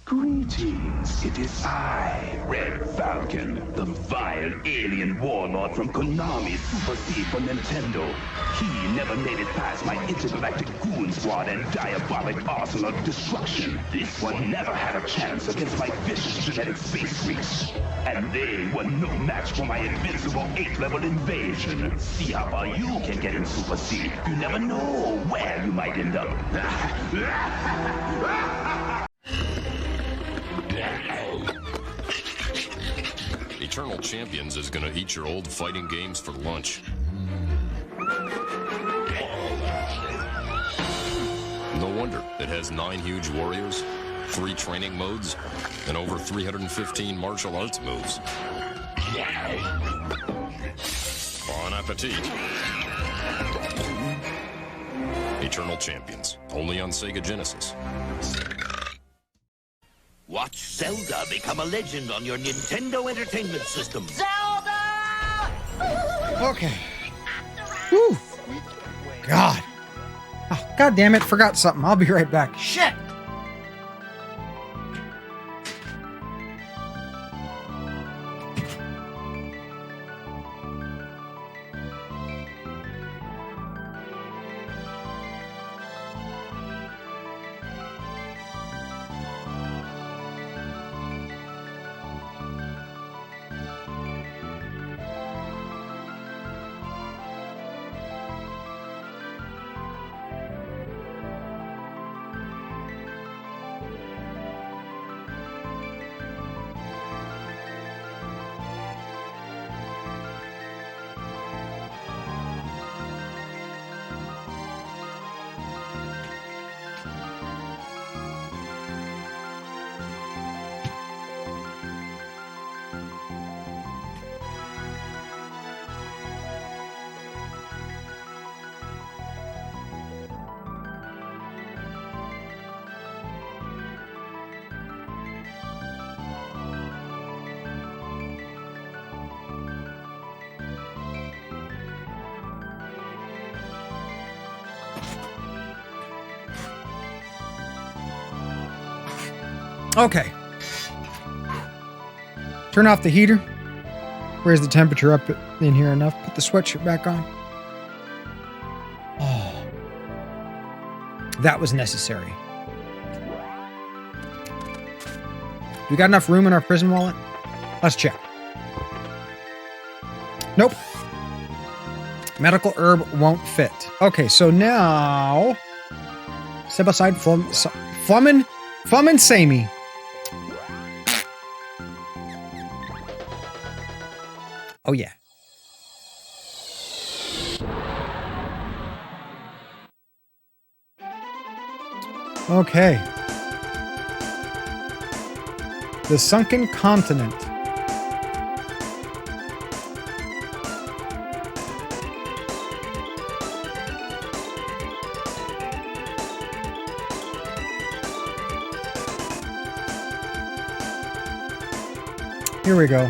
Greetings, it is I, Red Falcon, the vile alien warlord from Konami's Super C for Nintendo. He never made it past my intergalactic goon squad and diabolic arsenal of destruction. This one never had a chance against my vicious genetic space freaks. And they were no match for my invincible 8th-level invasion. See how far you can get in Super C. You never know where you might end up. Eternal Champions is gonna eat your old fighting games for lunch. No wonder it has 9 huge warriors, 3 training modes, and over 315 martial arts moves. Bon appetit. Eternal Champions, only on Sega Genesis. Watch Zelda become a legend on your Nintendo Entertainment System. Okay. Whew. God. Oh, God damn it, forgot something. I'll be right back. Shit! Okay. Turn off the heater. Raise the temperature up in here enough. Put the sweatshirt back on. Oh. That was necessary. We got enough room in our prison wallet? Let's check. Nope. Medical herb won't fit. Okay, so now... Step aside, Flum and Samey. Oh, yeah. Okay. The Sunken Continent. Here we go.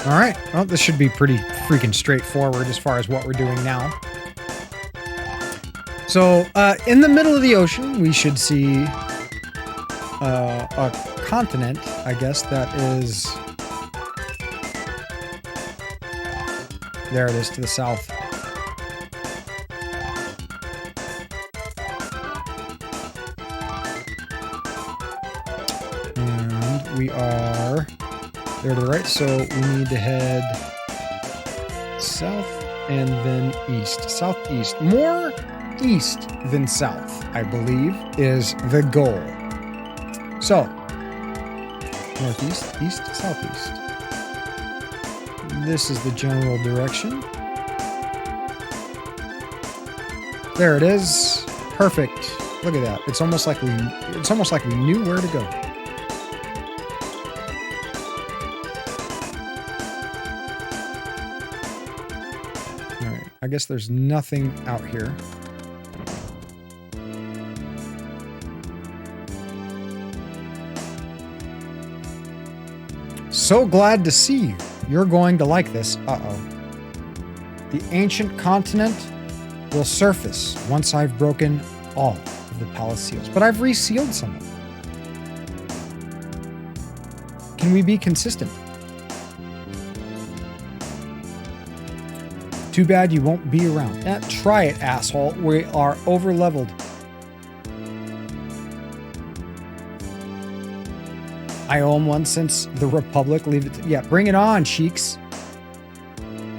All right. Well, this should be pretty freaking straightforward as far as what we're doing now. So, in the middle of the ocean, we should see a continent, I guess, that is... There it is to the south. And we are there to the right, so we need to head south and then east. Southeast. More east than south, I believe, is the goal. So, northeast, east, southeast. This is the general direction. There it is. Perfect. Look at that. It's almost like we knew where to go. All right. I guess there's nothing out here. So glad to see you. You're going to like this. Uh-oh. The ancient continent will surface once I've broken all of the palace seals. But I've resealed some of them. Can we be consistent? Too bad you won't be around. Try it, asshole. We are over-leveled. I owe him one since the Republic. Leave it. Yeah, bring it on, cheeks.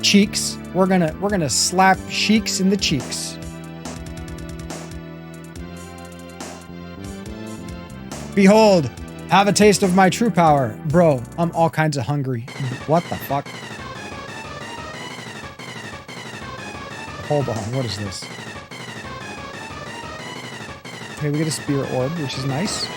Cheeks. We're gonna slap cheeks in the cheeks. Behold, have a taste of my true power, bro. I'm all kinds of hungry. What the fuck? Hold on. What is this? Okay, we get a spear orb, which is nice.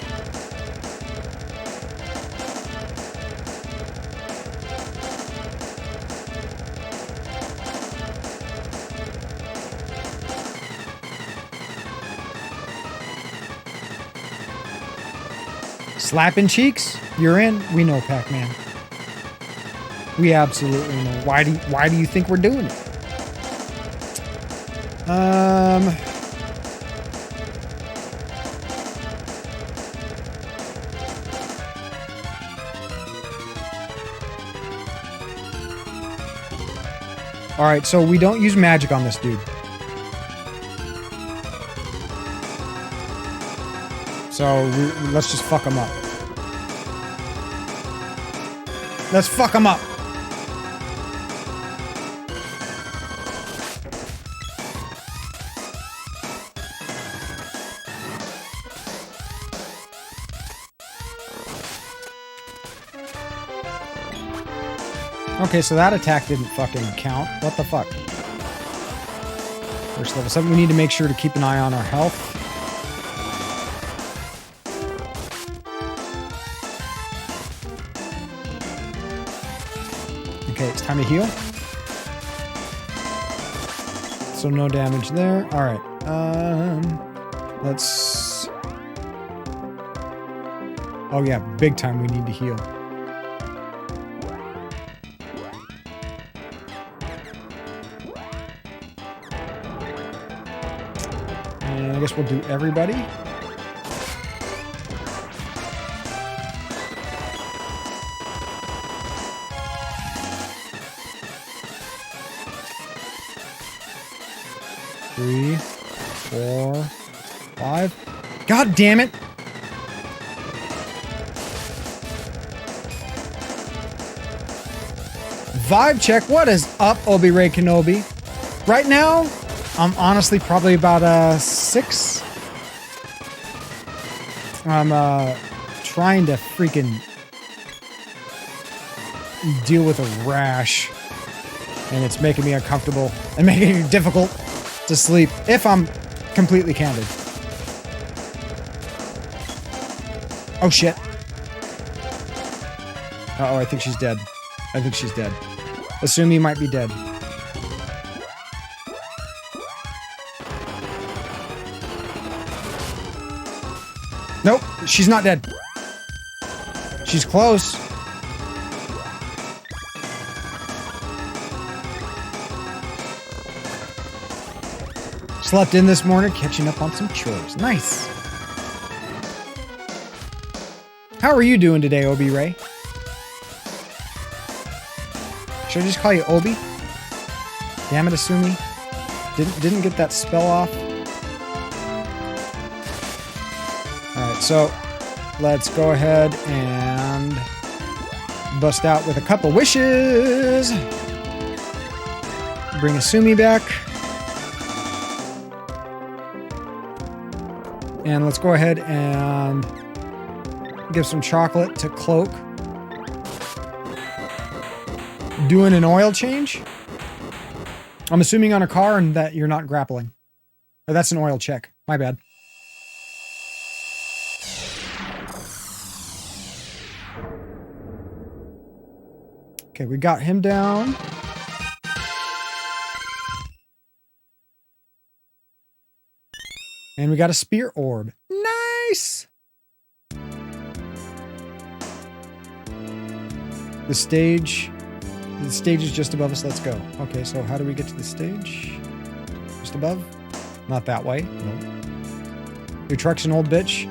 Slapping cheeks? You're in. We know, Pac-Man. We absolutely know. Why do you think we're doing it? All right, so we don't use magic on this dude. So let's just fuck him up. Let's fuck him up. Okay, so that attack didn't fucking count. What the fuck? First level 7. We need to make sure to keep an eye on our health. Okay, it's time to heal. So no damage there. All right. Let's... Oh yeah, big time we need to heal. And I guess we'll do everybody. Three, 4, 5. God damn it! Vibe check. What is up, Obi-Ray Kenobi? Right now, I'm honestly probably about a 6. I'm trying to freaking deal with a rash, and it's making me uncomfortable and making it difficult to sleep, if I'm completely candid. Oh shit. Uh-oh, I think she's dead. I think she's dead. Assume he might be dead. Nope, she's not dead. She's close. Slept in this morning, catching up on some chores. Nice. How are you doing today, Obi Ray? Should I just call you Obi? Damn it, Asumi. Didn't get that spell off. Alright, so let's go ahead and bust out with a couple wishes. Bring Asumi back. And let's go ahead and give some chocolate to Cloak. Doing an oil change? I'm assuming on a car and that you're not grappling. Oh, that's an oil check. My bad. Okay, we got him down. And we got a spear orb. Nice! The stage is just above us. Let's go. Okay, so how do we get to the stage? Just above? Not that way. No. Your truck's an old bitch.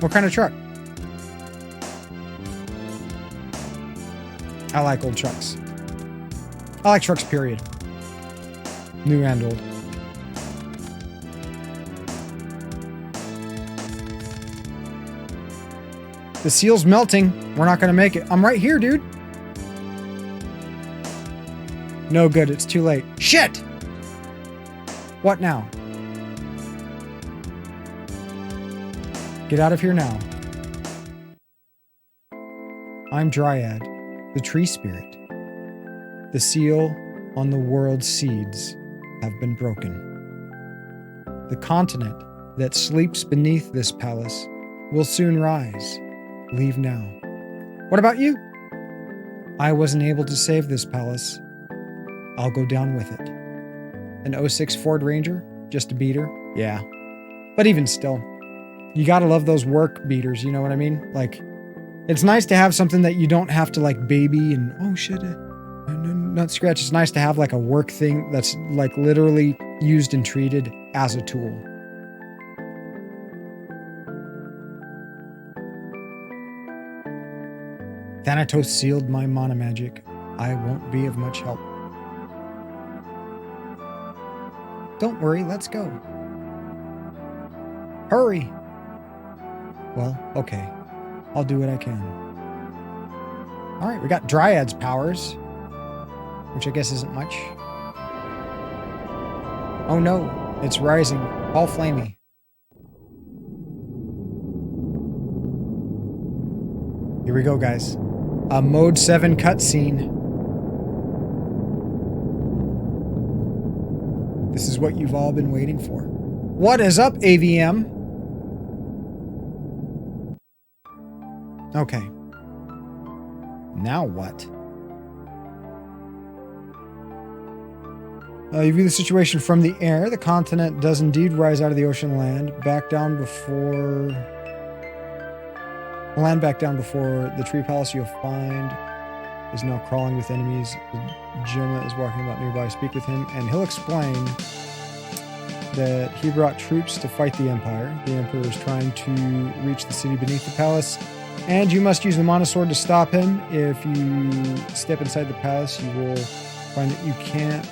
What kind of truck? I like old trucks. I like trucks, period. New and old. The seal's melting. We're not going to make it. I'm right here, dude. No good. It's too late. Shit! What now? Get out of here now. I'm Dryad, the tree spirit. The seal on the world's seeds have been broken. The continent that sleeps beneath this palace will soon rise. Leave now. What about you? I wasn't able to save this palace. I'll go down with it. An 06 Ford Ranger? Just a beater? Yeah. But even still, you gotta love those work beaters, you know what I mean? Like, it's nice to have something that you don't have to like baby and, oh shit, not scratch. It's nice to have like a work thing that's like literally used and treated as a tool. Thanatos sealed my mana magic. I won't be of much help. Don't worry, let's go. Hurry! Well, okay. I'll do what I can. Alright, we got Dryad's powers, which I guess isn't much. Oh no, it's rising. All flamey. Here we go, guys. A Mode 7 cutscene. This is what you've all been waiting for. What is up, AVM? Okay. Now what? You view the situation from the air. The continent does indeed rise out of the ocean land. Back down before... Land back down before the tree palace you'll find is now crawling with enemies. Gemma is walking about nearby. Speak with him, and he'll explain that he brought troops to fight the Empire. The Emperor is trying to reach the city beneath the palace, and you must use the Mana Sword to stop him. If you step inside the palace, you will find that you can't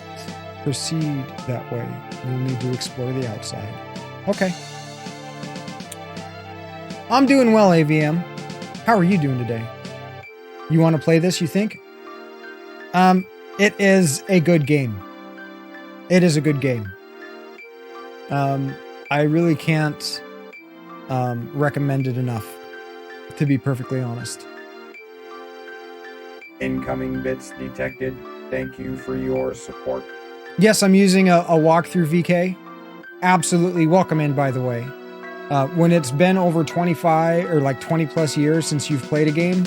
proceed that way. You'll need to explore the outside. Okay. I'm doing well, AVM. How are you doing today? You want to play this, you think? It is a good game. It is a good game. I really can't recommend it enough, to be perfectly honest. Incoming bits detected. Thank you for your support. Yes, I'm using a walkthrough VK. Absolutely welcome in, by the way. When it's been over 25 or like 20 plus years since you've played a game,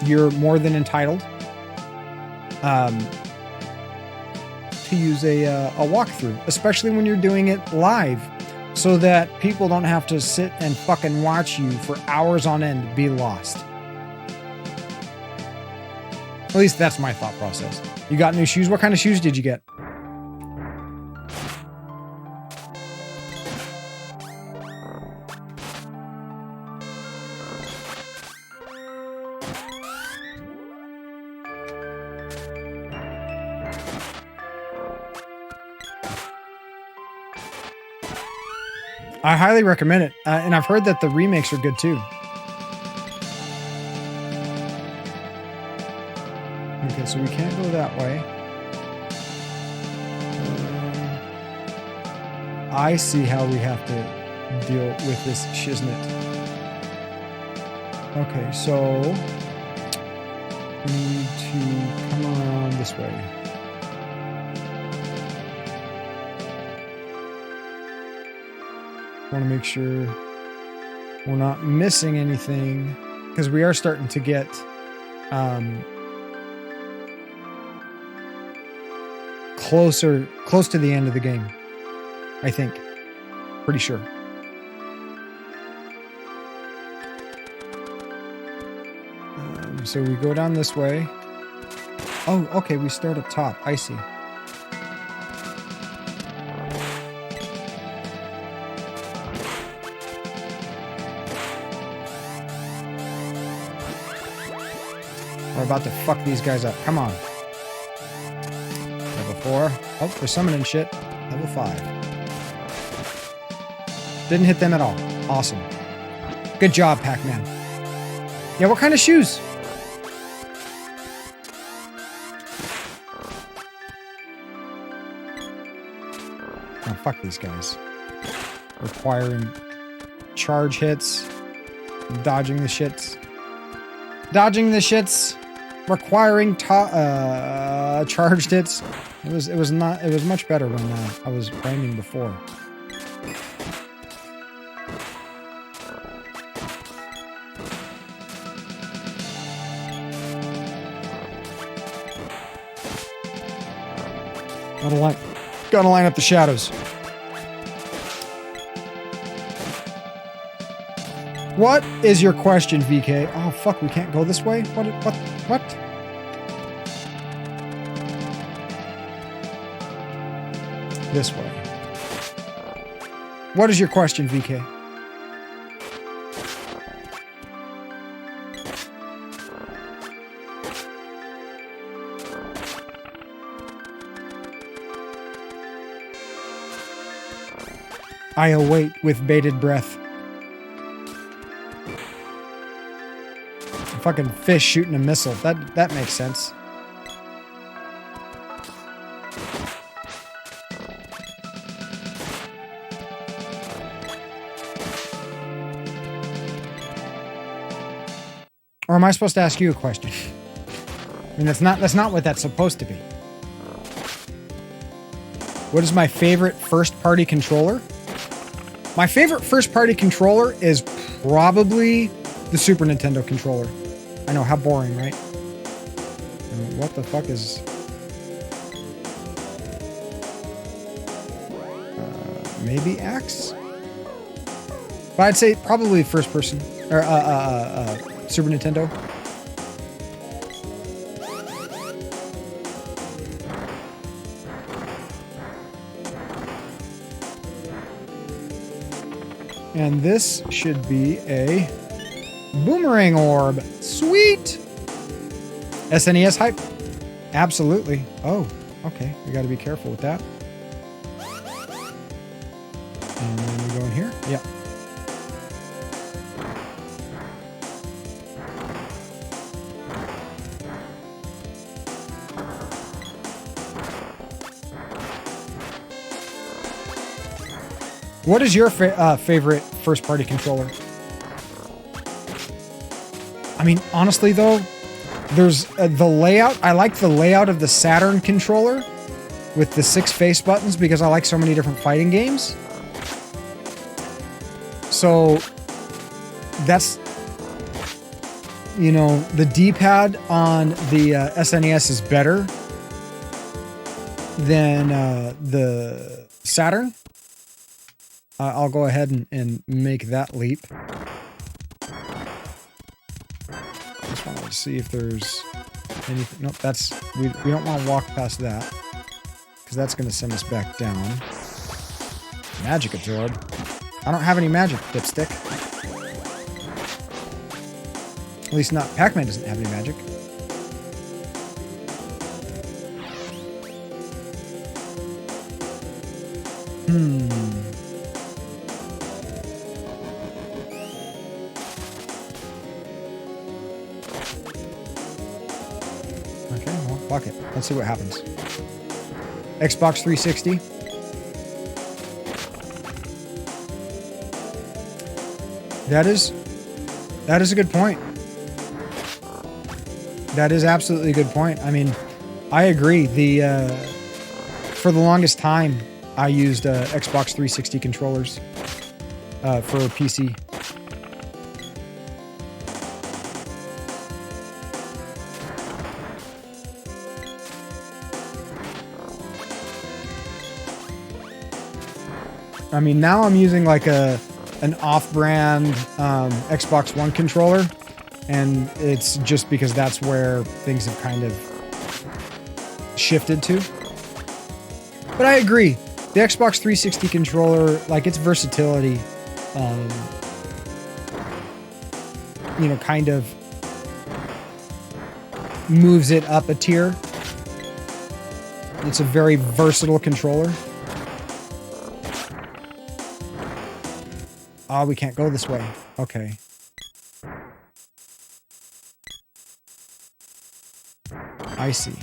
you're more than entitled to use a walkthrough, especially when you're doing it live, so that people don't have to sit and fucking watch you for hours on end be lost. At least that's my thought process. You got new shoes? What kind of shoes did you get? I highly recommend it. And I've heard that the remakes are good too. Okay, so we can't go that way. I see how we have to deal with this shiznit. Okay, so we need to come around this way. Want to make sure we're not missing anything, because we are starting to get close to the end of the game, I think. Pretty sure. So we go down this way. Oh, okay, we start up top. I see. We're about to fuck these guys up. Come on. Level 4. Oh, we're summoning shit. Level 5. Didn't hit them at all. Awesome. Good job, Pac-Man. Yeah, what kind of shoes? Oh, fuck these guys. Requiring charge hits. Dodging the shits. Dodging the shits. Requiring charged hits. It was much better when I was grinding before. Gotta line up the shadows. What is your question, VK? Oh fuck, we can't go this way? What? This way. What is your question, VK? I await with bated breath. A fucking fish shooting a missile. That makes sense. Or am I supposed to ask you a question? I mean, that's not what that's supposed to be. What is my favorite first-party controller? My favorite first-party controller is probably the Super Nintendo controller. I know, how boring, right? What the fuck is... maybe X? But I'd say probably first-person. Or, Super Nintendo. And this should be a boomerang orb. Sweet! SNES hype? Absolutely. Oh, okay. We gotta be careful with that. And then we go in here. Yeah. What is your favorite first-party controller? I mean, honestly, though, there's the layout. I like the layout of the Saturn controller with the 6 face buttons because I like so many different fighting games. So that's, you know, the D-pad on the SNES is better than the Saturn. I'll go ahead and make that leap. Just want to see if there's anything. Nope, that's... We don't want to walk past that. Because that's going to send us back down. Magic absorb. I don't have any magic, dipstick. At least not... Pac-Man doesn't have any magic. Fuck it. Let's see what happens. Xbox 360. That is a good point. That is absolutely a good point. I mean, I agree. For the longest time, I used Xbox 360 controllers for PC. I mean, now I'm using like an off-brand Xbox One controller And it's just because that's where things have kind of shifted to. But I agree. The Xbox 360 controller, like its versatility, you know, kind of moves it up a tier. It's a very versatile controller. Oh, we can't go this way. Okay. I see.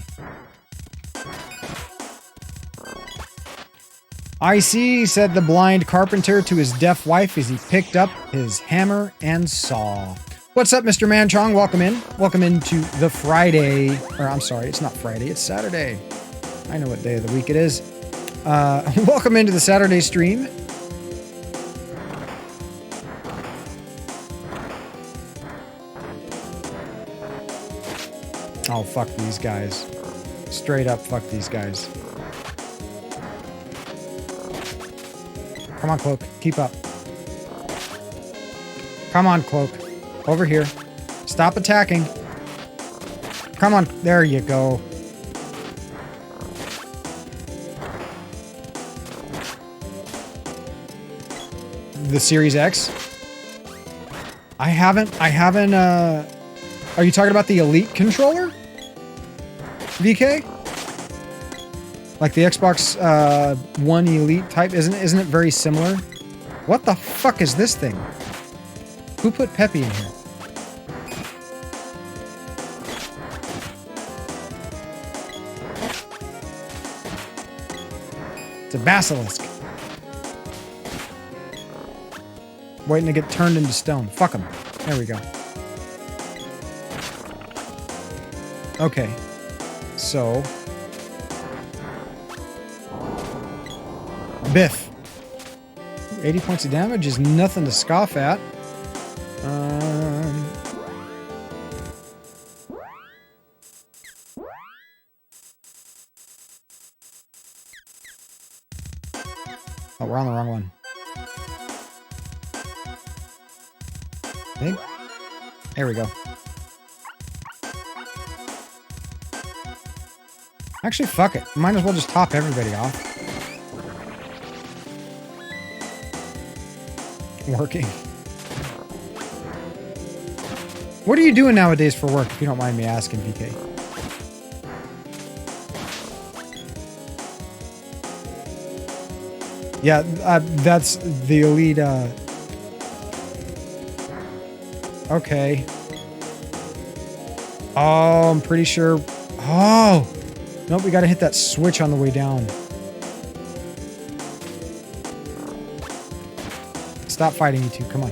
I see, said the blind carpenter to his deaf wife as he picked up his hammer and saw. What's up, Mr. Manchong? Welcome in. Welcome into the Friday. Or I'm sorry, it's not Friday, it's Saturday. I know what day of the week it is. Welcome into the Saturday stream. Oh, fuck these guys. Straight up, fuck these guys. Come on, Cloak. Keep up. Come on, Cloak. Over here. Stop attacking. Come on. There you go. The Series X? I haven't, are you talking about the Elite controller? VK? Like the Xbox One Elite type, isn't it very similar? What the fuck is this thing? Who put Peppy in here? It's a basilisk. Waiting to get turned into stone. Fuck him. There we go. Okay. So... Biff. 80 points of damage is nothing to scoff at. Oh, we're on the wrong one. Big? There we go. Actually, fuck it. Might as well just top everybody off. Working. What are you doing nowadays for work, if you don't mind me asking, VK? Yeah, that's the Elite, okay. Oh, I'm pretty sure... Oh! Nope, we gotta hit that switch on the way down. Stop fighting, you two. Come on.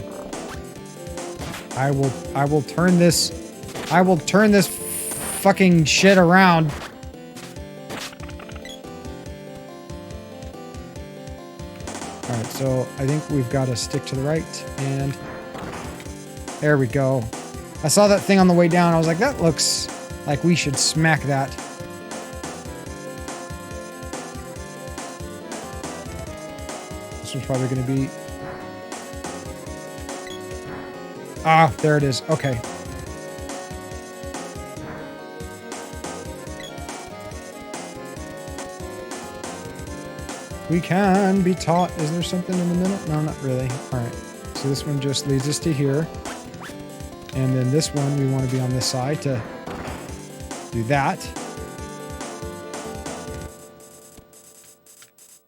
I will turn this fucking shit around. Alright, so I think we've got to stick to the right, and there we go. I saw that thing on the way down. I was like, that looks like we should smack that. This one's probably going to be... Ah, there it is. Okay. We can be taught. Is there something in the middle? No, not really. All right. So this one just leads us to here. And then this one, we want to be on this side to do that.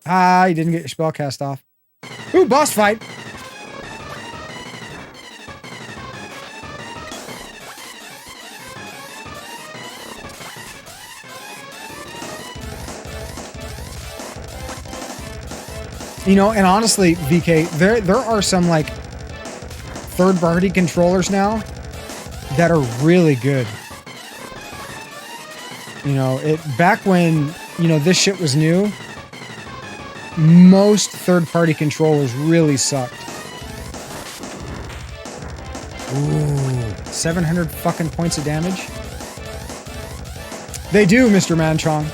Ah, you didn't get your spell cast off. Ooh, boss fight. You know, and honestly, VK, there are some like third-party controllers now that are really good. You know, back when, you know, this shit was new, most third-party controllers really sucked. Ooh, 700 fucking points of damage. They do, Mr. Manchong.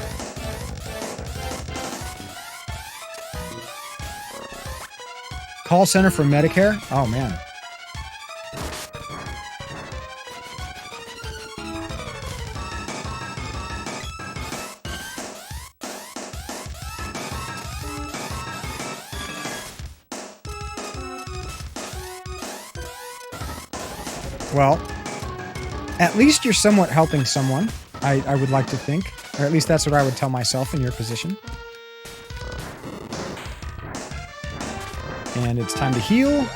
Call center for Medicare? Oh, man. Well, at least you're somewhat helping someone, I would like to think. Or at least that's what I would tell myself in your position. And it's time to heal.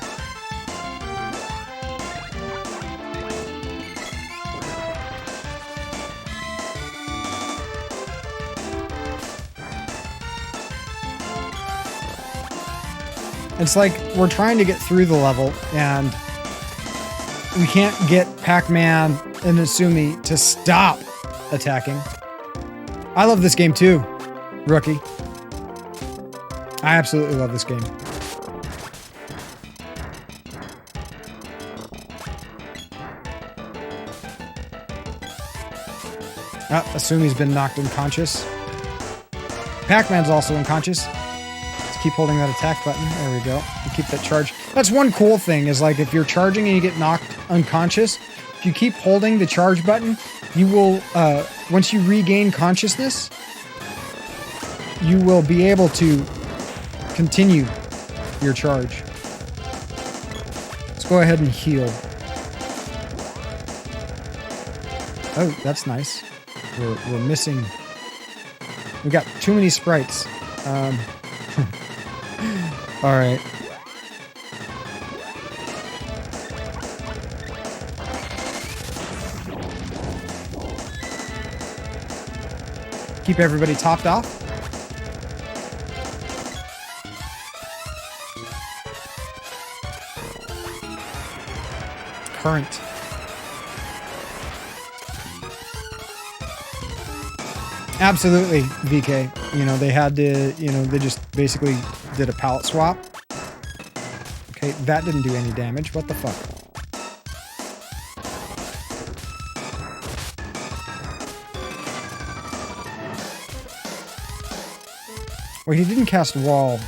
It's like we're trying to get through the level and we can't get Pac-Man and Asumi to stop attacking. I love this game too, rookie. I absolutely love this game. Asumi's been knocked unconscious. Pac-Man's also unconscious. Keep holding that attack button. There we go. You keep that charge. That's one cool thing is like if you're charging and you get knocked unconscious, if you keep holding the charge button, you will, once you regain consciousness, you will be able to continue your charge. Let's go ahead and heal. Oh, that's nice. We're missing. We got too many sprites. All right. Keep everybody topped off. Current. Absolutely, VK. You know, they had to, you know, they just basically did a palette swap. Okay, that didn't do any damage. What the fuck? Well, he didn't cast wall.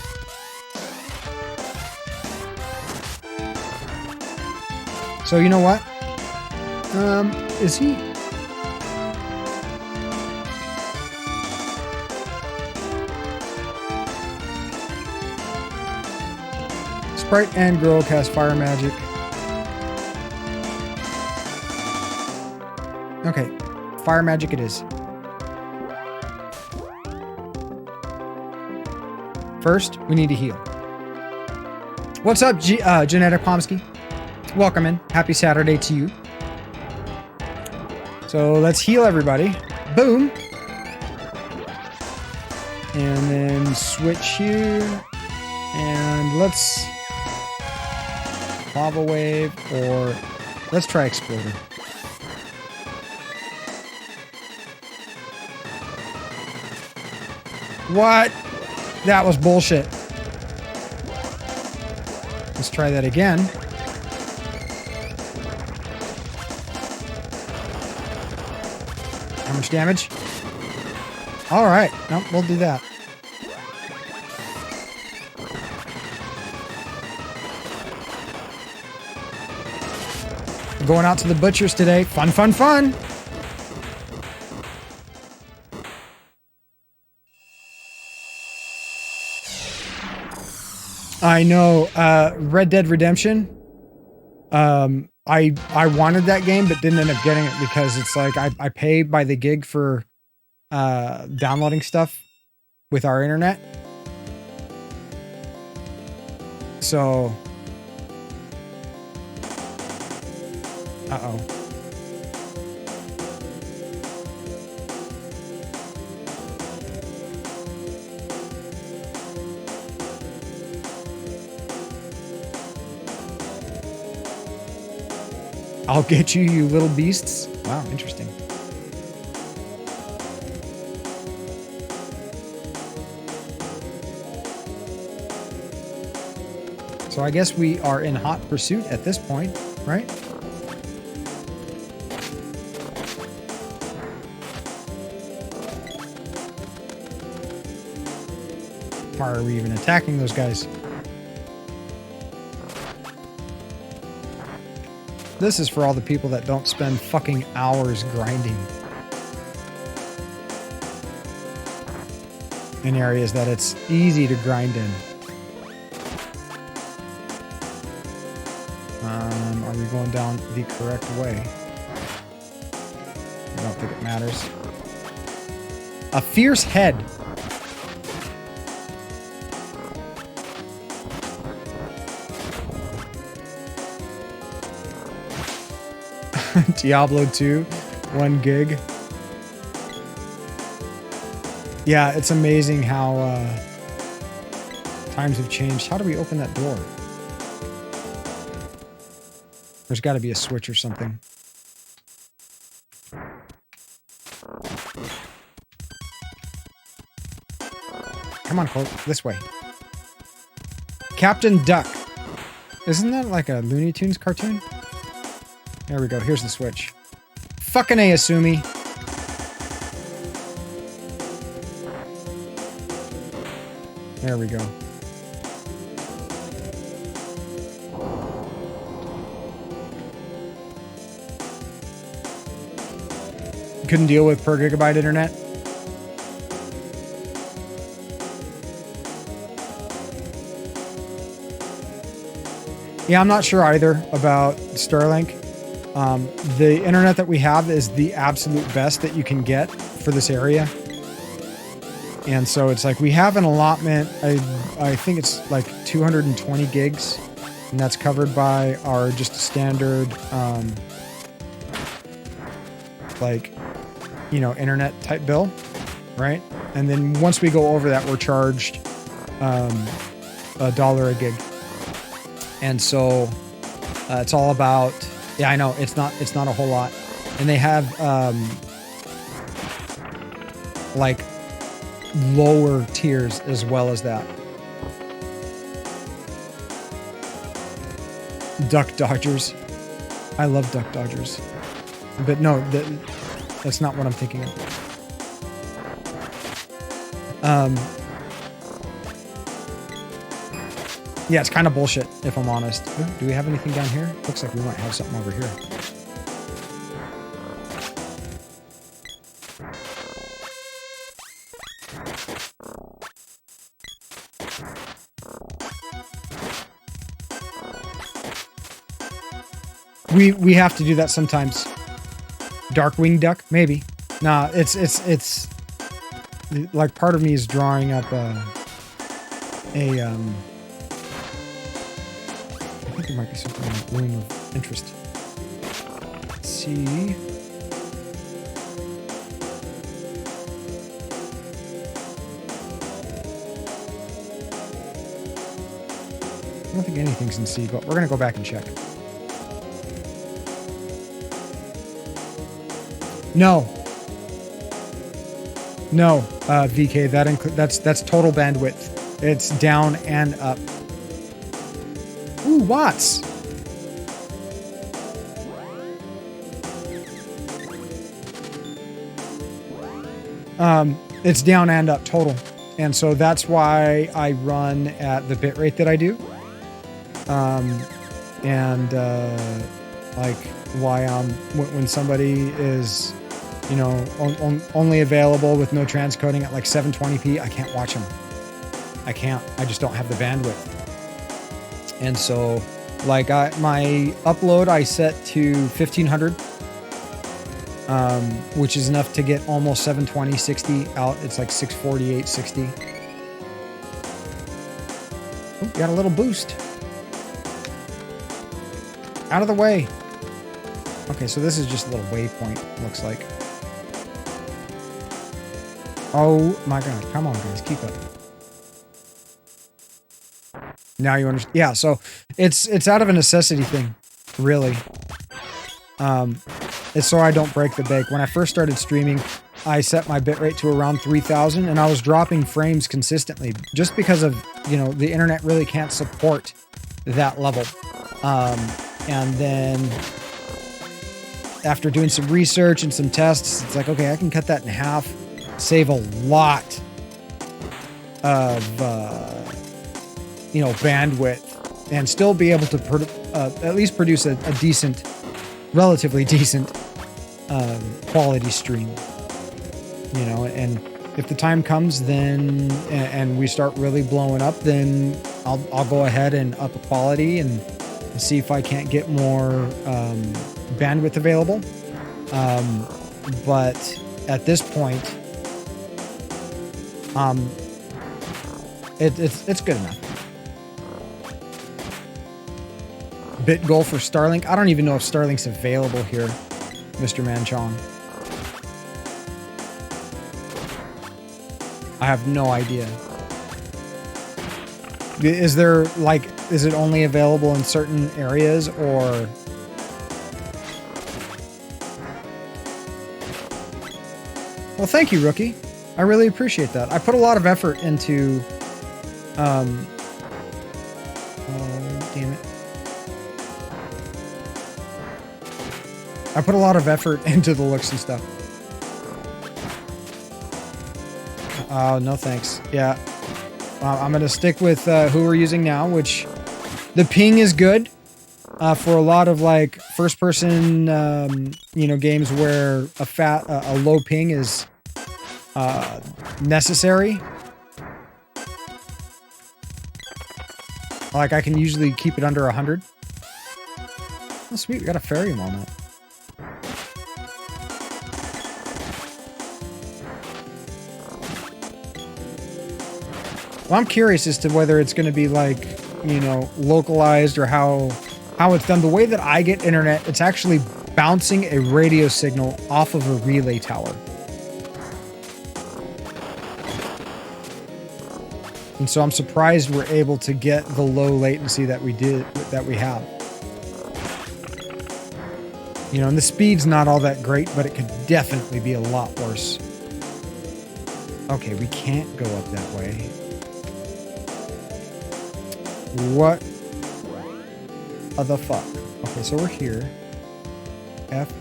So you know what? Is he... Sprite and Grow cast Fire Magic. Okay, Fire Magic it is. First, we need to heal. What's up, Genetic Pomsky? Welcome in. Happy Saturday to you. So let's heal everybody. Boom. And then switch here. And let's... Lava Wave, or let's try Exploder. What? That was bullshit. Let's try that again. How much damage? All right. Nope, we'll do that. Going out to the butchers today. Fun, fun, fun. I know. Red Dead Redemption. I wanted that game, but didn't end up getting it because it's like I pay by the gig for downloading stuff with our internet. So... Uh-oh. I'll get you, you little beasts. Wow, interesting. So I guess we are in hot pursuit at this point, right? Why are we even attacking those guys? This is for all the people that don't spend fucking hours grinding in areas that it's easy to grind in. Are we going down the correct way? I don't think it matters. A fierce head. Diablo 2, 1 gig. Yeah, it's amazing how times have changed. How do we open that door? There's got to be a switch or something. Come on, Colt. This way. Captain Duck. Isn't that like a Looney Tunes cartoon? There we go. Here's the switch. Fucking A, Asumi. There we go. Couldn't deal with per gigabyte internet? Yeah, I'm not sure either about Starlink. The internet that we have is the absolute best that you can get for this area. And so it's like we have an allotment. I think it's like 220 gigs, and that's covered by our just standard, like, you know, internet type bill, right? And then once we go over that, we're charged $1 a gig. And so it's all about, yeah, I know it's not a whole lot. And they have like lower tiers as well as that. Duck Dodgers. I love Duck Dodgers. But no, that's not what I'm thinking of. Yeah, it's kind of bullshit, if I'm honest. Ooh, do we have anything down here? Looks like we might have something over here. We have to do that sometimes. Darkwing Duck, maybe. Nah, it's like part of me is drawing up I think there might be something in the room of interest. Let's see. I don't think anything's in C, but we're gonna go back and check. No, VK. That's total bandwidth. It's down and up. Ooh, watts. It's down and up total, and so that's why I run at the bit rate that I do. Like why when somebody is, you know, only available with no transcoding at like 720p, I can't watch them. I can't. I just don't have the bandwidth. And so, like, my upload I set to 1500, which is enough to get almost 720, 60 out. It's like 648, 60. Oh, got a little boost. Out of the way. Okay, so this is just a little waypoint, looks like. Oh my god, come on guys, keep up. Now you understand. Yeah, so it's out of a necessity thing, really. It's so I don't break the bank. When I first started streaming, I set my bitrate to around 3000 and I was dropping frames consistently just because of, you know, the internet really can't support that level. And then after doing some research and some tests, it's like, okay, I can cut that in half, save a lot of, you know, bandwidth, and still be able to at least produce a decent, relatively decent quality stream. You know, and if the time comes, then and we start really blowing up, then I'll go ahead and up the quality and and see if I can't get more bandwidth available. But at this point, it's good enough. Bit goal for Starlink. I don't even know if Starlink's available here, Mr. Manchong. I have no idea. Is there, like, is it only available in certain areas, or... Well, thank you, Rookie. I really appreciate that. I put a lot of effort into... oh, damn it. I put a lot of effort into the looks and stuff. Oh, no thanks. Yeah. I'm going to stick with who we're using now, which the ping is good for a lot of like first person, you know, games where a low ping is necessary. Like I can usually keep it under 100. Oh, sweet. We got a fairy moment. Well, I'm curious as to whether it's going to be like, you know, localized or how it's done. The way that I get internet, it's actually bouncing a radio signal off of a relay tower. And so I'm surprised we're able to get the low latency that we have. You know, and the speed's not all that great, but it could definitely be a lot worse. Okay, we can't go up that way. What the fuck? Okay, so we're here. F.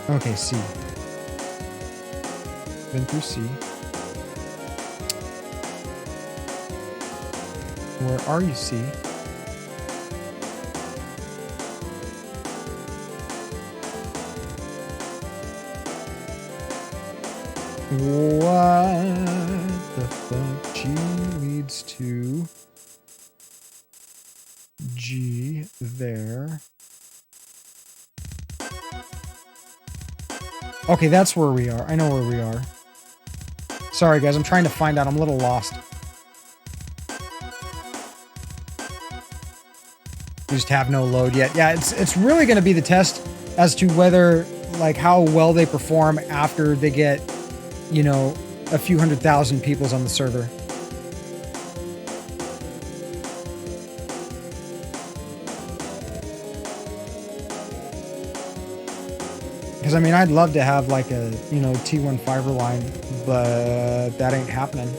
Okay, C. Been through C. Where are you, C? What the fuck? G leads to G there. Okay, that's where we are. I know where we are. Sorry, guys. I'm trying to find out. I'm a little lost. We just have no load yet. Yeah, it's really going to be the test as to whether, like, how well they perform after they get, you know, a few 100,000 peoples on the server. Because, I mean, I'd love to have, like, a, you know, T1 fiber line, but that ain't happening.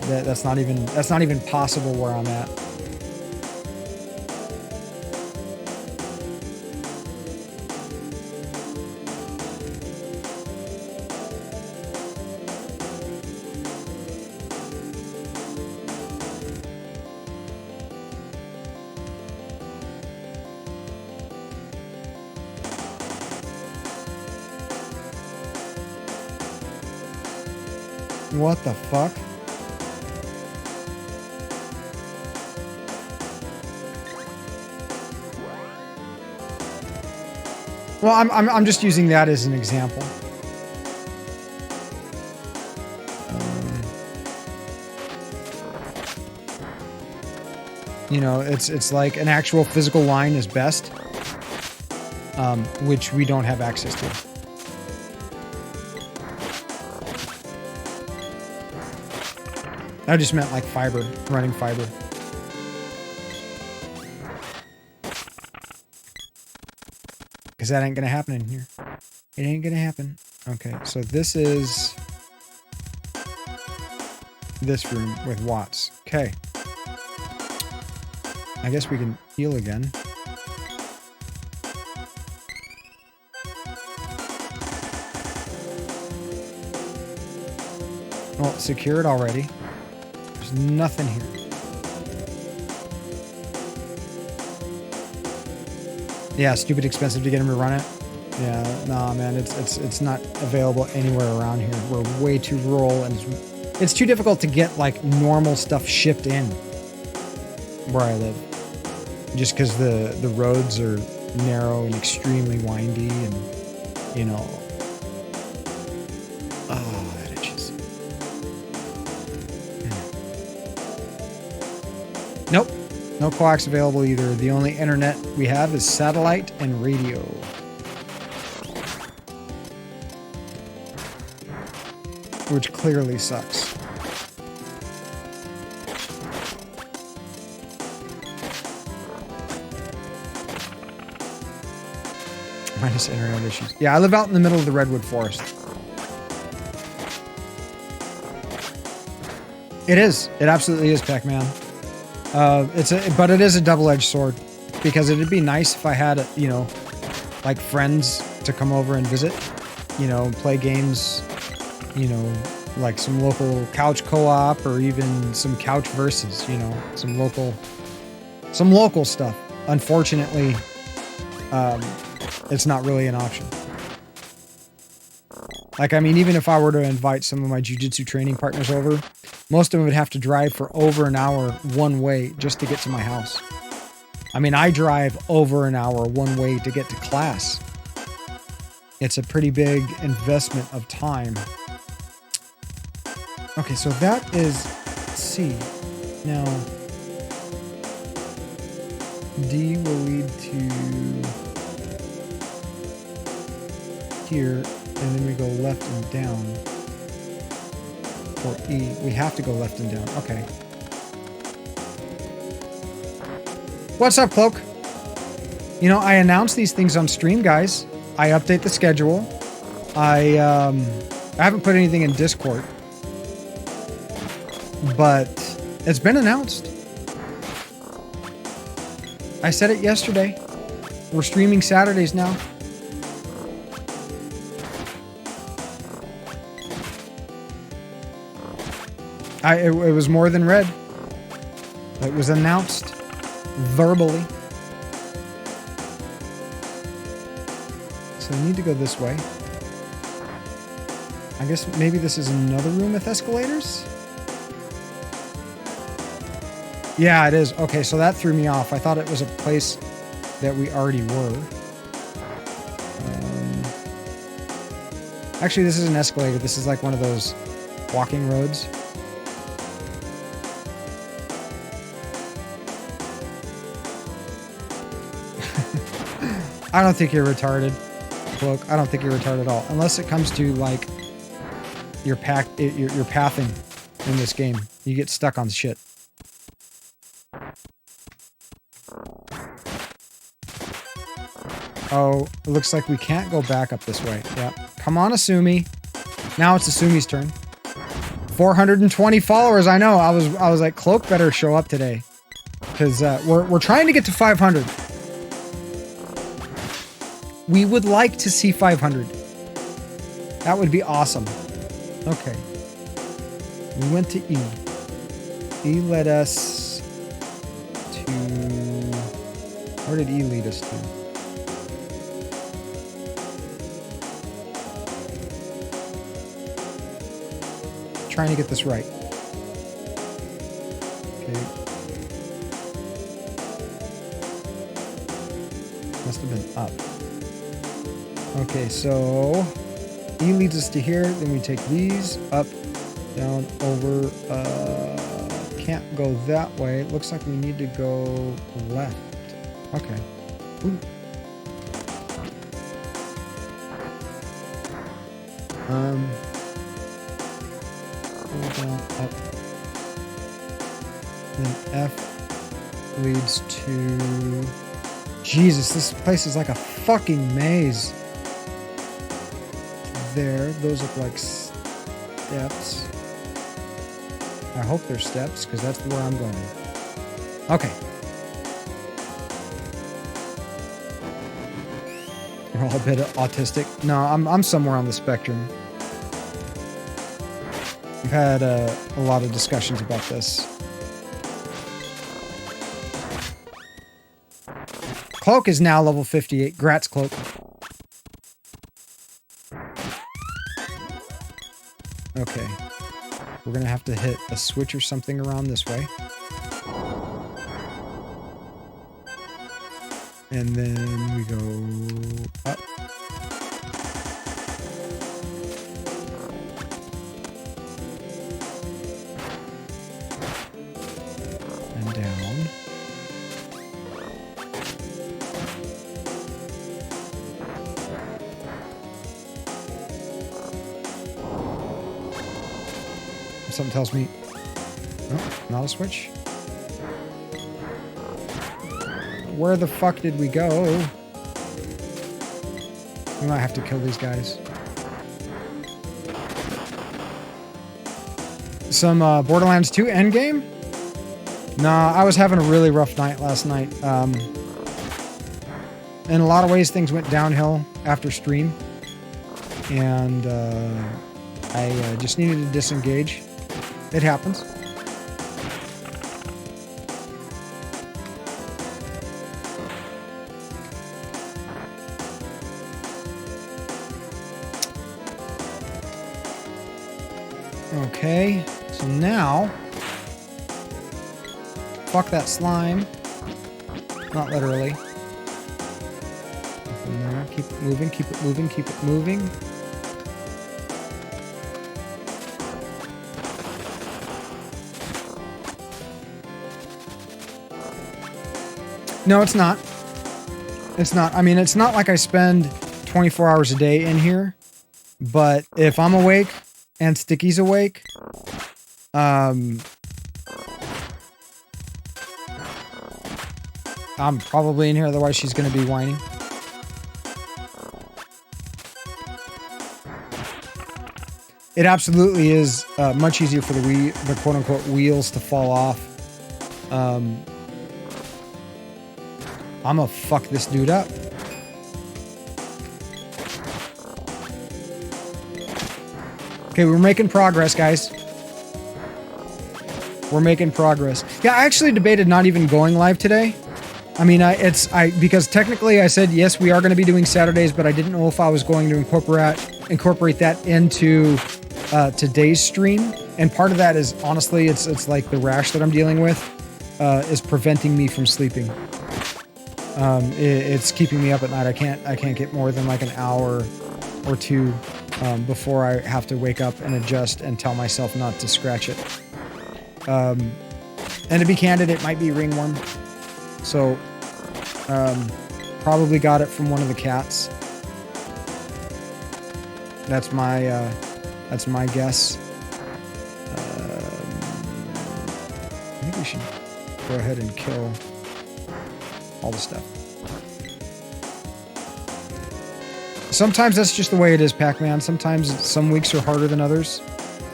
That's not even possible where I'm at. What the fuck? Well, I'm just using that as an example. You know, it's like an actual physical line is best, which we don't have access to. I just meant like fiber, running fiber. Because that ain't gonna happen in here. It ain't gonna happen. Okay, so this is this room with Watts. Okay. I guess we can heal again. Well, secured already. There's nothing here. Yeah, stupid expensive to get him to run it. Yeah, nah, man, it's not available anywhere around here. We're way too rural, and it's too difficult to get like normal stuff shipped in where I live. Just because the roads are narrow and extremely windy, and you know. Oh, that itches. Nope. No coax available either. The only internet we have is satellite and radio. Which clearly sucks. Minus internet issues. Yeah, I live out in the middle of the redwood forest. It is. It absolutely is, Pac-Man. But it is a double-edged sword, because it'd be nice if I had, you know, like friends to come over and visit, you know, play games, you know, like some local couch co-op or even some couch versus, you know, some local stuff. Unfortunately, it's not really an option. Like, I mean, even if I were to invite some of my jiu-jitsu training partners over, most of them would have to drive for over an hour one way just to get to my house. I mean, I drive over an hour one way to get to class. It's a pretty big investment of time. Okay, so that is C. Now, D will lead to here, and then we go left and down. Or E. We have to go left and down. Okay. What's up, Cloak? You know, I announce these things on stream, guys. I update the schedule. I haven't put anything in Discord. But it's been announced. I said it yesterday. We're streaming Saturdays now. It was more than read. It was announced verbally. So I need to go this way. I guess maybe this is another room with escalators? Yeah, it is. Okay, so that threw me off. I thought it was a place that we already were. Actually, this is an escalator. This is like one of those walking roads. I don't think you're retarded, Cloak. I don't think you're retarded at all. Unless it comes to, like, your pathing in this game. You get stuck on shit. Oh, it looks like we can't go back up this way. Yeah. Come on, Asumi. Now it's Asumi's turn. 420 followers, I know. I was like, Cloak better show up today. Because we're trying to get to 500. We would like to see 500. That would be awesome. Okay. We went to E. E led us to... Where did E lead us to? Trying to get this right. Okay. Must have been up. Okay, so E leads us to here, then we take these up, down, over, can't go that way. It looks like we need to go left. Okay. Ooh. Down, up. Then F leads to... Jesus, this place is like a fucking maze. There, those look like steps. I hope they're steps, because that's where I'm going. Okay. You're all a bit autistic. No, I'm somewhere on the spectrum. I've had a lot of discussions about this. Cloak is now level 58. Grats, Cloak. Okay. We're going to have to hit a switch or something around this way. And then we go up. And down. Something tells me... Oh, not a switch. Where the fuck did we go? We might have to kill these guys. Some Borderlands 2 endgame? Nah, I was having a really rough night last night. In a lot of ways, things went downhill after stream. And I just needed to disengage. It happens. Okay, so now, fuck that slime. Not literally. No, keep it moving, keep it moving, keep it moving. No, it's not. It's not. I mean, it's not like I spend 24 hours a day in here, but if I'm awake and Sticky's awake, I'm probably in here, otherwise she's going to be whining. It absolutely is much easier for the quote-unquote wheels to fall off. I'm gonna fuck this dude up. Okay, we're making progress, guys. We're making progress. Yeah, I actually debated not even going live today. I mean, because technically I said, yes, we are going to be doing Saturdays, but I didn't know if I was going to incorporate that into today's stream. And part of that is, honestly, it's like the rash that I'm dealing with is preventing me from sleeping. It's keeping me up at night. I can't get more than like an hour or two before I have to wake up and adjust and tell myself not to scratch it. And to be candid, it might be ringworm. So, probably got it from one of the cats. That's my guess. I think we should go ahead and kill all the stuff. Sometimes that's just the way it is, Pac-Man. Sometimes some weeks are harder than others.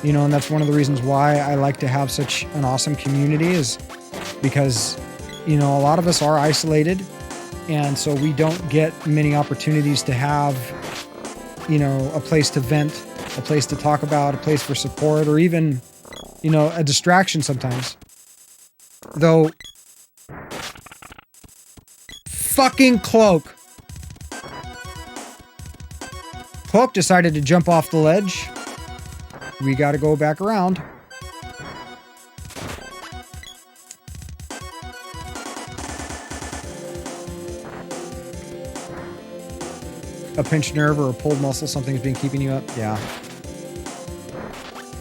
You know, and that's one of the reasons why I like to have such an awesome community, is because, you know, a lot of us are isolated, and so we don't get many opportunities to have, you know, a place to vent, a place to talk about, a place for support, or even, you know, a distraction sometimes. Though, fucking Cloak. Cloak decided to jump off the ledge. We gotta go back around. A pinched nerve or a pulled muscle, something's been keeping you up? Yeah.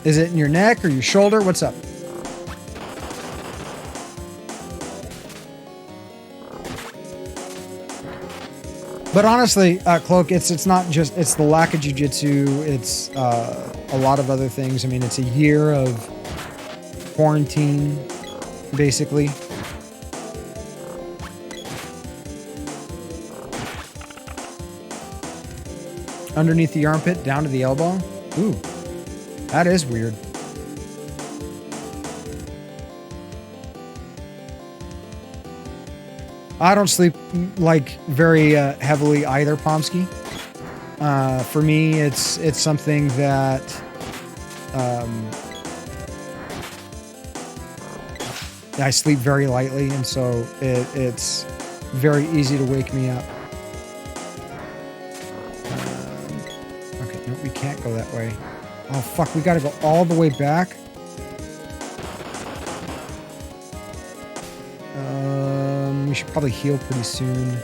Is it in your neck or your shoulder? What's up? But honestly, Cloak, it's not just, it's the lack of jiu-jitsu, it's a lot of other things. I mean, it's a year of quarantine, basically. Underneath the armpit, down to the elbow. Ooh, that is weird. I don't sleep like very heavily either, Pomsky. For me, it's something that I sleep very lightly, and so it's very easy to wake me up. Okay, no, we can't go that way. Oh, fuck, we gotta go all the way back? We should probably heal pretty soon.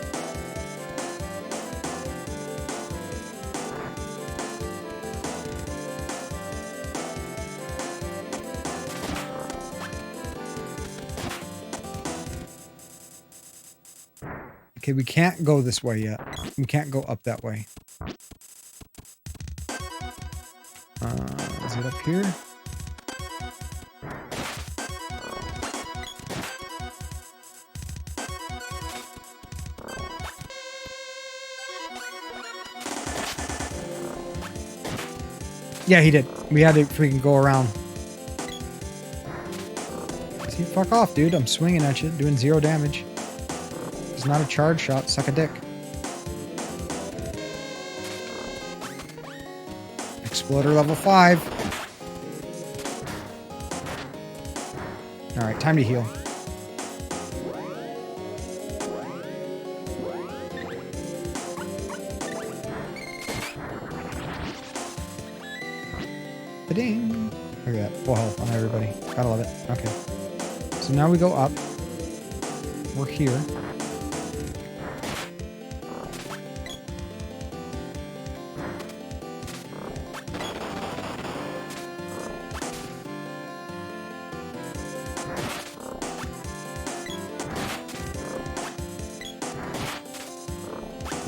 Okay, we can't go this way yet. We can't go up that way. Is it up here? Yeah, he did. We had to freaking go around. See, fuck off, dude. I'm swinging at you, doing 0 damage. It's not a charge shot. Suck a dick. Exploder level 5. Alright, time to heal. Ding! Look at that. Full health on everybody. Gotta love it. Okay. So now we go up. We're here.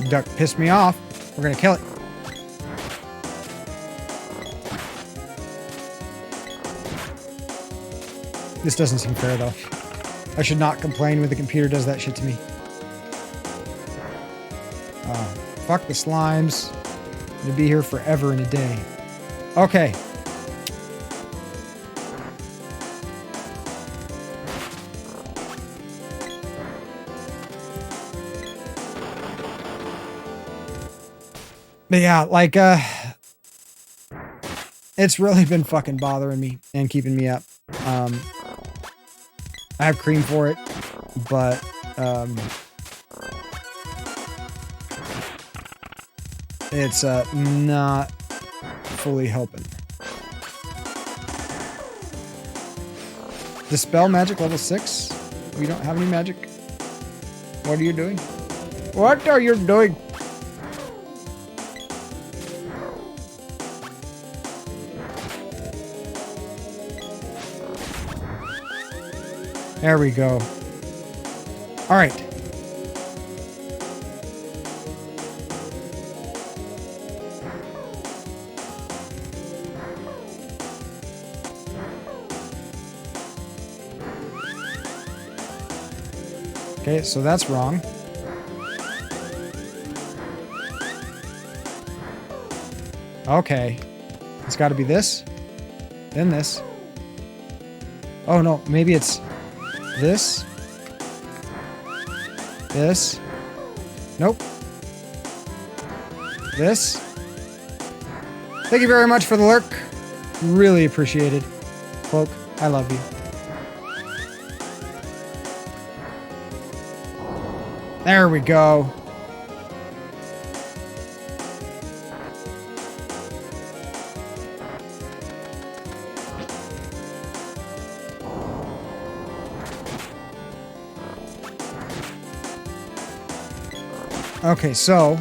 Duck pissed me off. We're gonna kill it. This doesn't seem fair, though. I should not complain when the computer does that shit to me. Fuck the slimes. I'm gonna be here forever and a day. Okay. But yeah, like, it's really been fucking bothering me and keeping me up. I have cream for it, but, it's, not fully helping. Dispel magic level 6? We don't have any magic? What are you doing? What are you doing? There we go. All right. Okay, so that's wrong. Okay. It's got to be this. Then this. Oh, no. Maybe it's this. This. Nope. This. Thank you very much for the lurk. Really appreciated. Cloak, I love you. There we go. Okay, so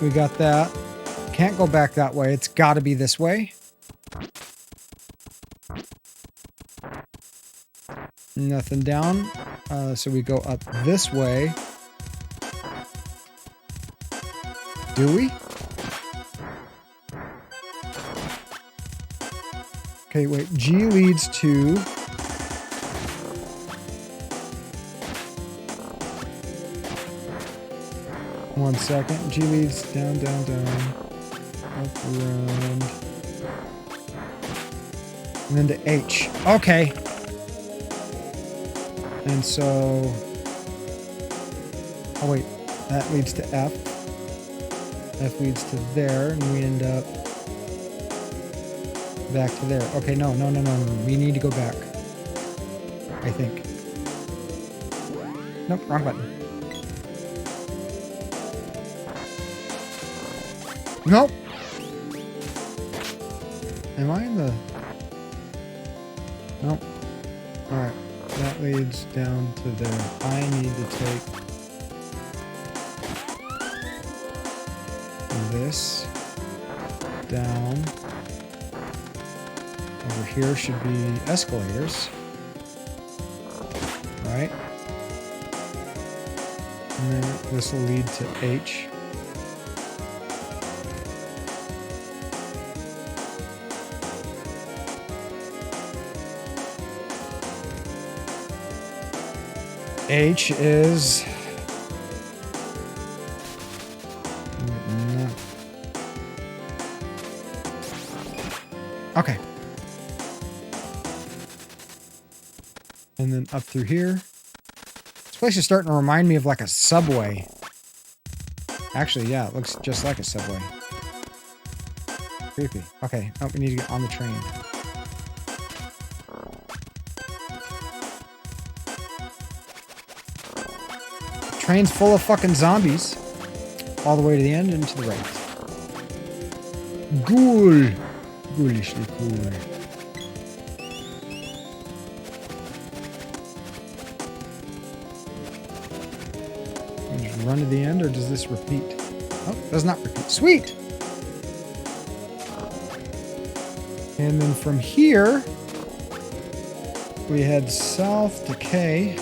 we got that. Can't go back that way. It's got to be this way. Nothing down. So we go up this way. Do we? Okay, wait. G leads to... One second. G leads down, down, down. Up, around. And then to H. Okay. And so... Oh, wait. That leads to F. F leads to there, and we end up... Back to there. Okay, no. We need to go back. I think. Nope, wrong button. Nope. Am I in the... Nope. Alright. That leads down to there. I need to take this down. Over here should be escalators. Right? And then this will lead to H. H is... No. Okay. And then up through here. This place is starting to remind me of like a subway. Actually, yeah, it looks just like a subway. Creepy. Okay, oh, we need to get on the train. Train's full of fucking zombies. All the way to the end and to the right. Ghoul. Ghoulishly cool. Just run to the end, or does this repeat? Oh, it does not repeat. Sweet! And then from here, we head south to K.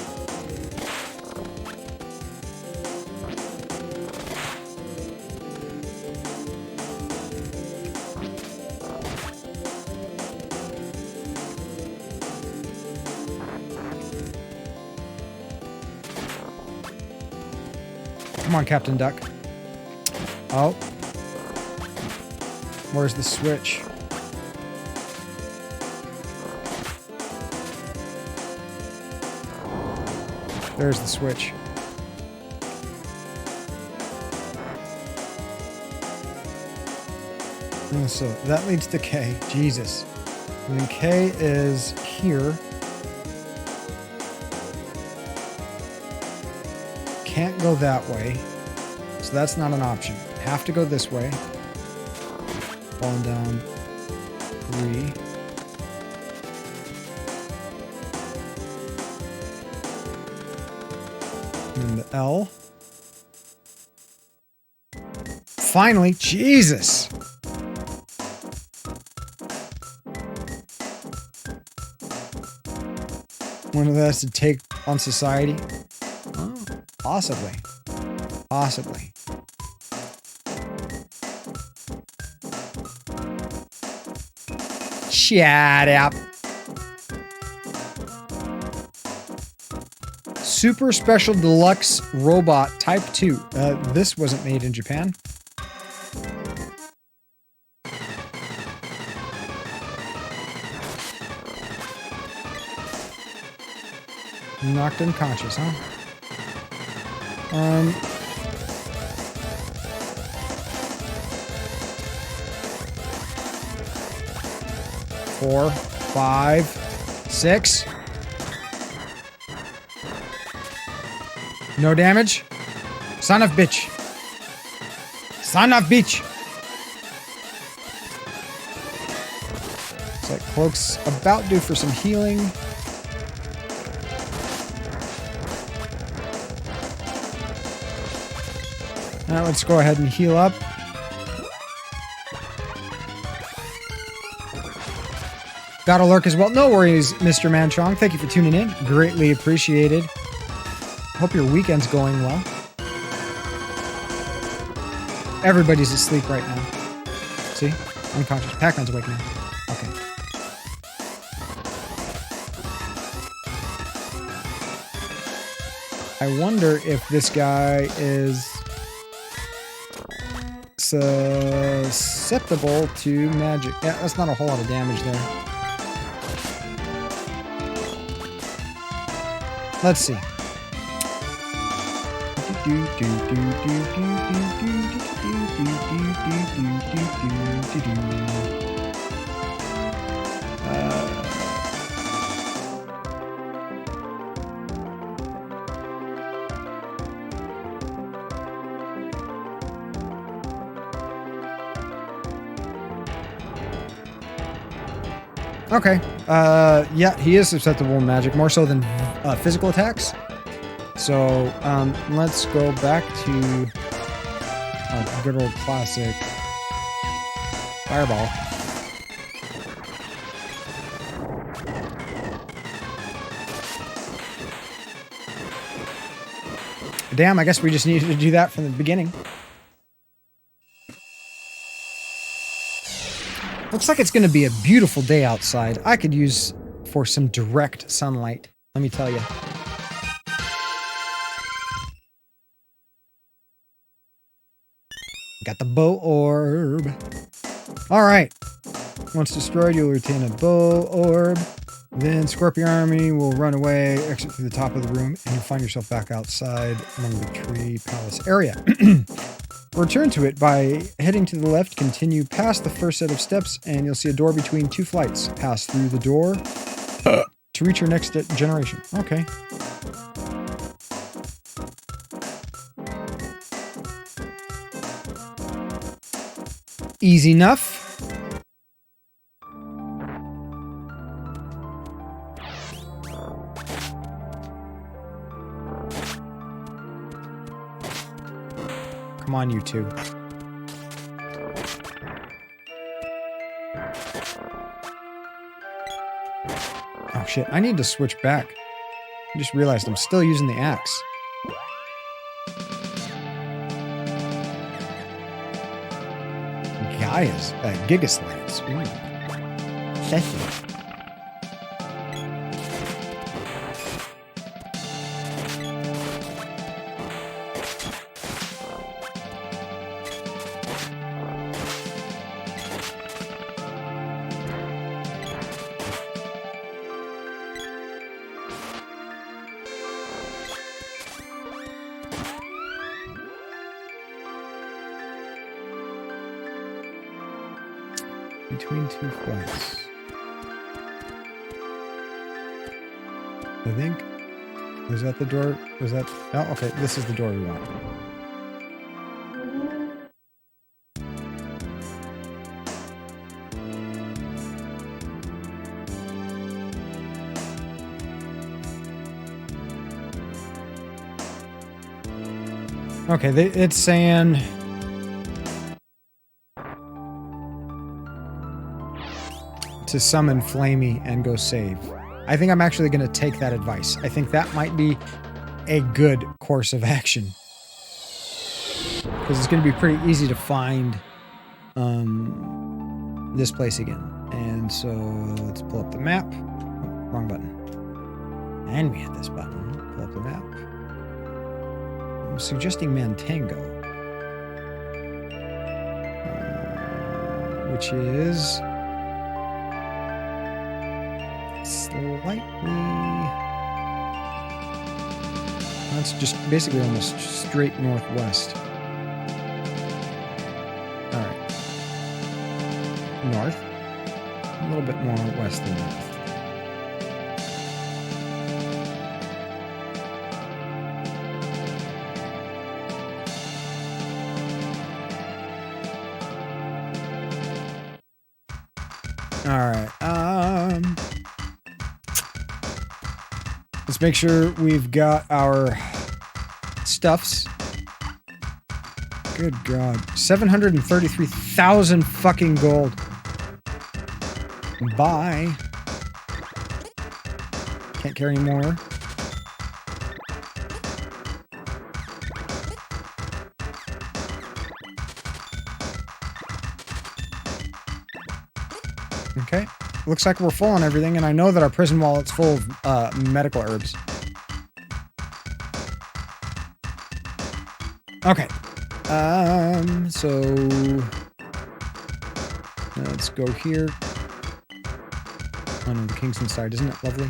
Come on, Captain Duck. Oh. Where's the switch? There's the switch. Oh, so that leads to K. Jesus. And then K is here. Can't go that way, so that's not an option. Have to go this way. Falling down 3. And then the L. Finally, Jesus! One of us to take on society. Oh. Possibly. Possibly. Shut up. Super Special Deluxe Robot Type 2. This wasn't made in Japan. Knocked unconscious, huh? 4, 5, 6. No damage. Son of bitch. Son of bitch. Looks like Cloak's about due for some healing. Now let's go ahead and heal up. Got a lurk as well. No worries, Mr. Manchong. Thank you for tuning in. Greatly appreciated. Hope your weekend's going well. Everybody's asleep right now. See? Unconscious. Pac-Man's awake now. Okay. I wonder if this guy is susceptible to magic. Yeah, that's not a whole lot of damage there. Let's see. Okay. Yeah, he is susceptible to magic, more so than physical attacks. So, let's go back to a good old classic Fireball. Damn, I guess we just needed to do that from the beginning. Looks like it's going to be a beautiful day outside. I could use for some direct sunlight, let me tell you. Got the bow orb. Alright. Once destroyed, you'll retain a bow orb. Then Scorpion Army will run away, exit through the top of the room, and you'll find yourself back outside among the tree palace area. Return to it by heading to the left, continue past the first set of steps, and you'll see a door between two flights. Pass through the door to reach your next generation. Okay. Easy enough. Come on, you two. Oh shit, I need to switch back. I just realized I'm still using the axe. Gaia's, Gigaslants. Ooh. Sesame. Between two flights. I think. Is that the door? Was that? Oh, okay. This is the door we want. Okay, it's saying. To summon Flamey and go save. I think I'm actually going to take that advice. I think that might be a good course of action. Because it's going to be pretty easy to find this place again. And so let's pull up the map. Oh, wrong button. And we hit this button. Pull up the map. I'm suggesting Mantango. Which is... slightly... That's just basically almost straight northwest. Alright. North. A little bit more west than north. Alright, let's make sure we've got our stuffs. Good God. 733,000 fucking gold. Bye. Can't carry any more. Okay. Looks like we're full on everything, and I know that our prison wallet's full of medical herbs. Okay. So let's go here. Oh no, the Kingston side, isn't it lovely?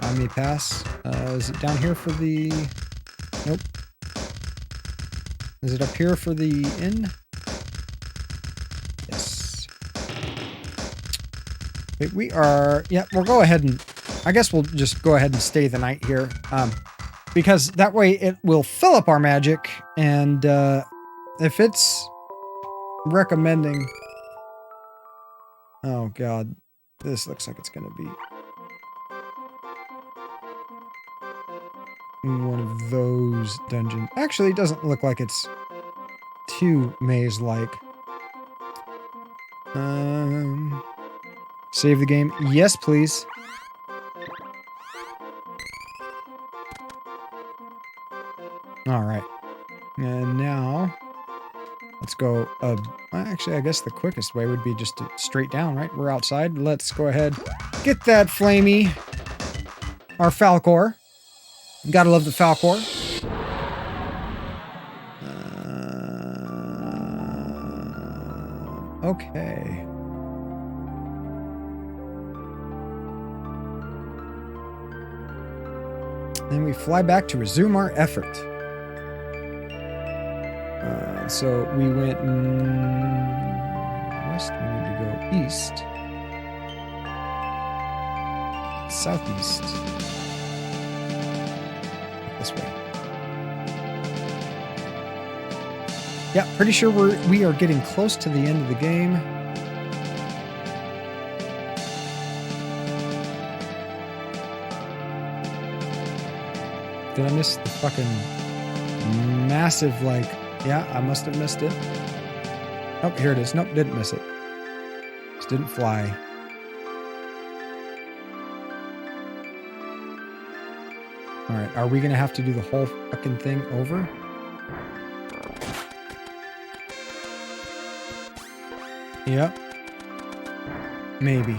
I may pass. Is it down here for the... Nope. Is it up here for the inn? Yes. Wait, we are... Yeah, we'll go ahead and... I guess we'll just go ahead and stay the night here. Because that way it will fill up our magic, and if it's recommending... Oh, God. This looks like it's going to be one of those dungeons. Actually, it doesn't look like it's too maze-like. Save the game. Yes, please. All right. And now, let's go. Actually, I guess the quickest way would be just to straight down, right? We're outside. Let's go ahead. Get that Flamey. Our Falcor. Gotta love the Falcor. Okay. Then we fly back to resume our effort. So we went west. We need to go east. Southeast. This way. Yeah, pretty sure we are getting close to the end of the game. Did I miss the fucking massive, like... Yeah, I must have missed it. Oh, here it is. Nope, didn't miss it. Just didn't fly. Alright, are we going to have to do the whole fucking thing over? Yep. Maybe.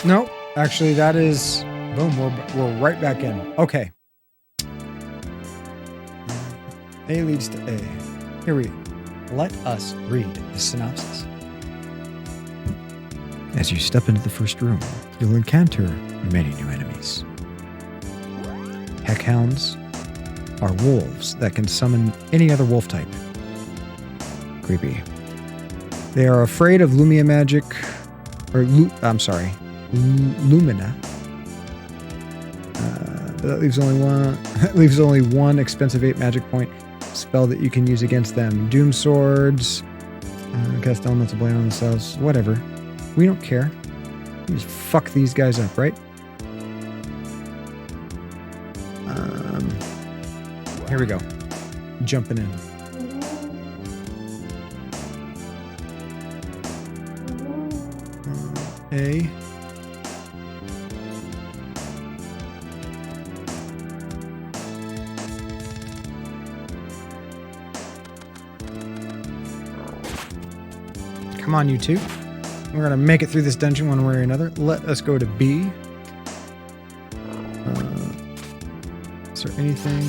No, actually that is... Boom, we're right back in. Okay. A leads to A. Here we go. Let us read the synopsis. As you step into the first room, you'll encounter many new enemies. Heckhounds are wolves that can summon any other wolf type. Creepy. They are afraid of Lumia magic, or Lumina. That leaves only one expensive 8 magic point spell that you can use against them. Doom swords, cast elemental blade on themselves, whatever. We don't care. We just fuck these guys up, right? Here we go. Jumping in. A. Come on, you two. We're going to make it through this dungeon one way or another. Let us go to B. Is there anything?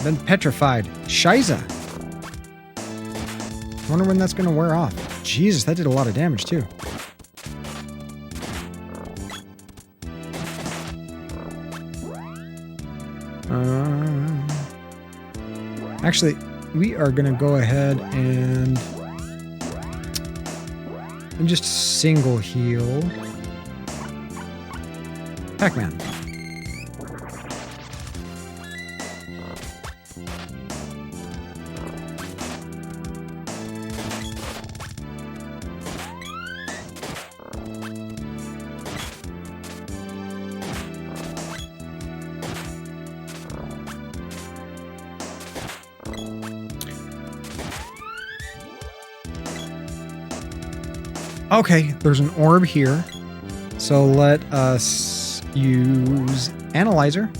Been petrified. Shiza. Wonder when that's going to wear off. Jesus, that did a lot of damage too. Actually, we are going to go ahead and just single heal Pac-Man. Okay, there's an orb here. So let us use Analyzer.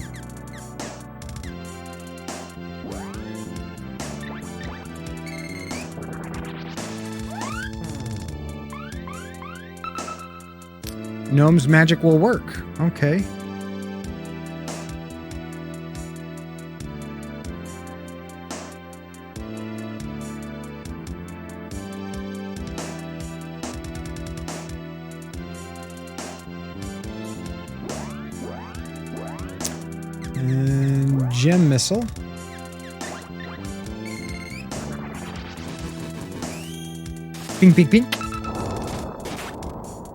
Gnome's magic will work. Okay. And gem missile. Ping, ping, ping.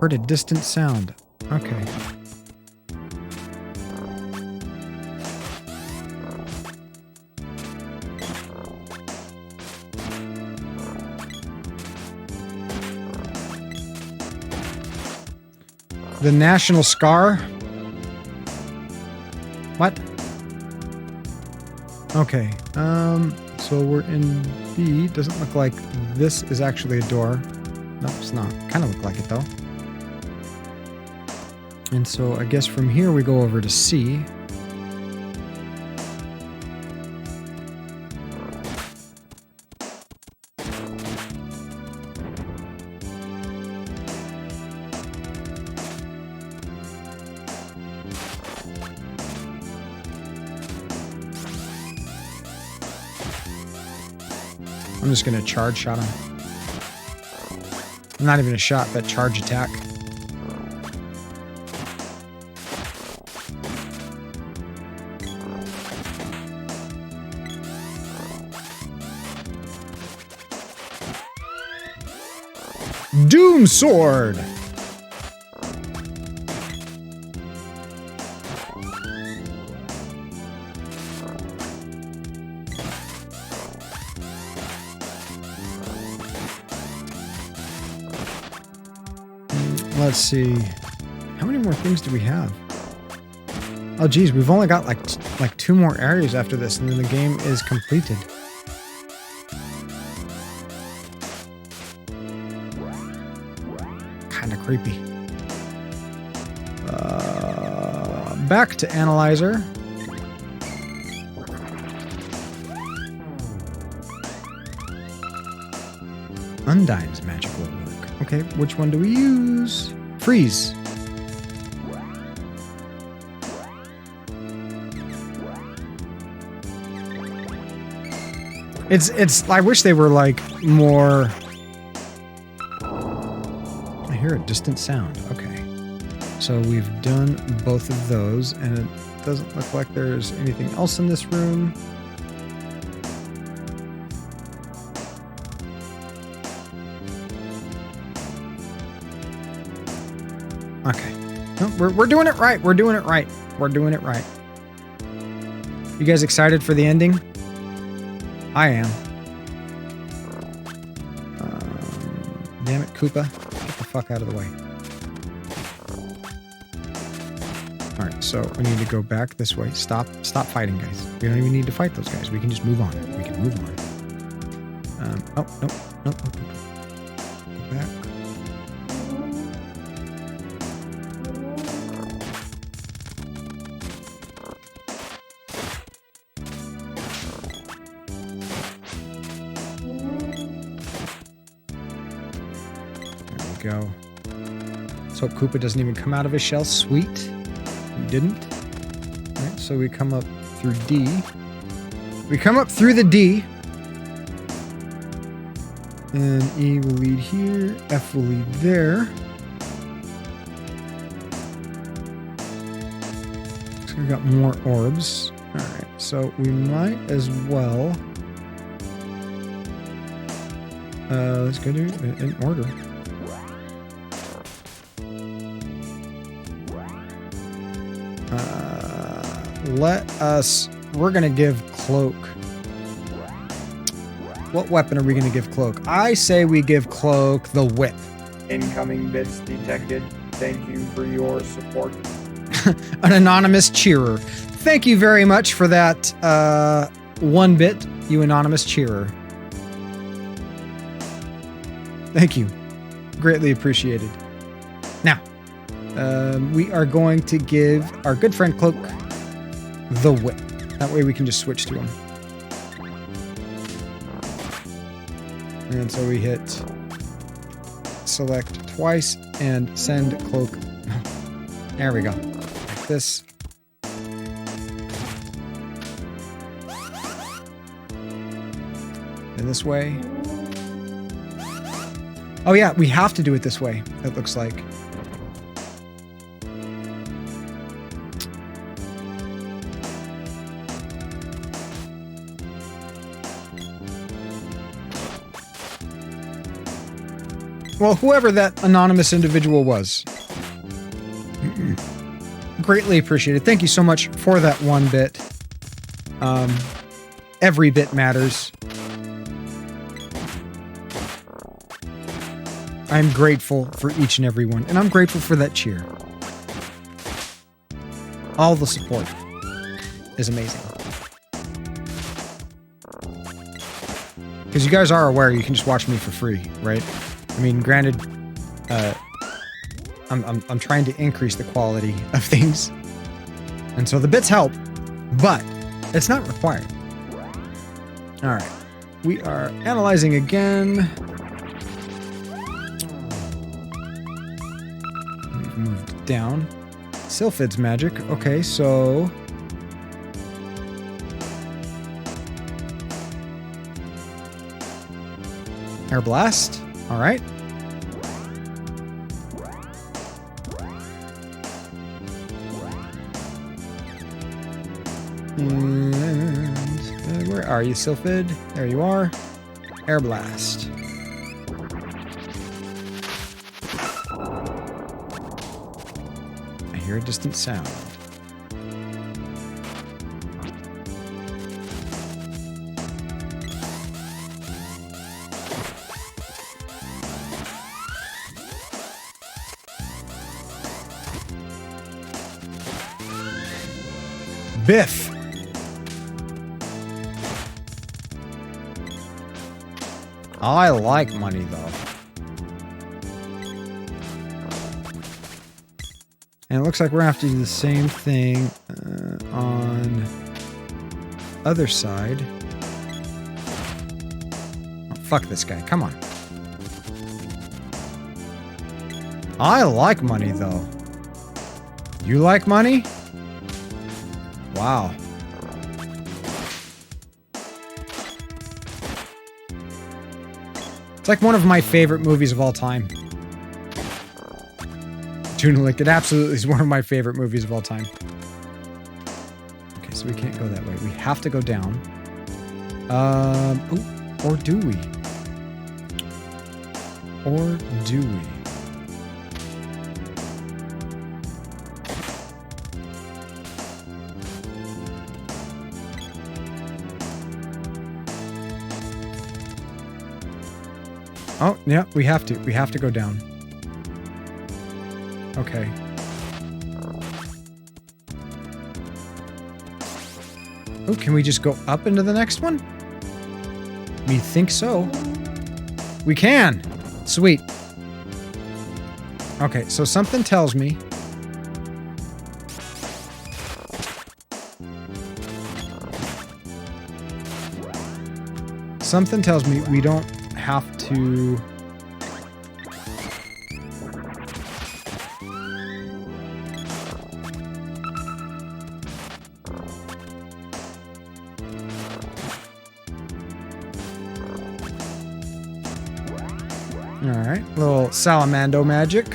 Heard a distant sound. Okay. The National Scar. What? Okay. So we're in B. Doesn't look like this is actually a door. No, it's not. Kind of look like it though. And so I guess from here we go over to C. I'm just going to charge shot him. Not even a shot, but charge attack. Doom Sword! Let's see. How many more things do we have? Oh geez, we've only got like 2 more areas after this, and then the game is completed. Kind of creepy. Back to Analyzer. Undyne's magic will work. Okay, which one do we use? Freeze. It's I wish they were like more. I hear a distant sound. Okay. So we've done both of those, and it doesn't look like there's anything else in this room. Okay. No, we're doing it right. We're doing it right. We're doing it right. You guys excited for the ending? I am. Damn it, Koopa. Get the fuck out of the way. Alright, so we need to go back this way. Stop fighting, guys. We don't even need to fight those guys. We can just move on. We can move on. Oh, no. Go back. Go. Let's hope Koopa doesn't even come out of his shell. Sweet. He didn't. Alright, so we come up through D. We come up through the D. And E will lead here. F will lead there. So we've got more orbs. Alright, so we might as well... let's go do it in order. We're gonna give Cloak. What weapon are we gonna give Cloak? I say we give Cloak the whip. Incoming bits detected. Thank you for your support. An anonymous cheerer. Thank you very much for that 1 bit, you anonymous cheerer. Thank you. Greatly appreciated. Now, we are going to give our good friend Cloak the whip. That way we can just switch to him. And so we hit select twice and send Cloak. There we go. Like this. And this way. Oh yeah, we have to do it this way, it looks like. Well, whoever that anonymous individual was. Greatly appreciated. Thank you so much for that 1 bit. Every bit matters. I'm grateful for each and every one, and I'm grateful for that cheer. All the support is amazing. Because you guys are aware you can just watch me for free, right? I mean, granted, I'm trying to increase the quality of things, and so the bits help, but it's not required. All right, we are analyzing again. We've moved down. Sylphid's magic. Okay, so Air Blast. All right. And where are you, Sylphid? There you are. Air Blast. I hear a distant sound. Biff. I like money, though. And it looks like we're going to have to do the same thing on other side. Oh, fuck this guy. Come on. I like money, though. You like money? Wow. It's like one of my favorite movies of all time. Toonalik, it absolutely is one of my favorite movies of all time. Okay, so we can't go that way. We have to go down. Ooh, or do we? Or do we? Oh, yeah, we have to. We have to go down. Okay. Oh, can we just go up into the next one? We think so. We can! Sweet. Okay, so something tells me... Something tells me we don't have to... Alright, little salamando magic.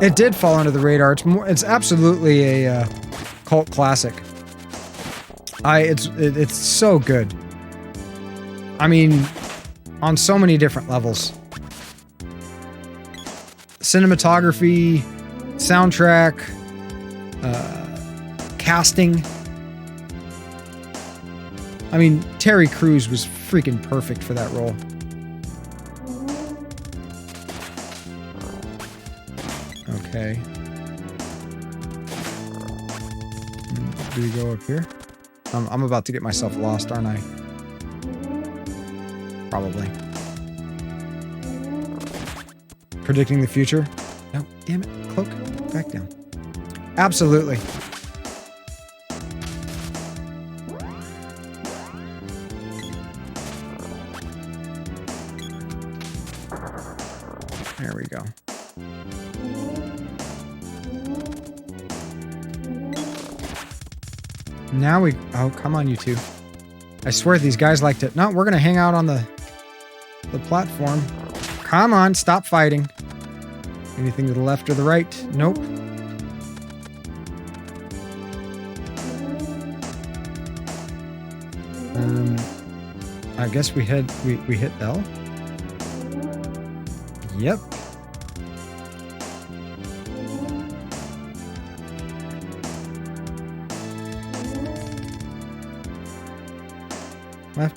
It did fall under the radar. It's absolutely a cult classic. It's so good. I mean, on so many different levels. Cinematography, soundtrack, casting. I mean, Terry Crews was freaking perfect for that role. Okay. Do we go up here? I'm about to get myself lost, aren't I? Probably. Predicting the future? No, damn it. Cloak, back down. Absolutely. There we go. Now we... Oh, come on, you two. I swear these guys like to... No, we're going to hang out on the platform. Come on, stop fighting. Anything to the left or the right? Nope. guess we hit L. Yep.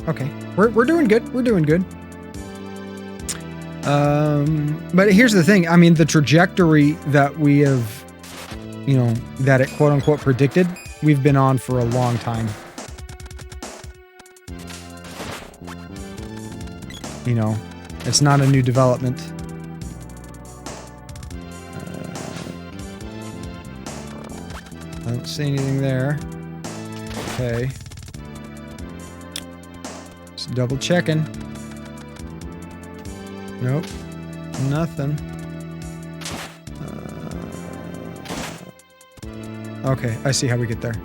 Okay, we're doing good. We're doing good. But here's the thing. I mean, the trajectory that we have, you know, that it quote unquote predicted, we've been on for a long time. You know, it's not a new development. I don't see anything there. Okay. Just double checking. Nope. Nothing. Okay, I see how we get there.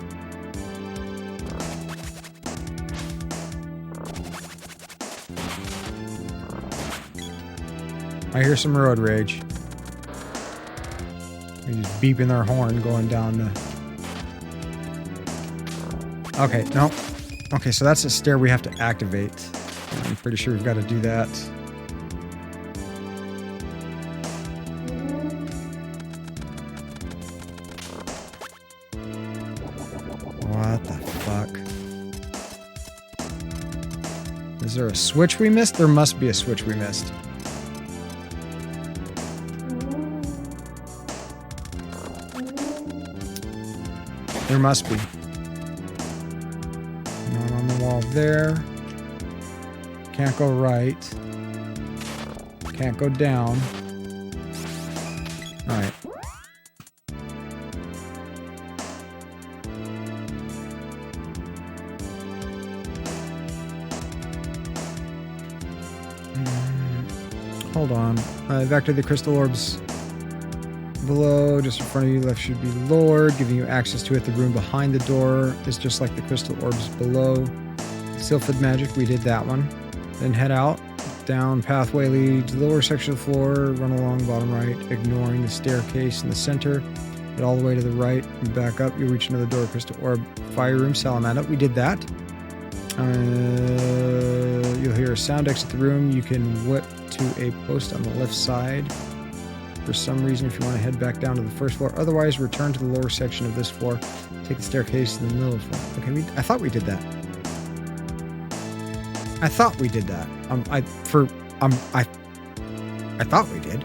I hear some road rage. They're just beeping their horn going down the... Okay, no. Okay, so that's a stair we have to activate. I'm pretty sure we've got to do that. What the fuck? Is there a switch we missed? There must be a switch we missed. There must be. Not on the wall there. Can't go right. Can't go down. Alright. Hold on. Vector the crystal orbs below, just in front of you, left should be lowered, giving you access to it. The room behind the door is just like the crystal orbs below. Sylphid magic, we did that one. Then head out. Down pathway leads to the lower section of the floor, run along bottom right, ignoring the staircase in the center. Head all the way to the right and back up. You'll reach another door, crystal orb, fire room, salamander. We did that. You'll hear a sound exit the room. You can whip to a post on the left side. For some reason, if you want to head back down to the first floor. Otherwise, return to the lower section of this floor. Take the staircase in the middle of the floor. Okay, I thought we did that. I thought we did that. I thought we did.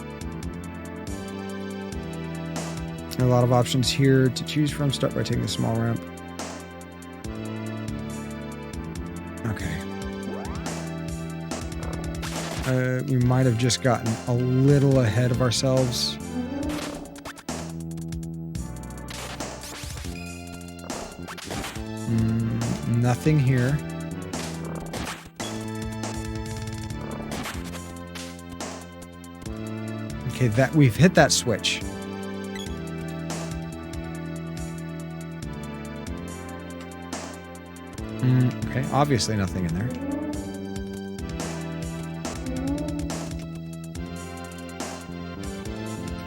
A lot of options here to choose from. Start by taking the small ramp. Okay. We might have just gotten a little ahead of ourselves. Nothing here. Okay, that we've hit that switch. Okay, obviously nothing in there.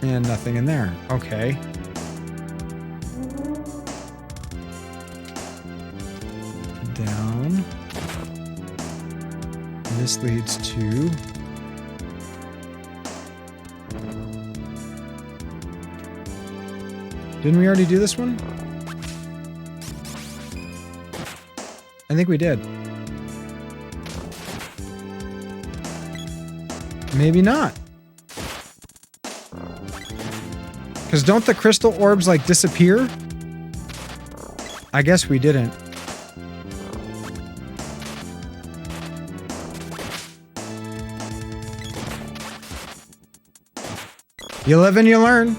And nothing in there. Okay. Down. This leads to... Didn't we already do this one? I think we did. Maybe not. Because don't the crystal orbs, like, disappear? I guess we didn't. You live and you learn.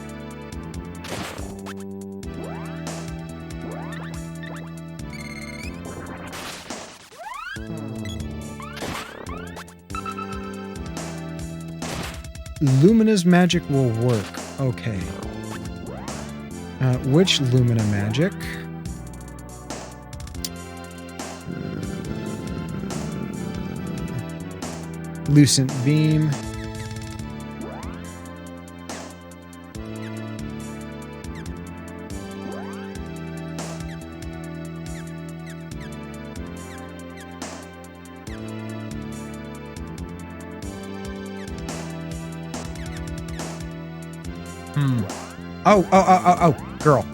Lumina's magic will work. Okay. Which Lumina magic? Lucent beam. Oh, girl.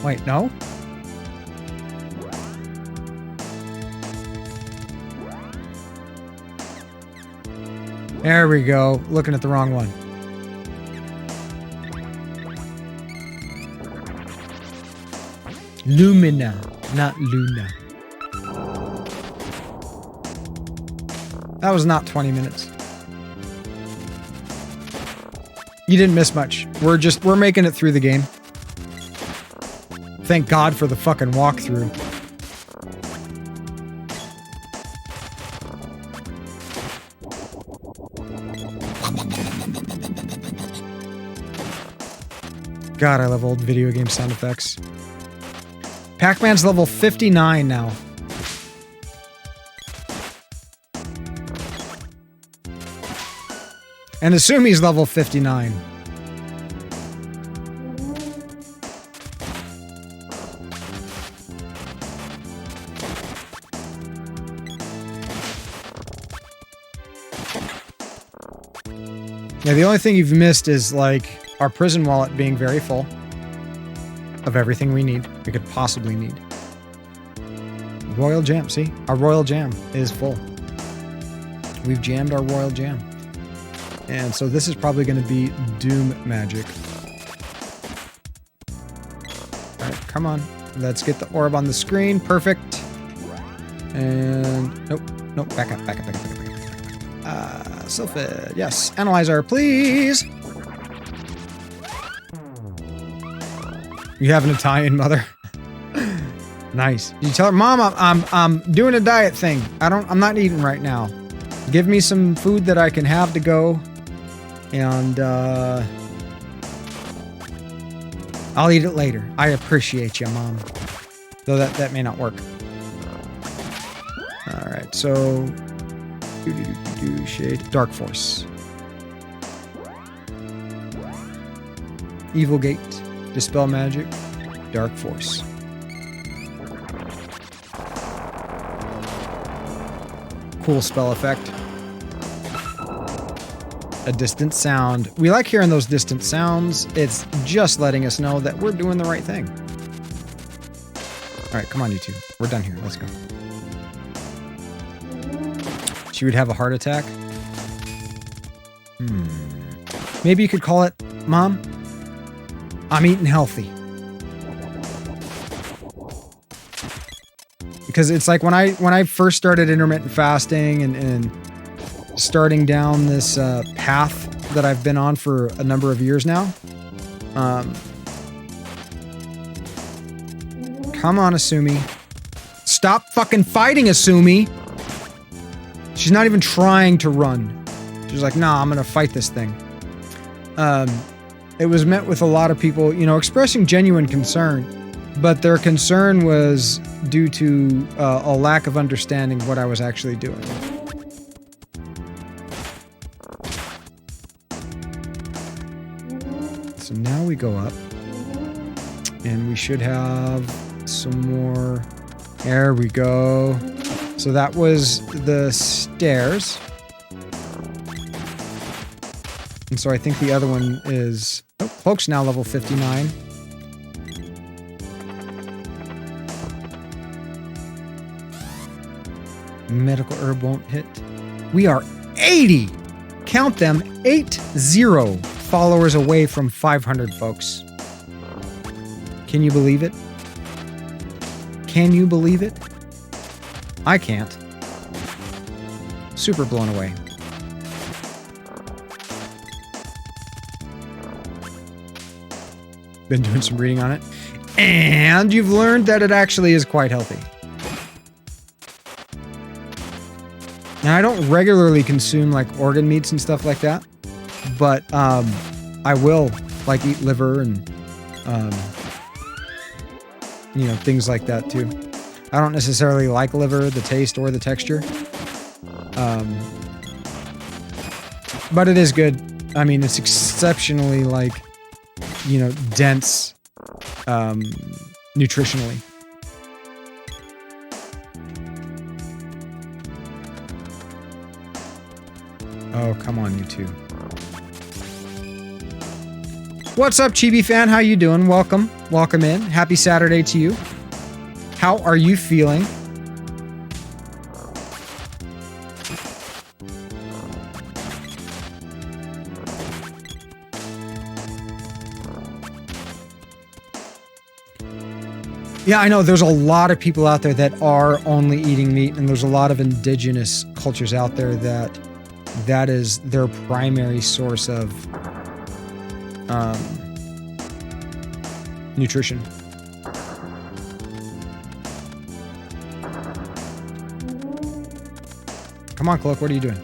Wait, no? There we go. Looking at the wrong one. Lumina, not Luna. That was not 20 minutes. You didn't miss much. We're making it through the game. Thank God for the fucking walkthrough. God, I love old video game sound effects. Pac-Man's level 59 now. And assume he's level 59. Yeah, the only thing you've missed is, like, our prison wallet being very full of everything we could possibly need. Royal Jam, see? Our Royal Jam is full. We've jammed our Royal Jam. And so this is probably going to be Doom Magic. Alright, come on. Let's get the orb on the screen. Perfect. And... Nope. Back up. Sylphid. Yes. Analyzer, please. You have an Italian mother. Nice. You tell her, Mom, I'm doing a diet thing. I'm not eating right now. Give me some food that I can have to go. And I'll eat it later. I appreciate you, Mom. Though that may not work. Alright, so shade. Dark Force. Evil Gate. Dispel Magic. Dark Force. Cool spell effect. A distant sound. We like hearing those distant sounds. It's just letting us know that we're doing the right thing. Alright, come on, you two. We're done here. Let's go. She would have a heart attack. Maybe you could call it, Mom, I'm eating healthy. Because it's like when I first started intermittent fasting and starting down this path that I've been on for a number of years now. Come on, Asumi. Stop fucking fighting, Asumi. She's not even trying to run. She's like, nah, I'm gonna fight this thing. It was met with a lot of people, expressing genuine concern, but their concern was due to a lack of understanding what I was actually doing. So now we go up, and we should have some more. There we go. So that was the stairs. And so I think the other one is... Oh, Cloak's now level 59. Medical herb won't hit. We are 80! Count them, 80 followers away from 500, folks. Can you believe it? Can you believe it? I can't. Super blown away. Been doing some reading on it. And you've learned that it actually is quite healthy. Now, I don't regularly consume like organ meats and stuff like that, but I will like eat liver and things like that too. I don't necessarily like liver, the taste or the texture, but it is good. I mean, it's exceptionally dense nutritionally. Oh, come on, you two. What's up, Chibi fan? How you doing? Welcome. Welcome in. Happy Saturday to you. How are you feeling? Yeah, I know there's a lot of people out there that are only eating meat, and there's a lot of indigenous cultures out there that is their primary source of nutrition. Come on, Cloak, what are you doing?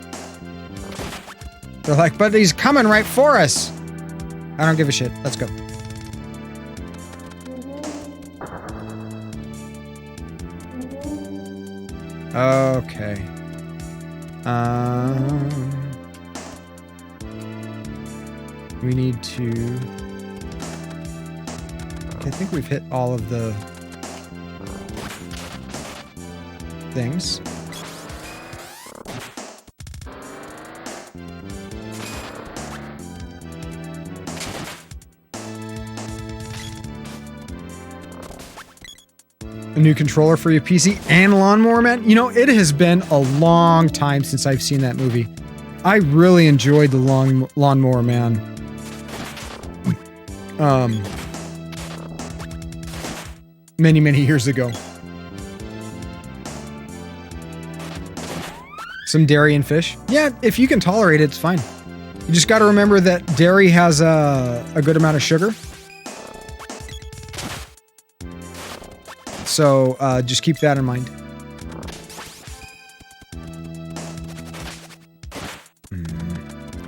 They're like, but he's coming right for us. I don't give a shit. Let's go. Okay. We need to... Okay, I think we've hit all of the things. A new controller for your PC and Lawnmower Man? You know, it has been a long time since I've seen that movie. I really enjoyed the Lawnmower Man. Many, many years ago. Some dairy and fish. Yeah, if you can tolerate it, it's fine. You just got to remember that dairy has a good amount of sugar. So just keep that in mind.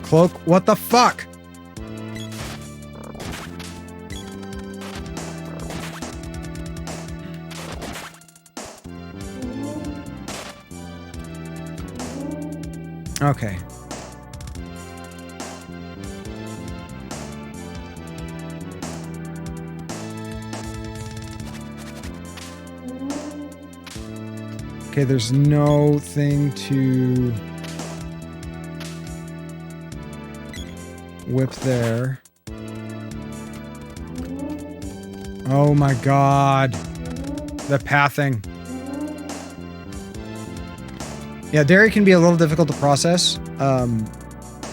Cloak, what the fuck? Okay. Okay, there's no thing to whip there. Oh my god. The pathing. Yeah, dairy can be a little difficult to process.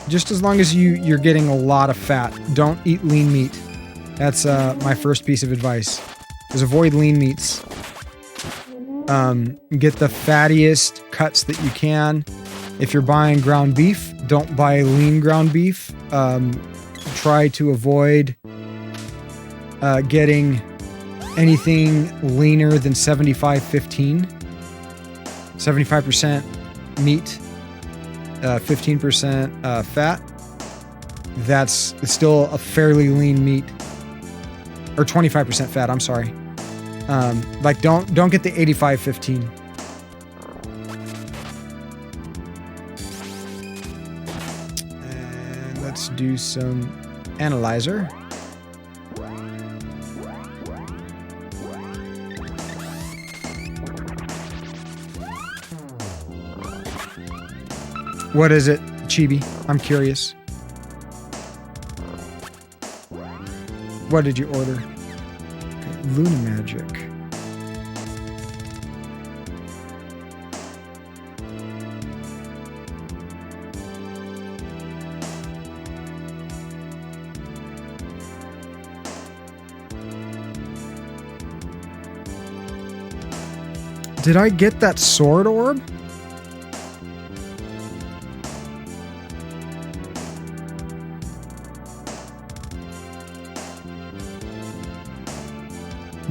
Just as long as you're getting a lot of fat. Don't eat lean meat. That's my first piece of advice. Is avoid lean meats. Get the fattiest cuts that you can. If you're buying ground beef, don't buy lean ground beef. Try to avoid getting anything leaner than 75-15. 75% meat, 15% fat. That's still a fairly lean meat. Or 25% fat, I'm sorry. Like don't get the 85-15. And let's do some analyzer. What is it, Chibi? I'm curious. What did you order? Luna Magic. Did I get that sword orb?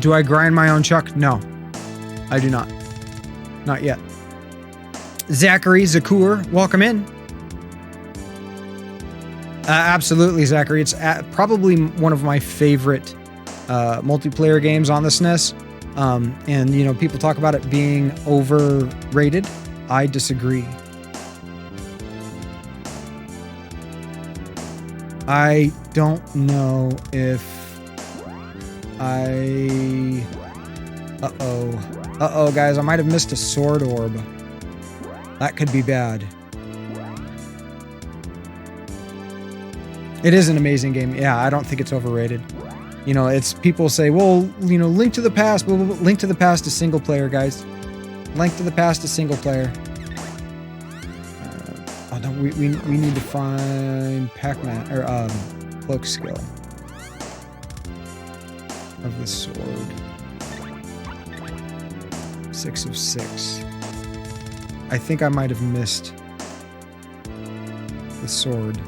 Do I grind my own chuck? No, I do not. Not yet. Zachary Zakur, welcome in. Absolutely, Zachary. It's probably one of my favorite multiplayer games on the SNES. And, you know, people talk about it being overrated. I disagree. I don't know if Uh-oh, guys. I might have missed a sword orb. That could be bad. It is an amazing game. Yeah, I don't think it's overrated. You know, it's people say, well, you know, Link to the Past. Blah, blah, blah. Link to the Past is single player, guys. Link to the Past is single player. Oh no, we need to find Pac-Man or cloak skill of the sword. 6 of 6. I think I might have missed the sword.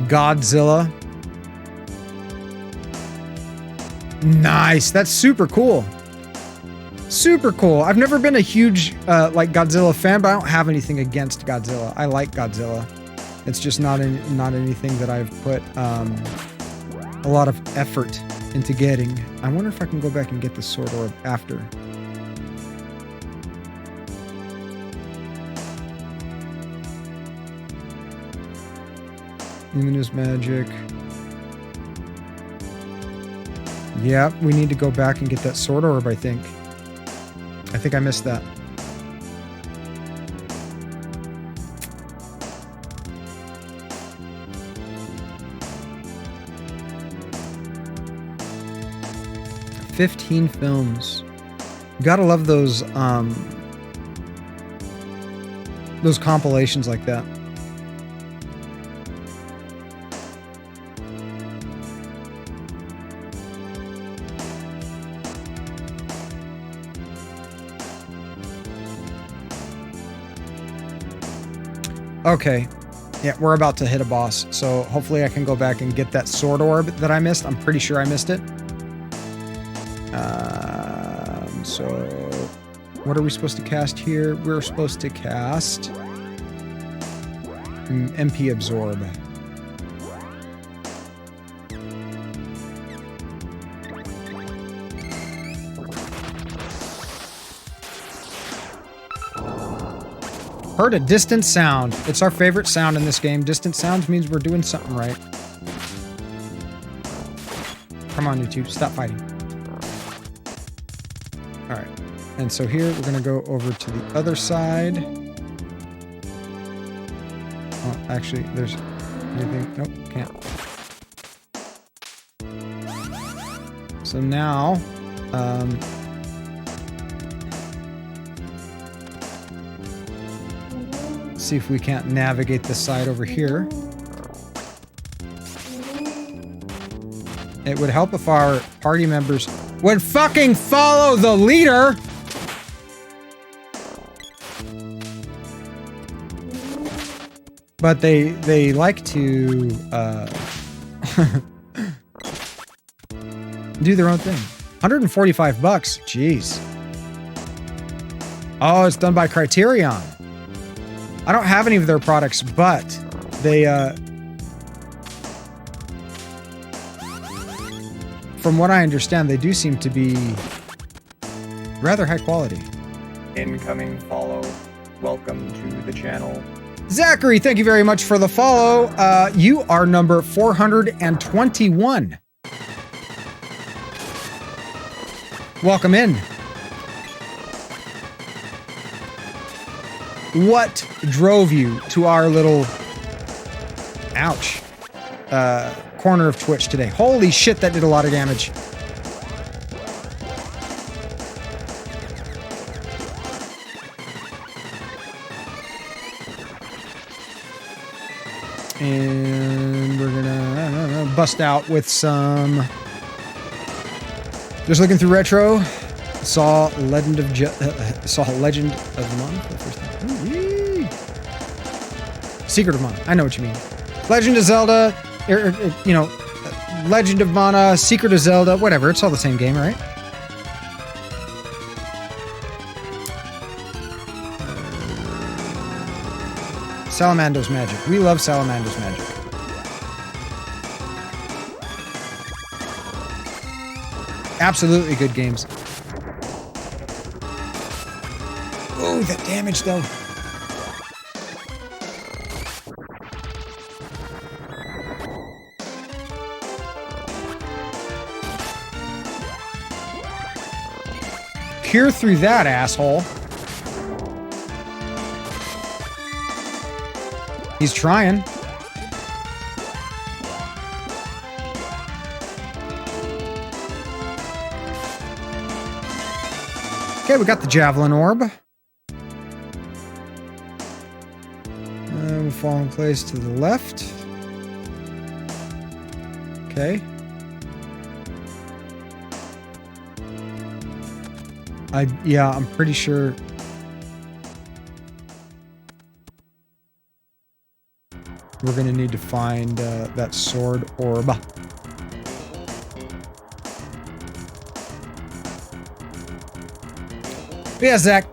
Godzilla. Nice. That's super cool. Super cool. I've never been a huge like Godzilla fan, but I don't have anything against Godzilla. I like Godzilla. It's just not anything that I've put a lot of effort into getting. I wonder if I can go back and get the sword orb after. Luminous magic. Yeah, we need to go back and get that sword orb, I think. I think I missed that. $15 films. Gotta love those compilations like that. Okay. Yeah, we're about to hit a boss, so hopefully I can go back and get that sword orb that I missed. I'm pretty sure I missed it. So what are we supposed to cast here? We're supposed to cast MP Absorb. Heard a distant sound. It's our favorite sound in this game. Distant sounds means we're doing something right. Come on, YouTube. Stop fighting. All right. And so here, we're going to go over to the other side. Oh, actually, there's anything. Nope, can't. So now, see if we can't navigate the side over here. It would help if our party members would fucking follow the leader. But they like to do their own thing. 145 bucks. Jeez. Oh, it's done by Criterion. I don't have any of their products, but they, from what I understand, they do seem to be rather high quality. Incoming follow. Welcome to the channel. Zachary, thank you very much for the follow. You are number 421. Welcome in. What drove you to our little, ouch, corner of Twitch today? Holy shit, that did a lot of damage. And we're gonna bust out with some, just looking through retro, saw Legend of Mana for the first time. Ooh, Secret of Mana. I know what you mean. Legend of Zelda, you know, Legend of Mana, Secret of Zelda, whatever. It's all the same game, right? Salamander's Magic. We love Salamander's Magic. Absolutely good games. Oh, that damage though. Cure through that, asshole. He's trying. Okay, we got the javelin orb. We'll fall in place to the left. Okay. Yeah, I'm pretty sure. We're gonna need to find that sword orb. Yeah, Zach.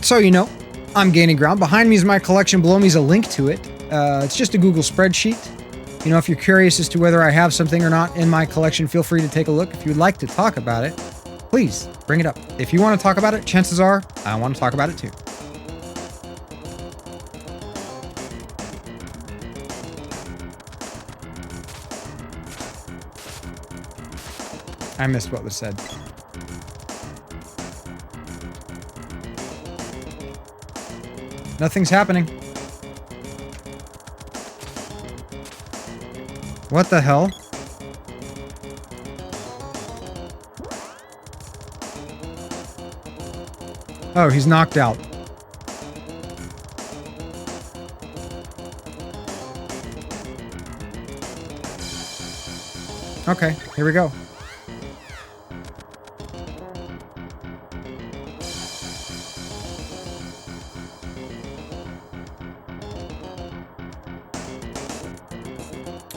So you know, I'm gaining ground. Behind me is my collection. Below me is a link to it. It's just a Google spreadsheet. You know, if you're curious as to whether I have something or not in my collection, feel free to take a look. If you'd like to talk about it, please bring it up. If you want to talk about it, chances are I want to talk about it too. I missed what was said. Nothing's happening. What the hell? Oh, he's knocked out. Okay, here we go.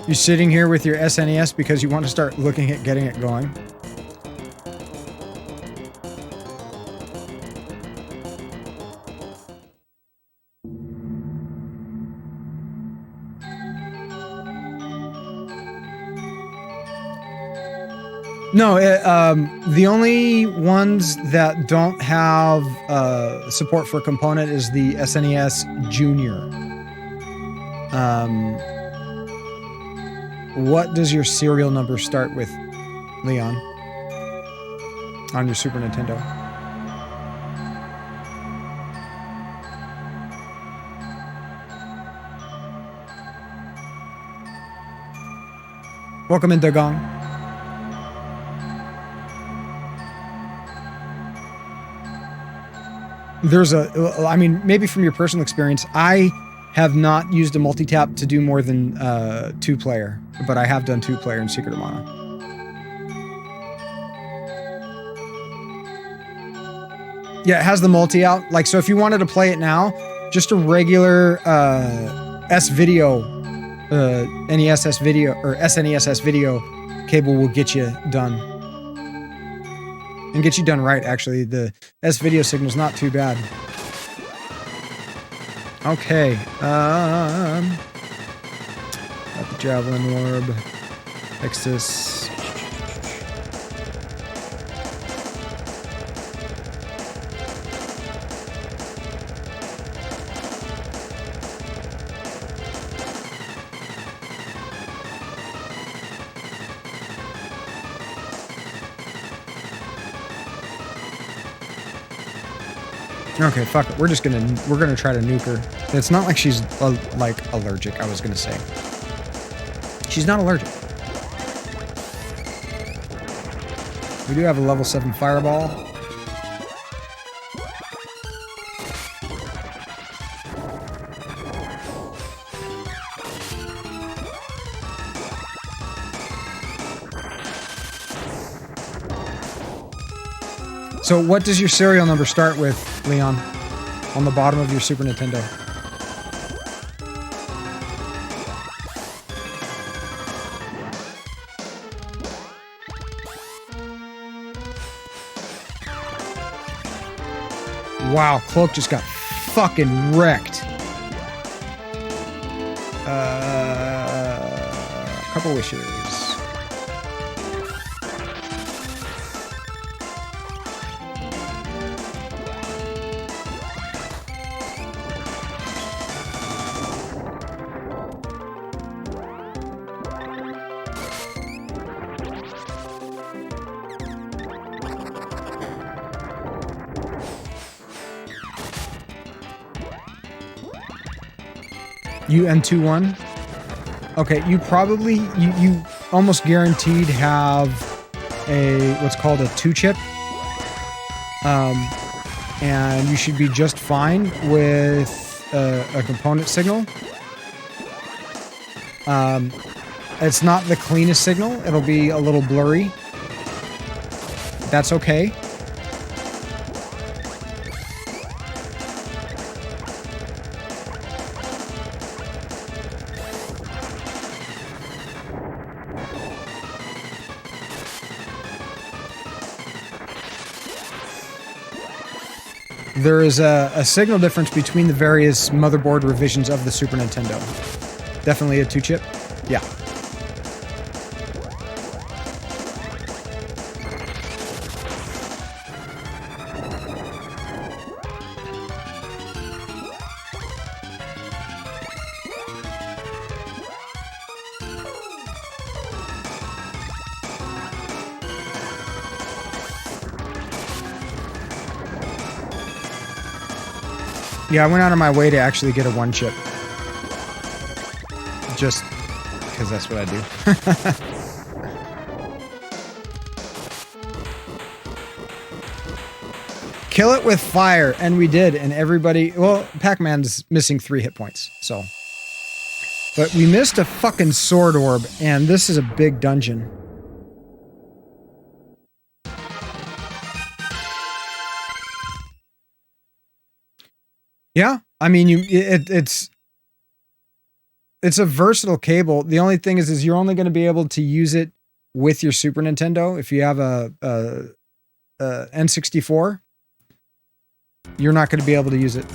You're sitting here with your SNES because you want to start looking at getting it going. No, the only ones that don't have support for a component is the SNES Junior. What does your serial number start with, Leon? On your Super Nintendo? Welcome in, Dagong. There's I mean, maybe from your personal experience, I have not used a multi-tap to do more than 2-player, but I have done 2-player in Secret of Mana. Yeah, it has the multi out. Like, so if you wanted to play it now, just a regular S-Video, NES video, or SNES video cable will get you done. And get you done right, actually. The S-Video signal's not too bad. Okay, got the javelin orb. Nexus. Okay, fuck it. We're gonna try to nuke her. It's not like she's like allergic, I was gonna say. She's not allergic. We do have a level 7 fireball. So what does your serial number start with, Leon? On the bottom of your Super Nintendo. Wow, Cloak just got fucking wrecked. Couple wishes. UN21. Okay, you probably you almost guaranteed have a what's called a 2-chip. And you should be just fine with a component signal. It's not the cleanest signal. It'll be a little blurry. That's okay. There is a signal difference between the various motherboard revisions of the Super Nintendo. Definitely a 2-chip. Yeah. Yeah, I went out of my way to actually get a 1-chip. Just because that's what I do. Kill it with fire, and we did, and everybody... Well, Pac-Man's missing 3 hit points, so... But we missed a fucking sword orb, and this is a big dungeon. Yeah, I mean, it's a versatile cable. The only thing is you're only going to be able to use it with your Super Nintendo. If you have a N64, you're not going to be able to use it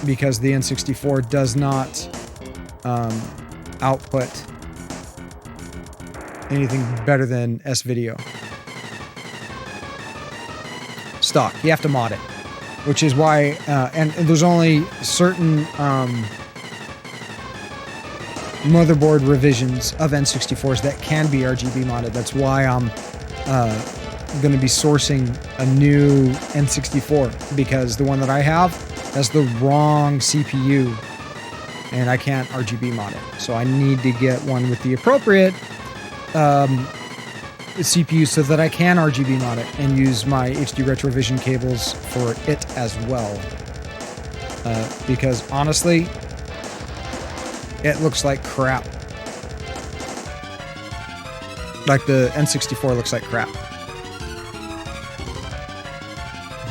because the N64 does not output anything better than S-Video. Stock. You have to mod it. Which is why, and there's only certain motherboard revisions of N64s that can be RGB modded. That's why I'm going to be sourcing a new N64, because the one that I have has the wrong CPU, and I can't RGB mod it. So I need to get one with the appropriate CPU so that I can RGB mod it and use my HD Retrovision cables for it as well. Because honestly, it looks like crap. Like the N64 looks like crap.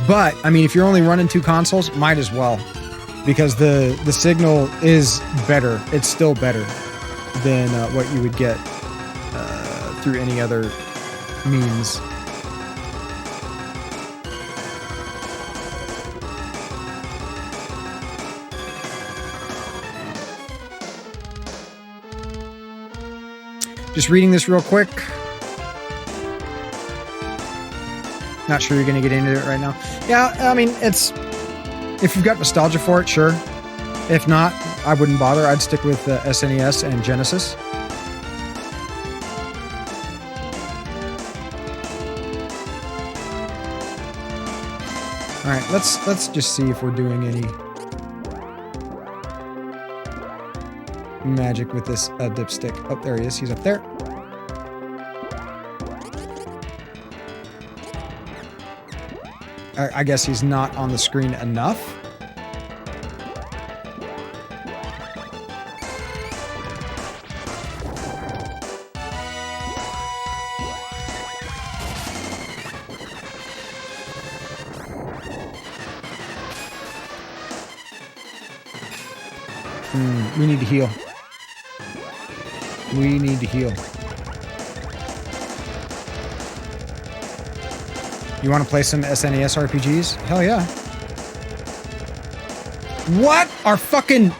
But, I mean, if you're only running 2 consoles, might as well. Because the signal is better. It's still better than what you would get through any other means. Just reading this real quick. Not sure you're going to get into it right now. Yeah, I mean, it's... If you've got nostalgia for it, sure. If not, I wouldn't bother. I'd stick with SNES and Genesis. All right, let's just see if we're doing any magic with this dipstick. Oh, there he is. He's up there. I guess he's not on the screen enough. We need to heal. We need to heal. You want to play some SNES RPGs? Hell yeah. What? Our fucking...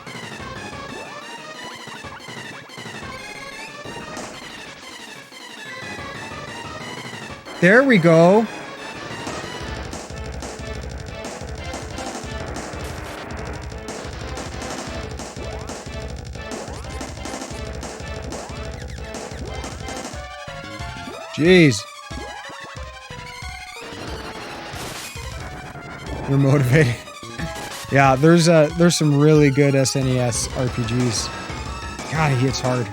There we go. Jeez. We're motivated. Yeah, there's some really good SNES RPGs. God, he hits hard.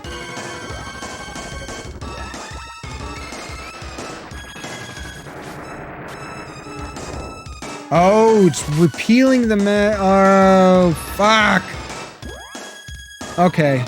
Oh, it's repealing the oh, fuck. Okay.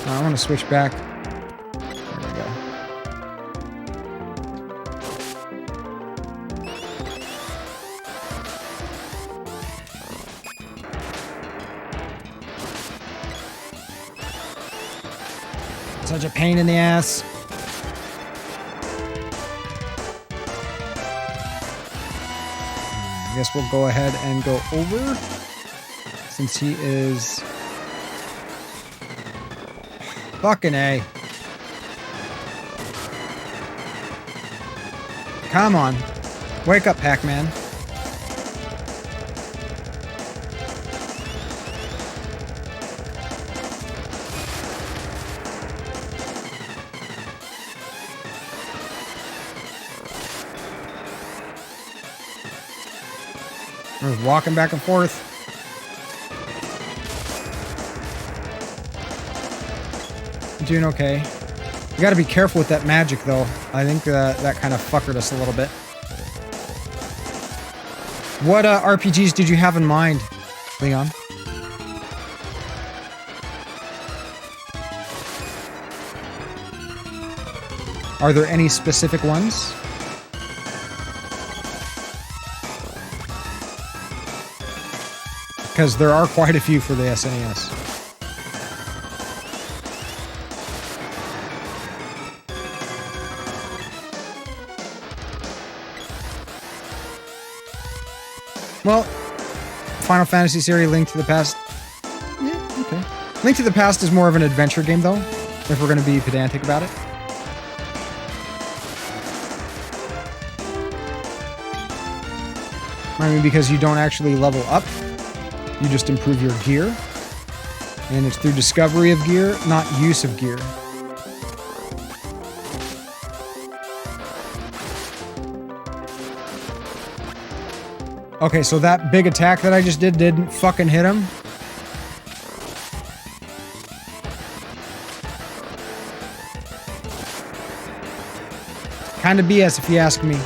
I want to switch back. There we go. Such a pain in the ass. I guess we'll go ahead and go over since he is fucking A. Come on. Wake up, Pac-Man. We're walking back and forth. Doing okay. You gotta be careful with that magic, though. I think that kind of fuckered us a little bit. What RPGs did you have in mind, Leon? Are there any specific ones? Because there are quite a few for the SNES. Well, Final Fantasy series Link to the Past. Yeah, okay. Link to the Past is more of an adventure game, though, if we're going to be pedantic about it. I mean, because you don't actually level up, you just improve your gear. And it's through discovery of gear, not use of gear. Okay, so that big attack that I just didn't fucking hit him. Kind of BS if you ask me.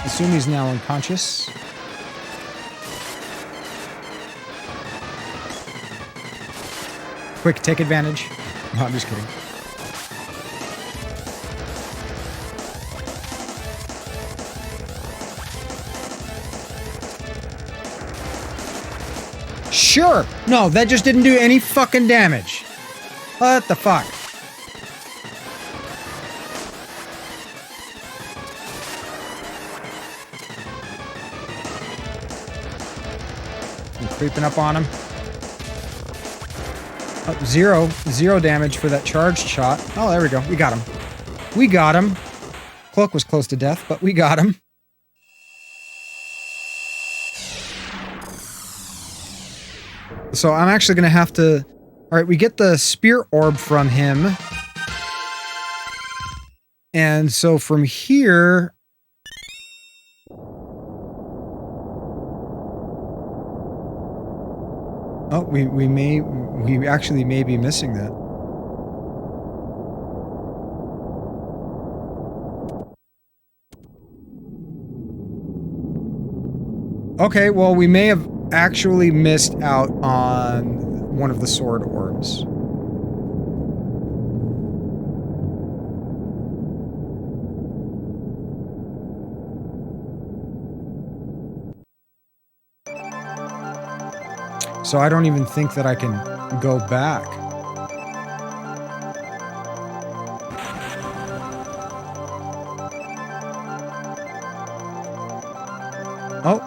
Assume he's now unconscious. Quick, take advantage. No, I'm just kidding. Sure. No, that just didn't do any fucking damage. What the fuck? I'm creeping up on him. Oh, zero damage for that charged shot. Oh, there we go. We got him. We got him. Cloak was close to death, but we got him. So I'm actually going to have to... Alright, we get the spear orb from him. And so from here... Oh, we actually may be missing that. Okay, well, we may have actually missed out on one of the sword orbs. So I don't even think that I can go back. Oh.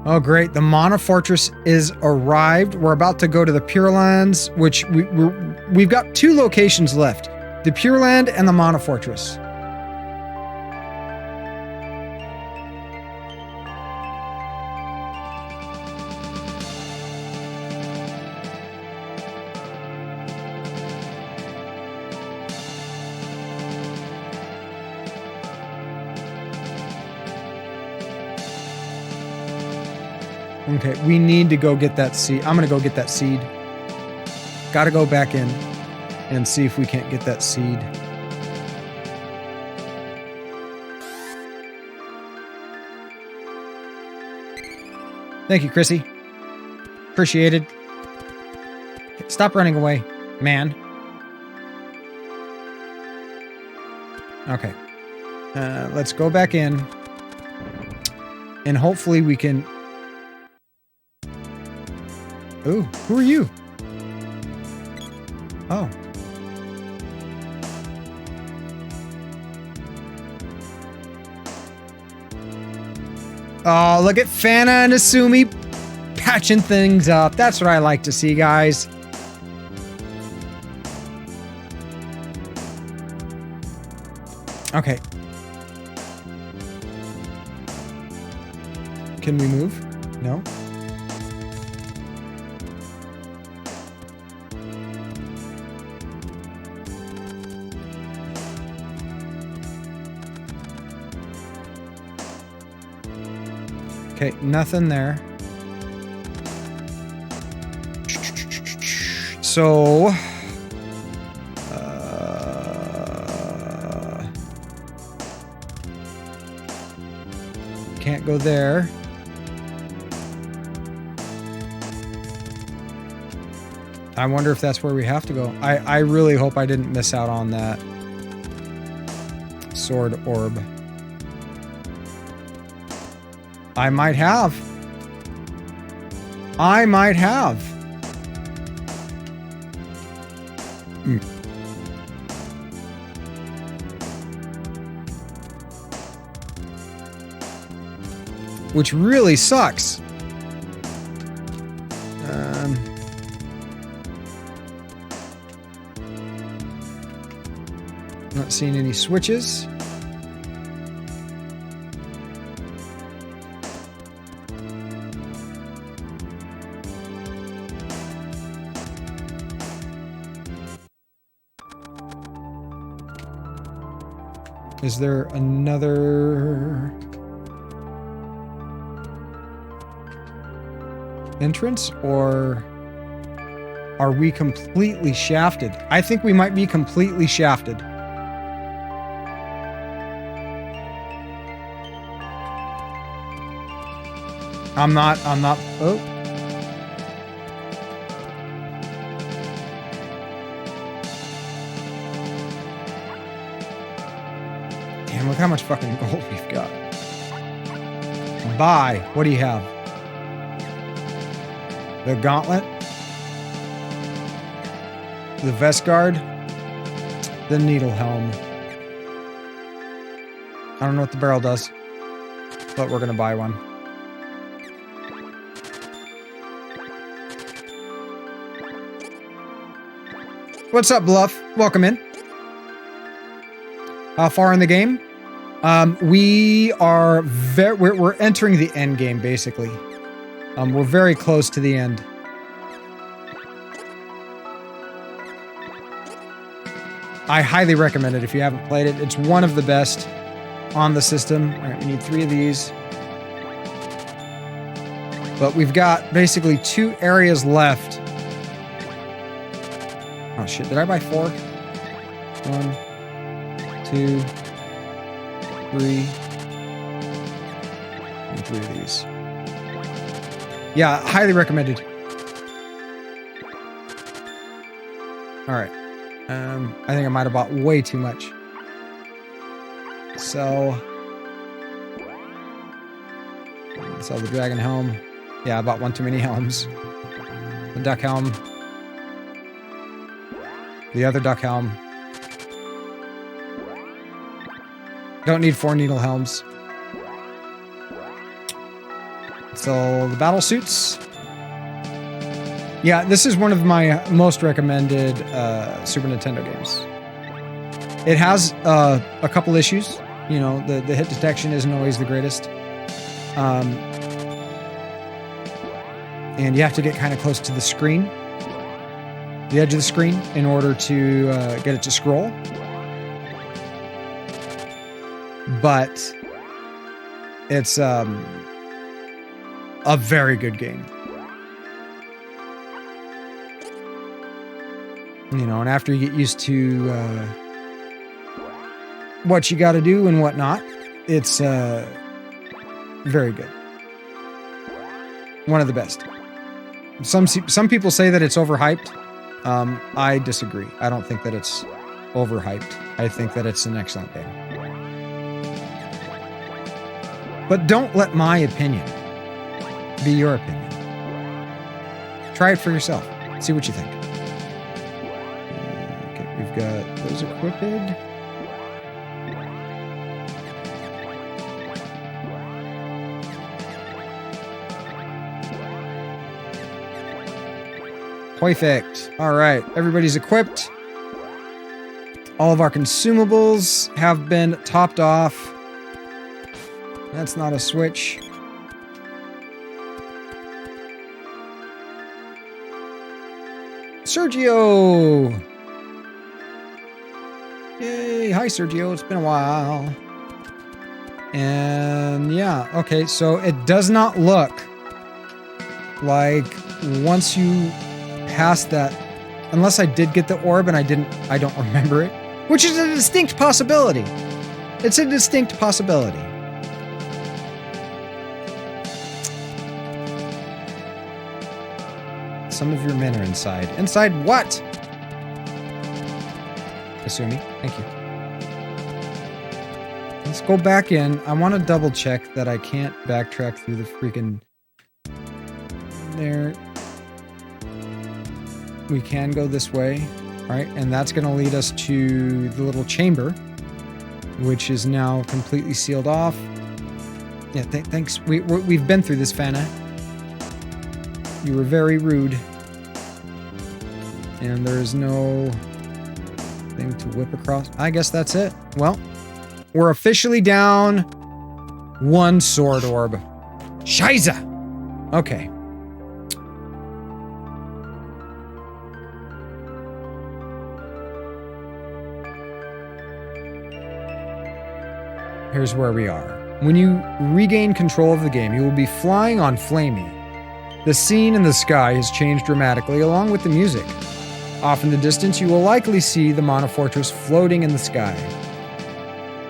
Oh, great. The Mana Fortress is arrived. We're about to go to the Pure Lands, which we've got 2 locations left. The Pure Land and the Mana Fortress. Okay, we need to go get that seed. I'm going to go get that seed. Got to go back in and see if we can't get that seed. Thank you, Chrissy. Appreciated. Stop running away, man. Okay. Let's go back in. And hopefully we can... Ooh, who are you? Oh. Oh, look at Fana and Asumi patching things up. That's what I like to see, guys. Okay. Can we move? No? Okay, nothing there. So... can't go there. I wonder if that's where we have to go. I really hope I didn't miss out on that sword orb. I might have. I might have. Which really sucks. Not seeing any switches. Is there another entrance, or are we completely shafted? I think we might be completely shafted. I'm not, oh. Damn, look how much fucking gold we've got. Buy. What do you have? The gauntlet? The vest guard? The needle helm. I don't know what the barrel does, but we're gonna buy one. What's up, Bluff? Welcome in. How far in the game? We are we're entering the end game, basically. We're very close to the end. I highly recommend it if you haven't played it. It's one of the best on the system. All right, we need 3 of these. But we've got basically 2 areas left. Oh shit, did I buy 4? 1, 2, 3. And 3 of these. Yeah, highly recommended. Alright. I think I might have bought way too much. So... sell the dragon helm. Yeah, I bought one too many helms. The duck helm. The other duck helm. Don't need 4 needle helms. So the battle suits. Yeah, this is one of my most recommended Super Nintendo games. It has a couple issues. You know, the hit detection isn't always the greatest. And you have to get kind of close to the screen, the edge of the screen, in order to get it to scroll. But it's a very good game. You know, and after you get used to what you got to do and whatnot, it's very good. One of the best. Some people say that it's overhyped. I disagree. I don't think that it's overhyped. I think that it's an excellent game. But don't let my opinion be your opinion. Try it for yourself. See what you think. Okay, we've got those equipped. Perfect. All right, everybody's equipped. All of our consumables have been topped off. That's not a switch. Sergio! Yay! Hi, Sergio. It's been a while. And yeah, okay, so it does not look like once you pass that, unless I did get the orb and I don't remember it, which is a distinct possibility. It's a distinct possibility. Some of your men are inside. Inside what? Asumi, thank you. Let's go back in. I want to double check that I can't backtrack through the freaking... There. We can go this way, right? And that's going to lead us to the little chamber, which is now completely sealed off. Yeah, thanks. We've been through this, Fana. You were very rude. And there's no thing to whip across. I guess that's it. Well, we're officially down one sword orb. Scheiße! Okay. Here's where we are. When you regain control of the game, you will be flying on Flamey. The scene in the sky has changed dramatically along with the music. Off in the distance, you will likely see the Mana Fortress floating in the sky.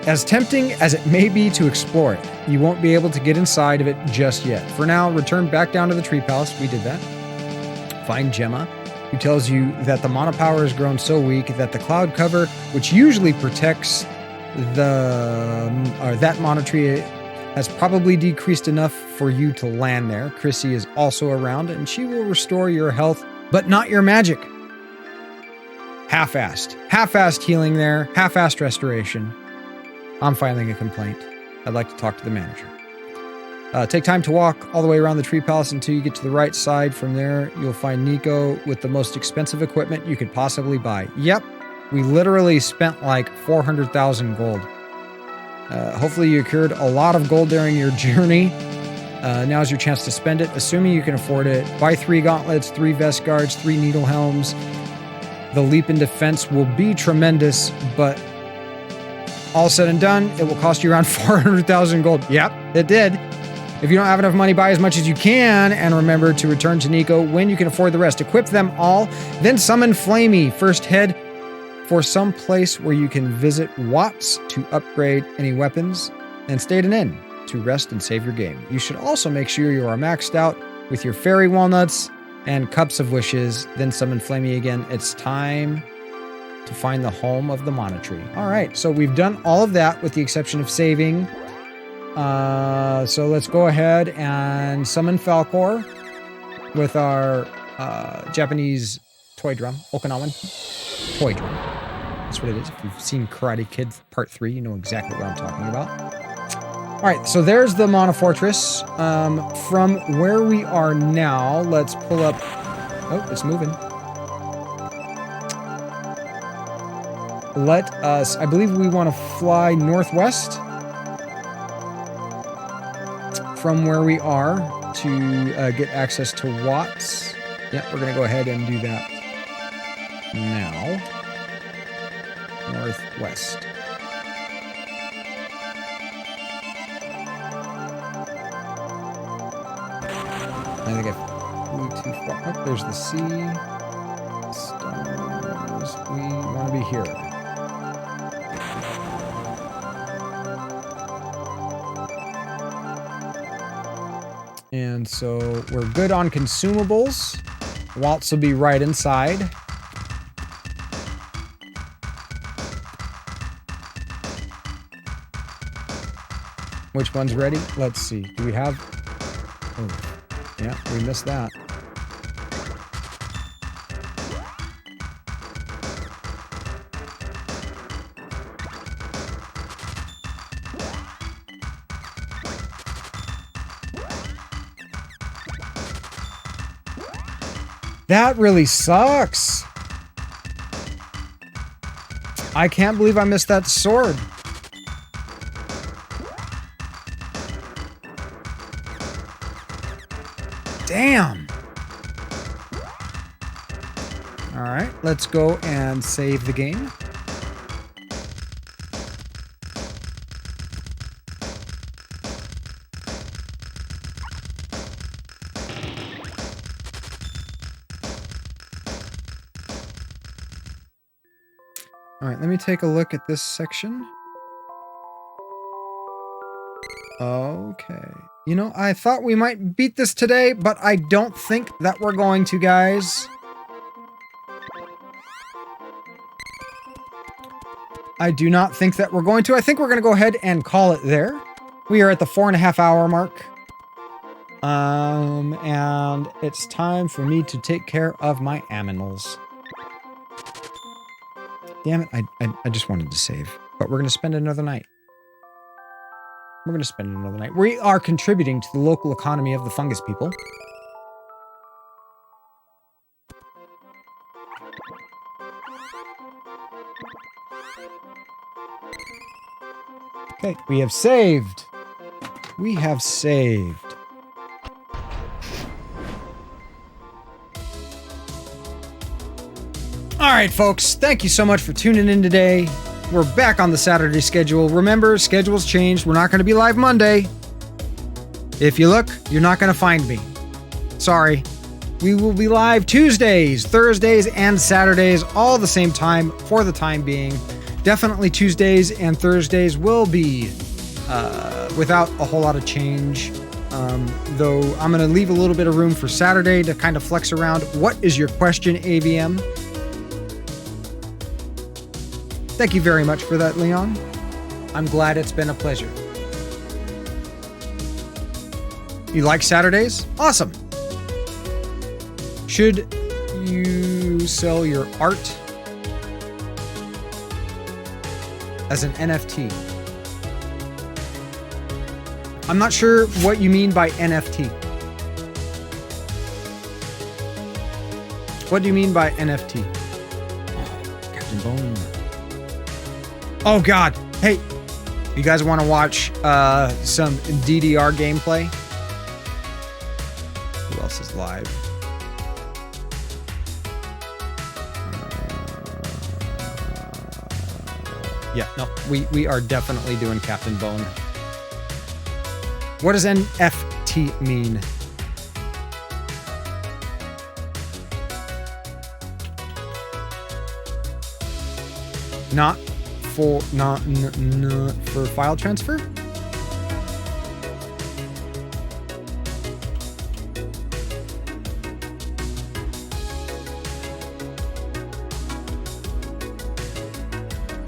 As tempting as it may be to explore it, you won't be able to get inside of it just yet. For now, return back down to the Tree Palace. We did that. Find Gemma, who tells you that the mana power has grown so weak that the cloud cover, which usually protects that mana tree, has probably decreased enough for you to land there. Chrissy is also around, and she will restore your health, but not your magic. Half-assed. Half-assed healing there. Half-assed restoration. I'm filing a complaint. I'd like to talk to the manager. Take time to walk all the way around the Tree Palace until you get to the right side. From there, you'll find Nico with the most expensive equipment you could possibly buy. Yep, we literally spent like 400,000 gold. Hopefully you accrued a lot of gold during your journey. Now's your chance to spend it, assuming you can afford it. Buy 3 gauntlets, 3 vest guards, 3 needle helms. The leap in defense will be tremendous, but all said and done, it will cost you around 400,000 gold. Yep, it did. If you don't have enough money, buy as much as you can, and remember to return to Nico when you can afford the rest. Equip them all, then summon Flamey. First, head for some place where you can visit Watts to upgrade any weapons, and stay at an inn to rest and save your game. You should also make sure you are maxed out with your fairy walnuts and cups of wishes, then summon Flamey again. It's time to find the home of the mana tree. All right, so we've done all of that with the exception of saving. So let's go ahead and summon Falcor with our Japanese toy drum, Okinawan toy drum. That's what it is. If you've seen Karate Kid Part 3, you know exactly what I'm talking about. All right, so there's the Mana Fortress. From where we are now, let's pull up. Oh, it's moving. Let us. I believe we want to fly northwest from where we are to get access to Watts. Yep, we're gonna go ahead and do that now. Northwest. I think I flew too far. Oh, there's the sea. Stars. We want to be here. And so we're good on consumables. Waltz will be right inside. Which one's ready? Let's see. Do we have... Oh, yeah, we missed that. That really sucks. I can't believe I missed that sword. Damn. All right, let's go and save the game. All right, let me take a look at this section. Okay. You know, I thought we might beat this today, but I don't think that we're going to, guys. I do not think that we're going to. I think we're going to go ahead and call it there. We are at the 4.5 hour mark. And it's time for me to take care of my aminals. Damn it, I just wanted to save. But we're going to spend another night. We're going to spend another night. We are contributing to the local economy of the fungus people. Okay, we have saved. We have saved. All right, folks, thank you so much for tuning in today. We're back on the Saturday schedule. Remember, schedule's changed. We're not going to be live Monday. If you look, you're not going to find me. Sorry. We will be live Tuesdays, Thursdays, and Saturdays, all the same time for the time being. Definitely Tuesdays and Thursdays will be without a whole lot of change. Though I'm going to leave a little bit of room for Saturday to kind of flex around. What is your question, AVM? Thank you very much for that, Leon. I'm glad it's been a pleasure. You like Saturdays? Awesome. Should you sell your art as an NFT? I'm not sure what you mean by NFT. What do you mean by NFT? Oh, Captain Bone. Oh God! Hey, you guys want to watch some DDR gameplay? Who else is live? Yeah, no, we are definitely doing Captain Bone. What does NFT mean? Not for file transfer?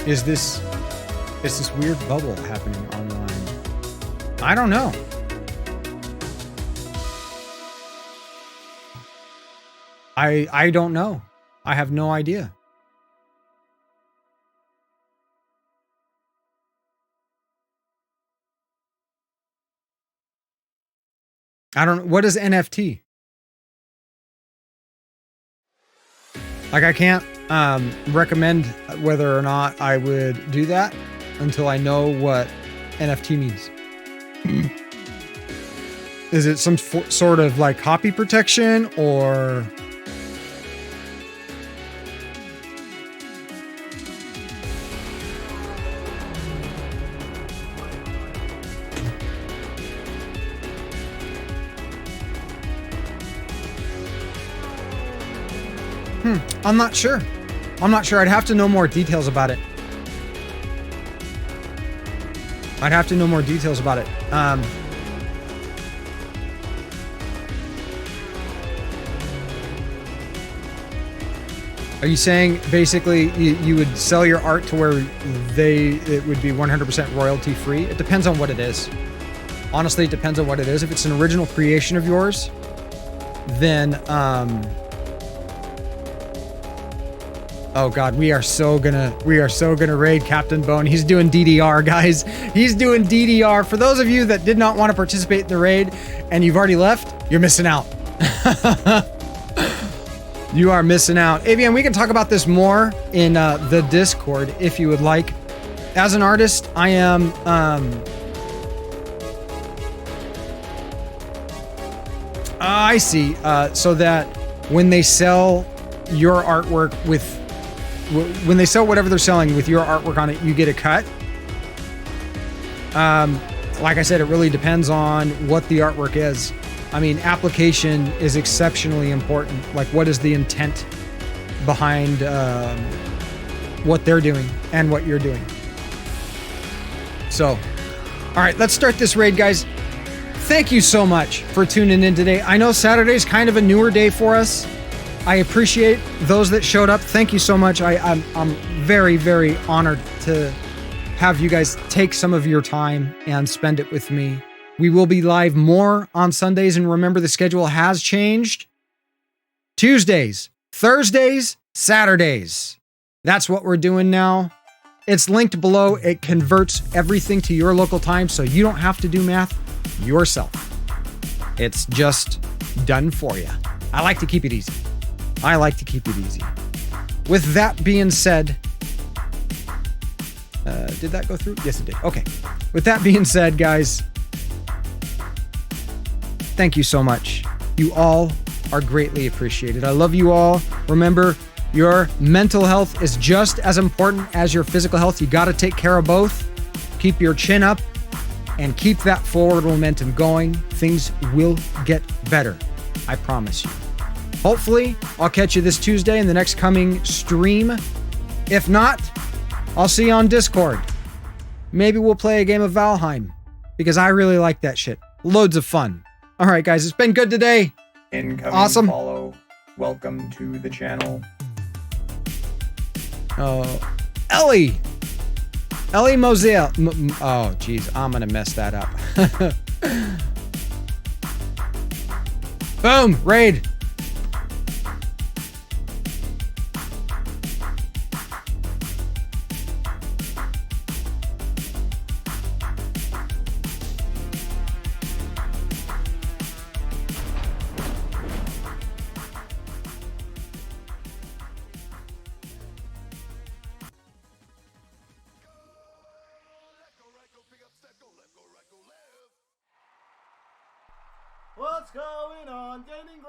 Is this weird bubble happening online? I don't know. I don't know. I have no idea. I don't. What is NFT? Like, I can't recommend whether or not I would do that until I know what NFT means. Is it some sort of like copy protection or? I'm not sure. I'm not sure. I'd have to know more details about it. I'd have to know more details about it. Are you saying basically you would sell your art to where it would be 100% royalty free? It depends on what it is. Honestly, it depends on what it is. If it's an original creation of yours, then oh God, we are so gonna raid Captain Bone. He's doing DDR, guys. He's doing DDR. For those of you that did not want to participate in the raid and you've already left, you're missing out. You are missing out. Avian, we can talk about this more in the Discord if you would like. As an artist, I am I see. So that when they sell your artwork when they sell whatever they're selling with your artwork on it, you get a cut. Like I said, it really depends on what the artwork is. I mean, application is exceptionally important. Like, what is the intent behind what they're doing and what you're doing? So, all right, let's start this raid, guys. Thank you so much for tuning in today. I know Saturday's kind of a newer day for us. I appreciate those that showed up. Thank you so much. I'm very, very honored to have you guys take some of your time and spend it with me. We will be live more on Sundays, and remember, the schedule has changed. Tuesdays, Thursdays, Saturdays. That's what we're doing now. It's linked below. It converts everything to your local time, so you don't have to do math yourself. It's just done for you. I like to keep it easy. With that being said, did that go through? Yes, it did. Okay. With that being said, guys, thank you so much. You all are greatly appreciated. I love you all. Remember, your mental health is just as important as your physical health. You got to take care of both. Keep your chin up and keep that forward momentum going. Things will get better. I promise you. Hopefully, I'll catch you this Tuesday in the next coming stream. If not, I'll see you on Discord. Maybe we'll play a game of Valheim, because I really like that shit. Loads of fun. All right, guys, it's been good today. Incoming Awesome. follow. Welcome to the channel. Ellie Moselle. Oh, geez, I'm gonna mess that up. Boom, raid. What's going on, gaming?